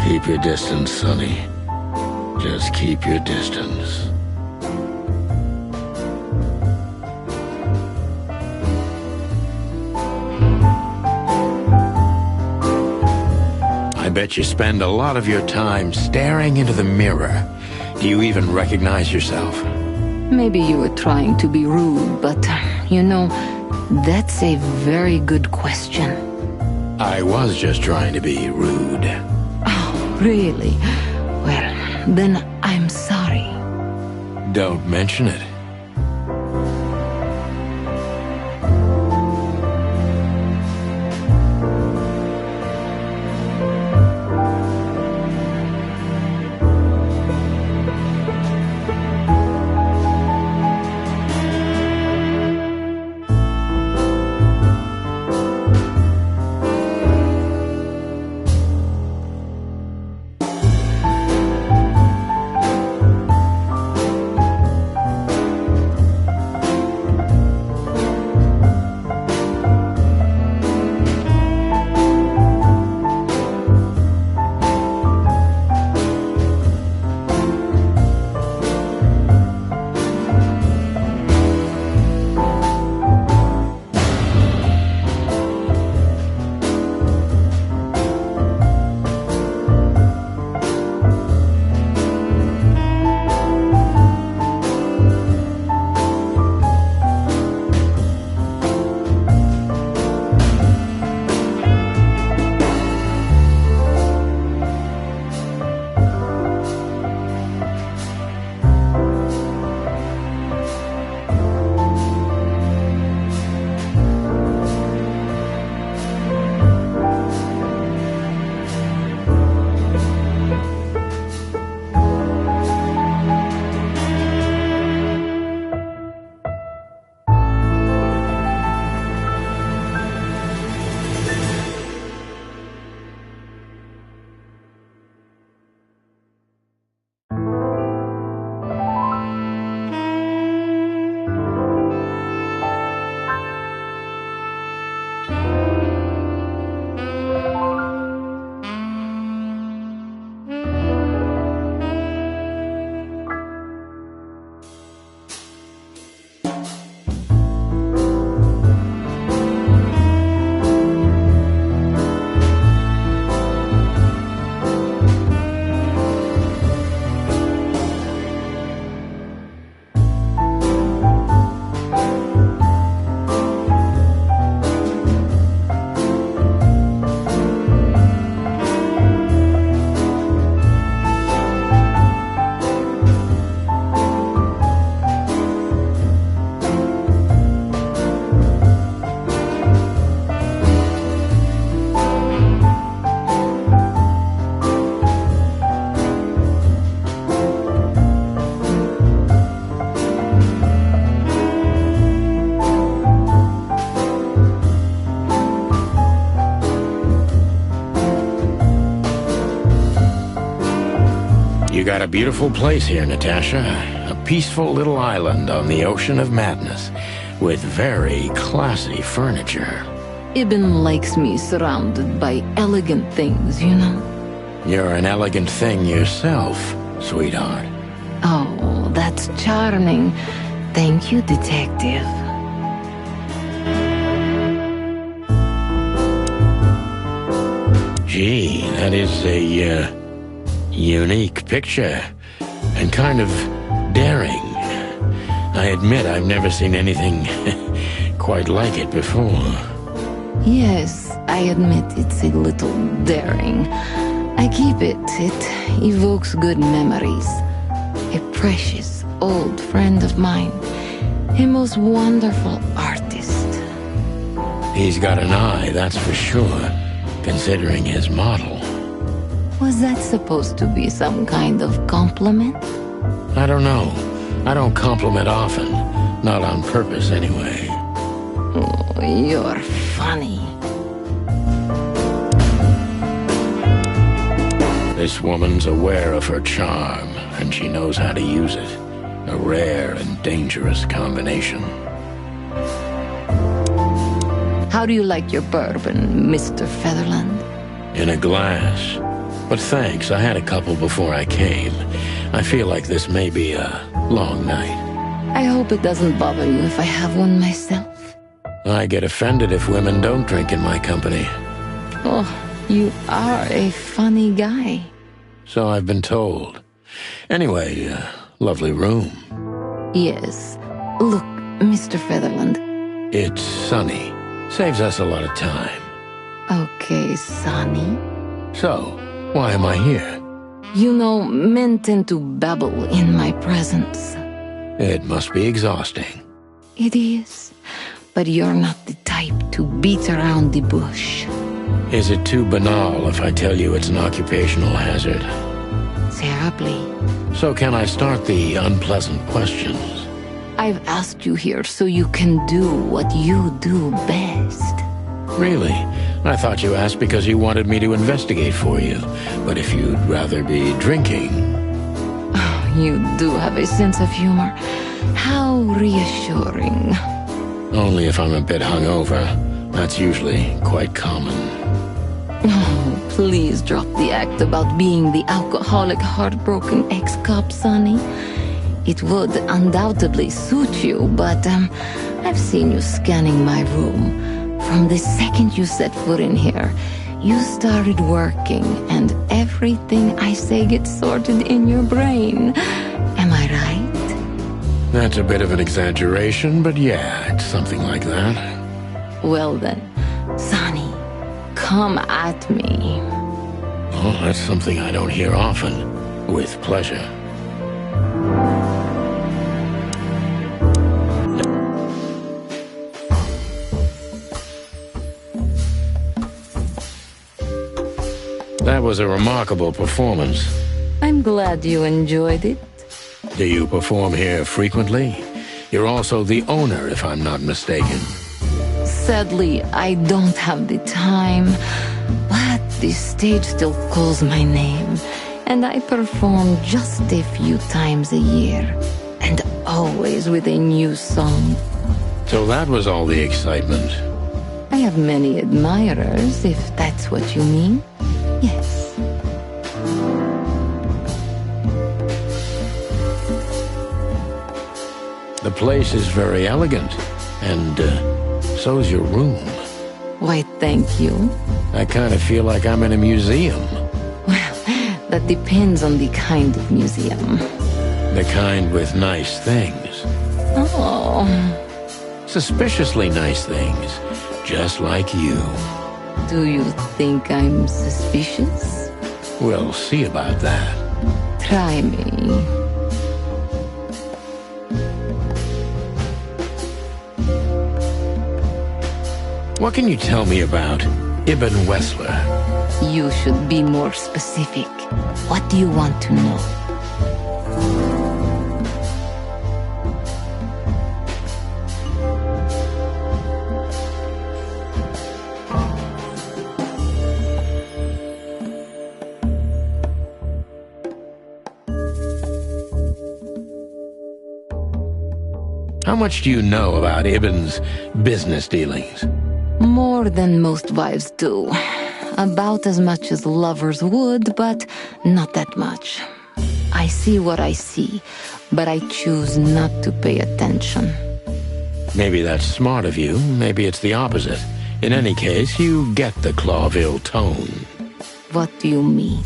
Keep your distance, Sonny. Just keep your distance. I bet you spend a lot of your time staring into the mirror. Do you even recognize yourself? Maybe you were trying to be rude, but, you know, that's a very good question. I was just trying to be rude. Oh, really? Well, then I'm sorry. Don't mention it. a beautiful place here, Natasha. A peaceful little island on the ocean of madness, with very classy furniture. Ibn likes me surrounded by elegant things, you know? You're an elegant thing yourself, sweetheart. Oh, that's charming. Thank you, detective. Gee, that is a, unique picture. And kind of daring. I admit I've never seen anything quite like it before. Yes, I admit it's a little daring. I keep it. It evokes good memories. A precious old friend of mine. A most wonderful artist. He's got an eye, that's for sure, considering his model. Was that supposed to be some kind of compliment? I don't know. I don't compliment often. Not on purpose, anyway. Oh, you're funny. This woman's aware of her charm, and she knows how to use it. A rare and dangerous combination. How do you like your bourbon, Mr. Featherland? In a glass. But thanks, I had a couple before I came. I feel like this may be a long night. I hope it doesn't bother you if I have one myself. I get offended if women don't drink in my company. Oh, you are a funny guy. So I've been told. Anyway, lovely room. Yes. Look, Mr. Featherland. It's sunny. Saves us a lot of time. Okay, Sonny. So, why am I here? You know, men tend to babble in my presence. It must be exhausting. It is. But you're not the type to beat around the bush. Is it too banal if I tell you it's an occupational hazard? Terribly. So can I start the unpleasant questions? I've asked you here so you can do what you do best. Really? I thought you asked because you wanted me to investigate for you. But if you'd rather be drinking... Oh, you do have a sense of humor. How reassuring. Only if I'm a bit hungover. That's usually quite common. Oh, please drop the act about being the alcoholic, heartbroken ex-cop, Sonny. It would undoubtedly suit you, but I've seen you scanning my room. From the second you set foot in here, you started working, and everything I say gets sorted in your brain. Am I right? That's a bit of an exaggeration, but yeah, it's something like that. Well then, Sonny, come at me. Oh, that's something I don't hear often. With pleasure. That was a remarkable performance. I'm glad you enjoyed it. Do you perform here frequently? You're also the owner, if I'm not mistaken. Sadly, I don't have the time, but the stage still calls my name, and I perform just a few times a year, and always with a new song. So that was all the excitement. I have many admirers, if that's what you mean. Yes. The place is very elegant, and so's your room. Why, thank you. I kind of feel like I'm in a museum. Well, that depends on the kind of museum. The kind with nice things. Oh. Suspiciously nice things, just like you. Do you think I'm suspicious? We'll see about that. Try me. What can you tell me about Ibn Wessler? You should be more specific. What do you want to know? How much do you know about Ibn's business dealings? More than most wives do. About as much as lovers would, but not that much. I see what I see, but I choose not to pay attention. Maybe that's smart of you, maybe it's the opposite. In any case, you get the Clawville tone. What do you mean?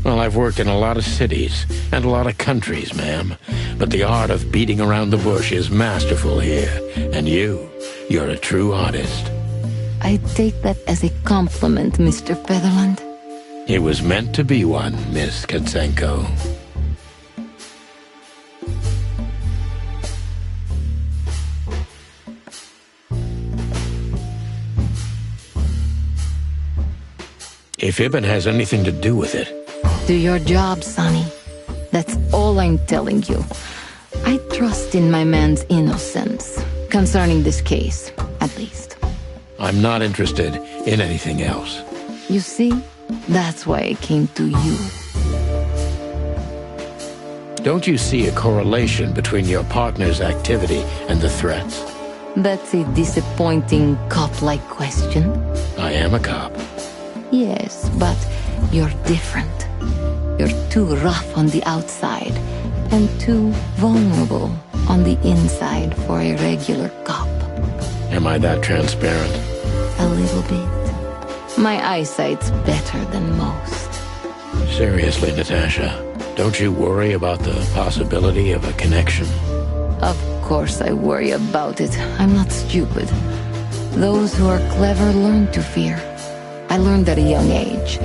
Well, I've worked in a lot of cities and a lot of countries, ma'am. But the art of beating around the bush is masterful here. And you're a true artist. I take that as a compliment, Mr. Featherland. It was meant to be one, Miss Katsenko. If Ibn has anything to do with it... Do your job, Sonny. That's all I'm telling you. I trust in my man's innocence. Concerning this case, at least. I'm not interested in anything else. You see? That's why I came to you. Don't you see a correlation between your partner's activity and the threats? That's a disappointing cop-like question. I am a cop. Yes, but you're different. You're too rough on the outside and too vulnerable on the inside for a regular cop. Am I that transparent? A little bit. My eyesight's better than most. Seriously, Natasha, don't you worry about the possibility of a connection? Of course I worry about it. I'm not stupid. Those who are clever learn to fear. I learned at a young age,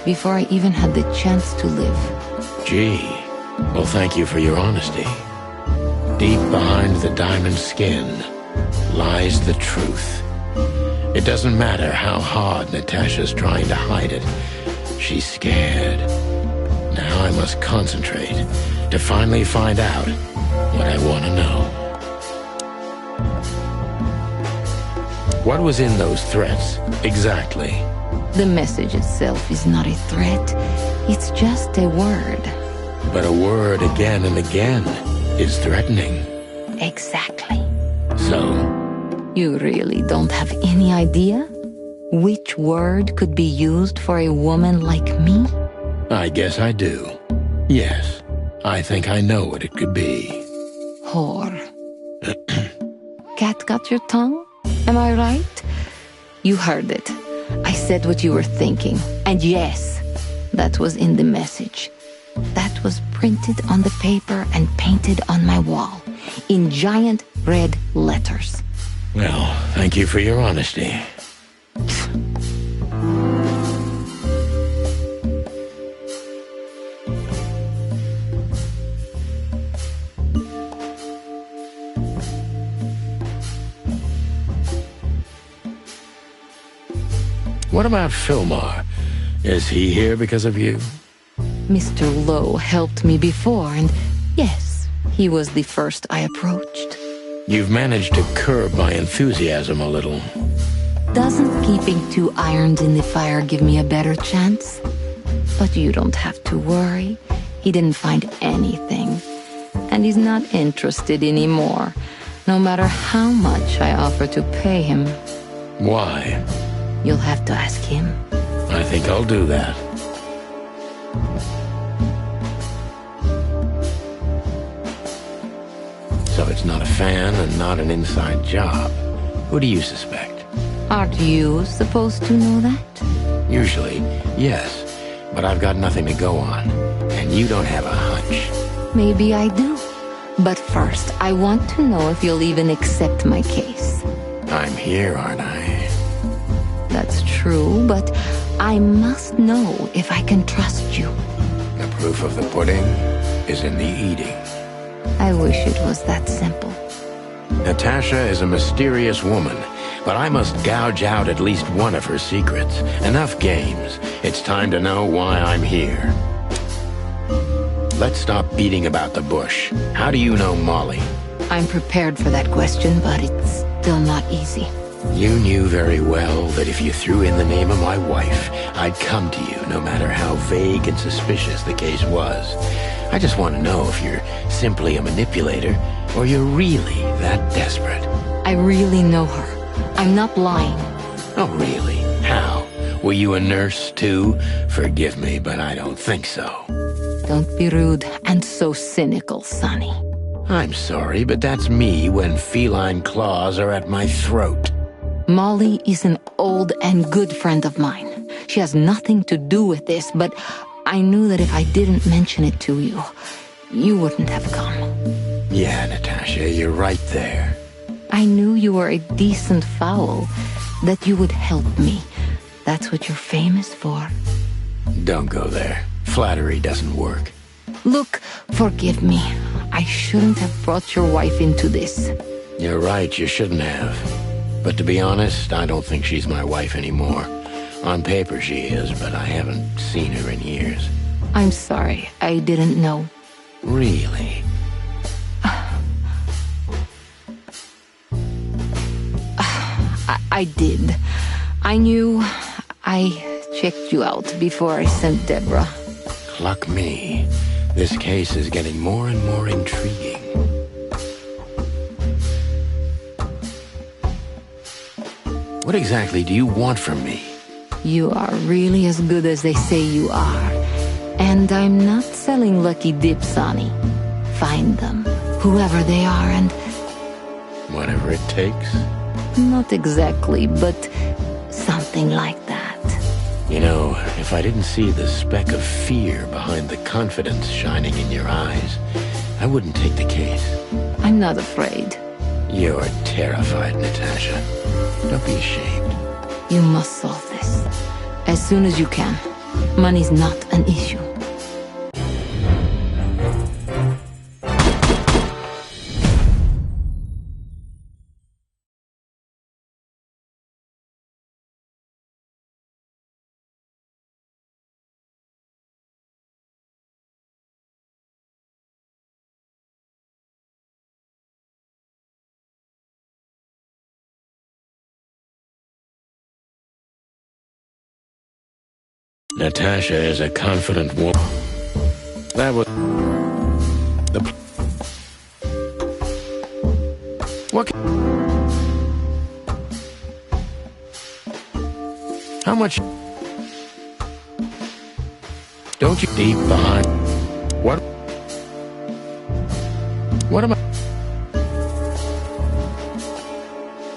before I even had the chance to live. Gee, well, thank you for your honesty. Deep behind the diamond skin lies the truth. It doesn't matter how hard Natasha's trying to hide it. She's scared. Now I must concentrate to finally find out what I want to know. What was in those threats, exactly? The message itself is not a threat. It's just a word. But a word again and again is threatening. Exactly. So? You really don't have any idea? Which word could be used for a woman like me? I guess I do. Yes, I think I know what it could be. Whore. Cat got your tongue? Am I right? You heard it. I said what you were thinking. And yes, that was in the message. That was printed on the paper and painted on my wall, in giant red letters. Well, thank you for your honesty. What about Fillmore? Is he here because of you? Mr. Lowe helped me before, and yes, he was the first I approached. You've managed to curb my enthusiasm a little. Doesn't keeping 2 irons in the fire give me a better chance? But you don't have to worry. He didn't find anything. And he's not interested anymore, no matter how much I offer to pay him. Why? You'll have to ask him. I think I'll do that. So it's not a fan and not an inside job. Who do you suspect? Aren't you supposed to know that? Usually, yes. But I've got nothing to go on. And you don't have a hunch. Maybe I do. But first, I want to know if you'll even accept my case. I'm here, aren't I? That's true, but I must know if I can trust you. The proof of the pudding is in the eating. I wish it was that simple. Natasha is a mysterious woman, but I must gouge out at least one of her secrets. Enough games. It's time to know why I'm here. Let's stop beating about the bush. How do you know Molly? I'm prepared for that question, but it's still not easy. You knew very well that if you threw in the name of my wife, I'd come to you no matter how vague and suspicious the case was. I just want to know if you're simply a manipulator or you're really that desperate. I really know her. I'm not lying. Oh, really? How? Were you a nurse, too? Forgive me, but I don't think so. Don't be rude and so cynical, Sonny. I'm sorry, but that's me when feline claws are at my throat. Molly is an old and good friend of mine. She has nothing to do with this, but I knew that if I didn't mention it to you, you wouldn't have come. Yeah, Natasha, you're right there. I knew you were a decent fowl, that you would help me. That's what you're famous for. Don't go there. Flattery doesn't work. Look, forgive me. I shouldn't have brought your wife into this. You're right, you shouldn't have. But to be honest, I don't think she's my wife anymore. On paper she is, but I haven't seen her in years. I'm sorry, I didn't know. Really? I did. I knew. I checked you out before I sent Deborah. Luck me. This case is getting more and more intriguing. What exactly do you want from me? You are really as good as they say you are. And I'm not selling lucky dips, Sonny. Find them, whoever they are, and... Whatever it takes? Not exactly, but something like that. You know, if I didn't see the speck of fear behind the confidence shining in your eyes, I wouldn't take the case. I'm not afraid. You're terrified, Natasha. Don't be ashamed. You must solve this. As soon as you can. Money's not an issue. Natasha is a confident woman. That was... What? How much? Don't you deep behind? What? What am I?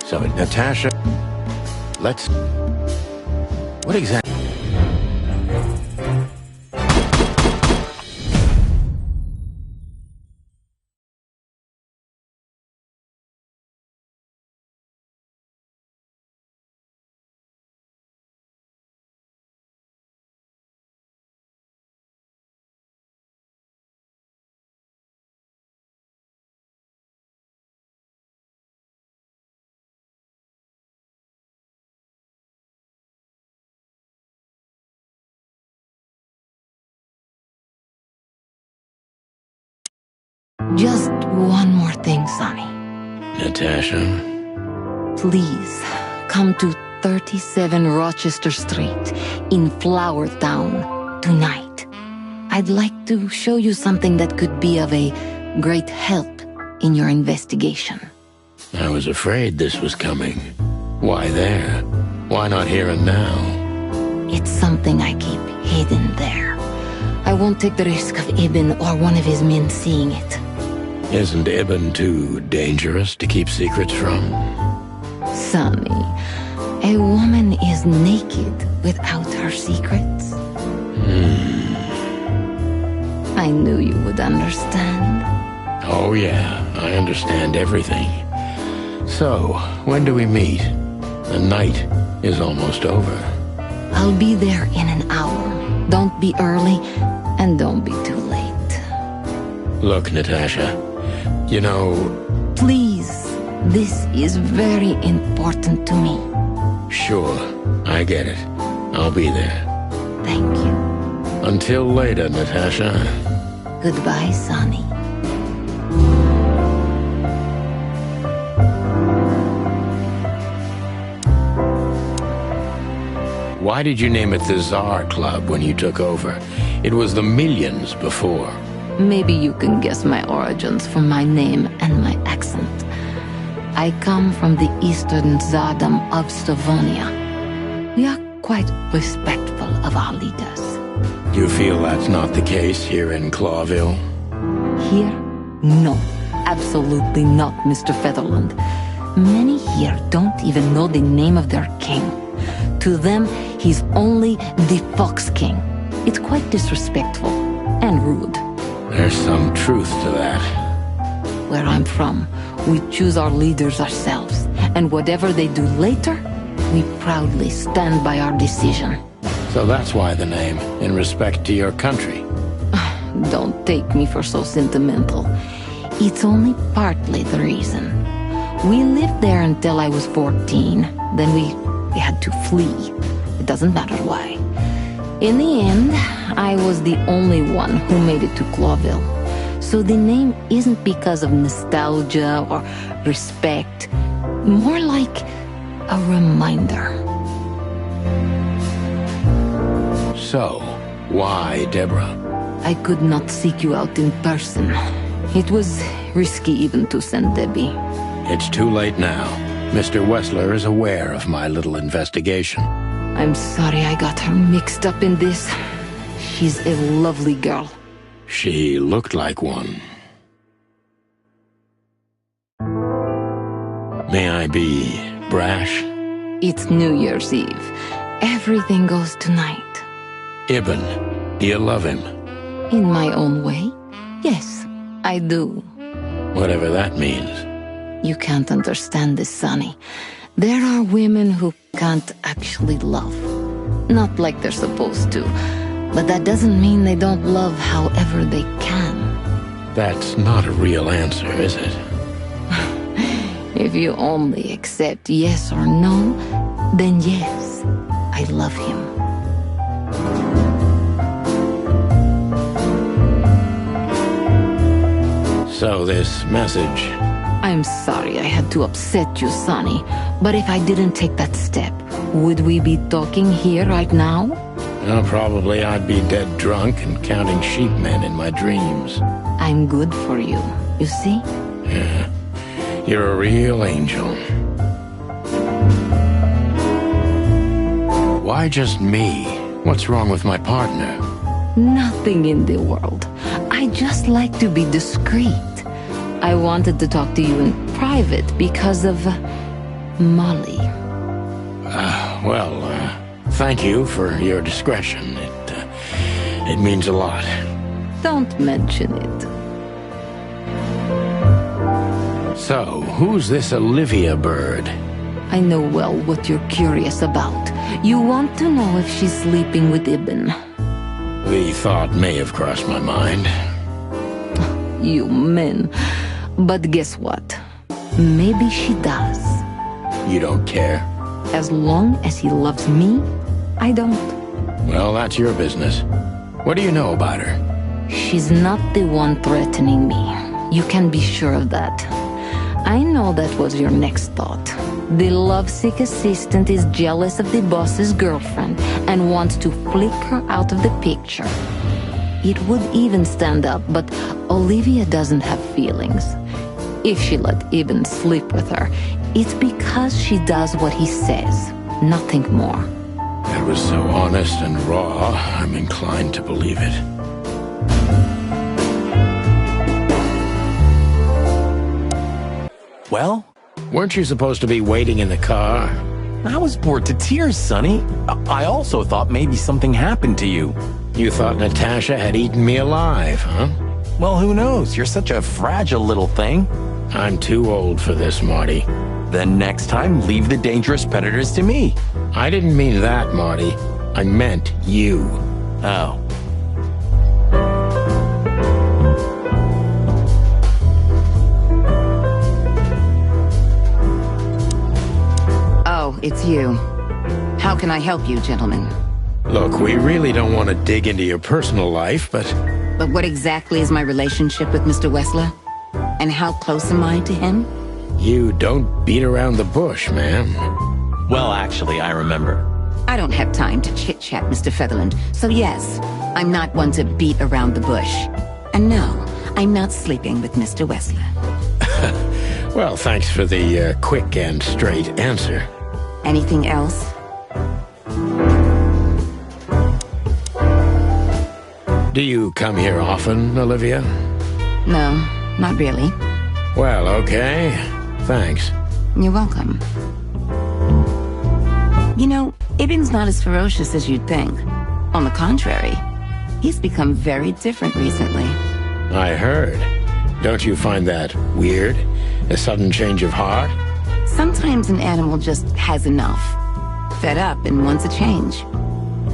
So, Natasha, let's... What exactly? Just one more thing, Sonny. Natasha? Please, come to 37 Rochester Street in Flower Town tonight. I'd like to show you something that could be of a great help in your investigation. I was afraid this was coming. Why there? Why not here and now? It's something I keep hidden there. I won't take the risk of Ibn or one of his men seeing it. Isn't Ibn too dangerous to keep secrets from? Sonny, a woman is naked without her secrets. I knew you would understand. Oh yeah, I understand everything. So, when do we meet? The night is almost over. I'll be there in an hour. Don't be early, and don't be too late. Look, Natasha, you know... Please, this is very important to me. Sure, I get it. I'll be there. Thank you. Until later, Natasha. Goodbye, Sonny. Why did you name it the Tsar Club when you took over? It was the Millions before. Maybe you can guess my origins from my name and my accent. I come from the eastern Tsardom of Slavonia. We are quite respectful of our leaders. You feel that's not the case here in Clawville? Here? No. Absolutely not, Mr. Featherland. Many here don't even know the name of their king. To them, he's only the Fox King. It's quite disrespectful and rude. There's some truth to that. Where I'm from, we choose our leaders ourselves, and whatever they do later, we proudly stand by our decision. So that's why the name, in respect to your country. Don't take me for so sentimental. It's only partly the reason. We lived there until I was 14. Then we had to flee. It doesn't matter why. In the end, I was the only one who made it to Clawville. So the name isn't because of nostalgia or respect. More like a reminder. So, why Deborah? I could not seek you out in person. It was risky even to send Debbie. It's too late now. Mr. Wessler is aware of my little investigation. I'm sorry I got her mixed up in this. She's a lovely girl. She looked like one. May I be brash? It's New Year's Eve. Everything goes tonight. Ibn, do you love him? In my own way, yes, I do. Whatever that means. You can't understand this, Sonny. There are women who can't actually love. Not like they're supposed to. But that doesn't mean they don't love however they can. That's not a real answer, is it? If you only accept yes or no, then yes, I love him. So this message... I'm sorry I had to upset you, Sonny, but if I didn't take that step, would we be talking here right now? Well, probably I'd be dead drunk and counting sheepmen in my dreams. I'm good for you, you see? Yeah, you're a real angel. Why just me? What's wrong with my partner? Nothing in the world. I just like to be discreet. I wanted to talk to you in private because of Molly. Thank you for your discretion. It means a lot. Don't mention it. So, who's this Olivia bird? I know well what you're curious about. You want to know if she's sleeping with Ibn. The thought may have crossed my mind. You men. But guess what? Maybe she does. You don't care? As long as he loves me, I don't. Well, that's your business. What do you know about her? She's not the one threatening me. You can be sure of that. I know that was your next thought. The lovesick assistant is jealous of the boss's girlfriend and wants to flick her out of the picture. It would even stand up, but Olivia doesn't have feelings. If she let Ibn sleep with her, it's because she does what he says, nothing more. That was so honest and raw, I'm inclined to believe it. Well? Weren't you supposed to be waiting in the car? I was bored to tears, Sonny. I also thought maybe something happened to you. You thought Natasha had eaten me alive, huh? Well, who knows? You're such a fragile little thing. I'm too old for this, Marty. Then next time, leave the dangerous predators to me. I didn't mean that, Marty. I meant you. Oh. Oh, it's you. How can I help you, gentlemen? Look, we really don't want to dig into your personal life, but... But what exactly is my relationship with Mr. Wessler? And how close am I to him? You don't beat around the bush, man. Well, actually, I remember. I don't have time to chit-chat, Mr. Featherland. So yes, I'm not one to beat around the bush. And no, I'm not sleeping with Mr. Wessler. Well, thanks for the quick and straight answer. Anything else? Do you come here often, Olivia? No, not really. Well, okay. Thanks. You're welcome. You know, Ibn's not as ferocious as you'd think. On the contrary, he's become very different recently. I heard. Don't you find that weird? A sudden change of heart? Sometimes an animal just has enough. Fed up and wants a change.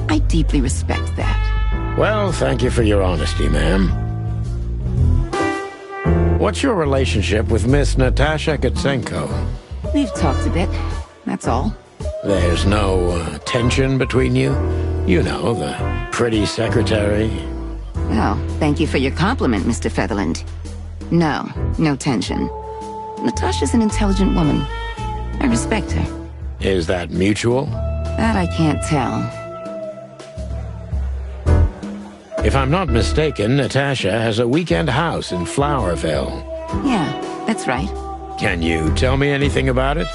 I deeply respect that. Well, thank you for your honesty, ma'am. What's your relationship with Miss Natasha Gutsenko? We've talked a bit, that's all. There's no tension between you? You know, the pretty secretary. Oh, thank you for your compliment, Mr. Featherland. No, no tension. Natasha's an intelligent woman. I respect her. Is that mutual? That I can't tell. If I'm not mistaken, Natasha has a weekend house in Flowerville. Yeah, that's right. Can you tell me anything about it?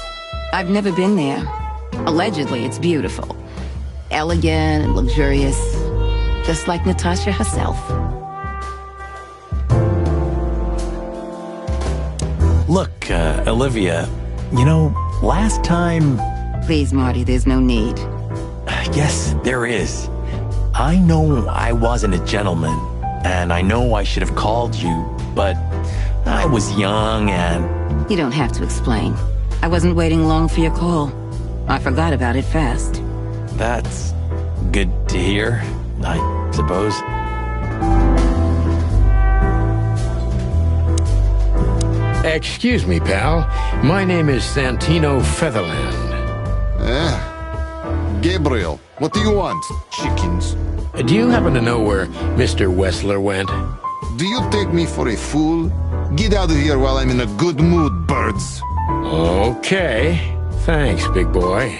I've never been there. Allegedly, it's beautiful. Elegant and luxurious. Just like Natasha herself. Look, Olivia, you know, last time... Please, Marty, there's no need. Yes, there is. I know I wasn't a gentleman, and I know I should have called you, but I was young and... You don't have to explain. I wasn't waiting long for your call. I forgot about it fast. That's good to hear, I suppose. Excuse me, pal. My name is Santino Featherland. Gabriel, what do you want? Chickens. Do you happen to know where Mr. Wessler went? Do you take me for a fool? Get out of here while I'm in a good mood, birds. Okay. Thanks, big boy.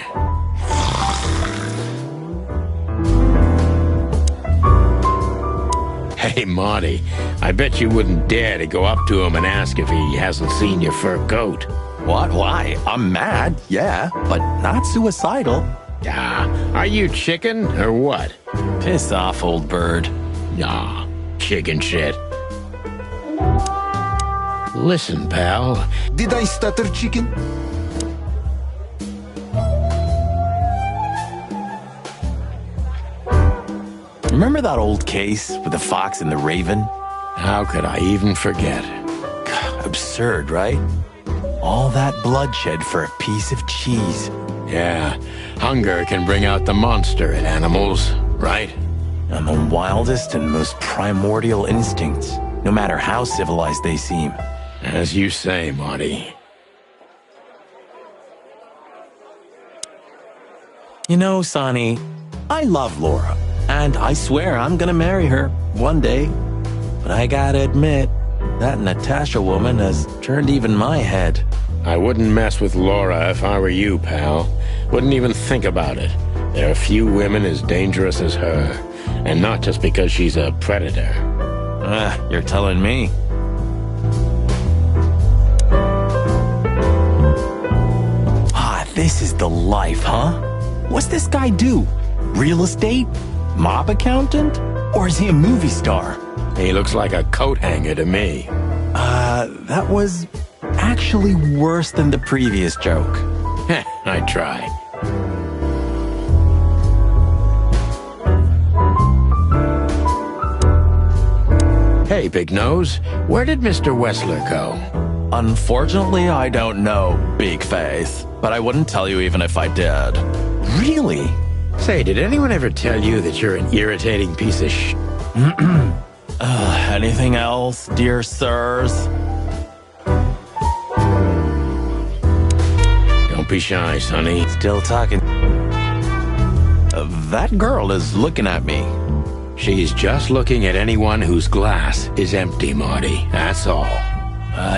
Hey, Marty, I bet you wouldn't dare to go up to him and ask if he hasn't seen your fur coat. What? Why? I'm mad, yeah, but not suicidal. Are you chicken or what? Piss off, old bird. Chicken shit. Listen, pal. Did I stutter, chicken? Remember that old case with the fox and the raven? How could I even forget? Absurd, right? All that bloodshed for a piece of cheese. Yeah, hunger can bring out the monster in animals, right? And the wildest and most primordial instincts, no matter how civilized they seem. As you say, Marty. You know, Sonny, I love Laura, and I swear I'm gonna marry her one day. But I gotta admit, that Natasha woman has turned even my head. I wouldn't mess with Laura if I were you, pal. Wouldn't even think about it. There are few women as dangerous as her. And not just because she's a predator. You're telling me. This is the life, huh? What's this guy do? Real estate? Mob accountant? Or is he a movie star? He looks like a coat hanger to me. That was actually worse than the previous joke. I try. Hey, Big Nose, where did Mr. Wessler go? Unfortunately, I don't know, Big Face. But I wouldn't tell you even if I did. Really? Say, did anyone ever tell you that you're an irritating piece of sh... Anything else, dear sirs? Don't be shy, Sonny. Still talking. That girl is looking at me. She's just looking at anyone whose glass is empty, Marty. That's all.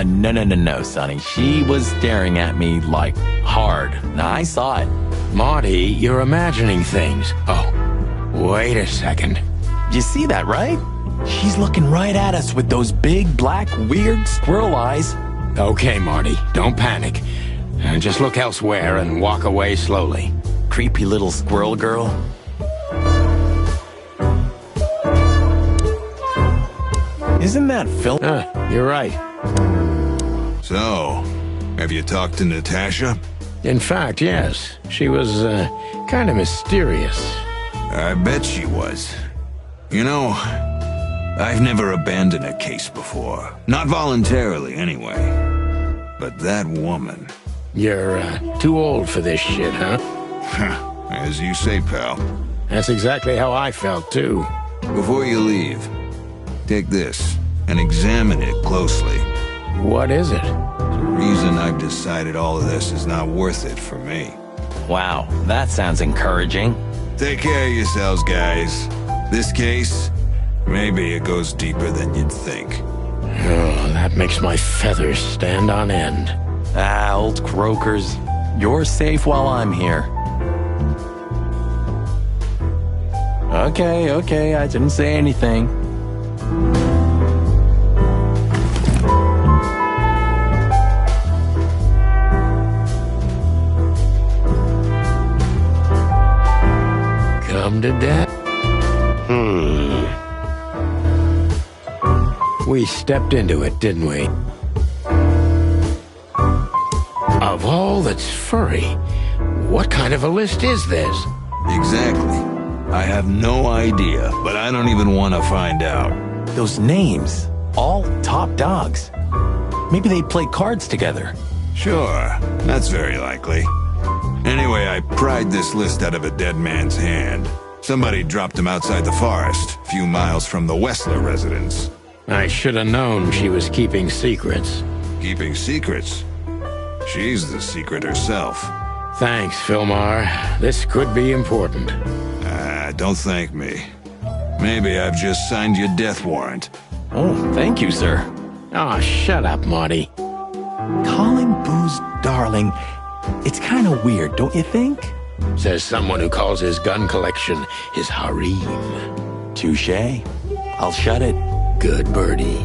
No, Sonny. She was staring at me, like, hard. Now, I saw it. Marty, you're imagining things. Oh, wait a second. You see that, right? She's looking right at us with those big, black, weird squirrel eyes. Okay, Marty, don't panic. Just look elsewhere and walk away slowly. Creepy little squirrel girl. Isn't that Phil? You're right. So, have you talked to Natasha? In fact, yes. She was, kind of mysterious. I bet she was. You know, I've never abandoned a case before. Not voluntarily, anyway. But that woman... You're, too old for this shit, huh? As you say, pal. That's exactly how I felt, too. Before you leave, take this and examine it closely. What is it? The reason I've decided all of this is not worth it for me. Wow, that sounds encouraging. Take care of yourselves, guys. This case, maybe it goes deeper than you'd think. Oh, that makes my feathers stand on end. Ah, old croakers. You're safe while I'm here. Okay, I didn't say anything. Come to that? We stepped into it, didn't we? Of all that's furry, what kind of a list is this? Exactly. I have no idea, but I don't even want to find out. Those names, all top dogs. Maybe they play cards together. Sure, that's very likely. Anyway, I pried this list out of a dead man's hand. Somebody dropped him outside the forest, a few miles from the Wessler residence. I should have known she was keeping secrets. Keeping secrets? She's the secret herself. Thanks, Philmar. This could be important. Don't thank me. Maybe I've just signed your death warrant. Oh, thank you, sir. Oh, shut up, Marty. Calling booze darling, it's kind of weird, don't you think? Says someone who calls his gun collection his harem. Touché. I'll shut it. Good birdie.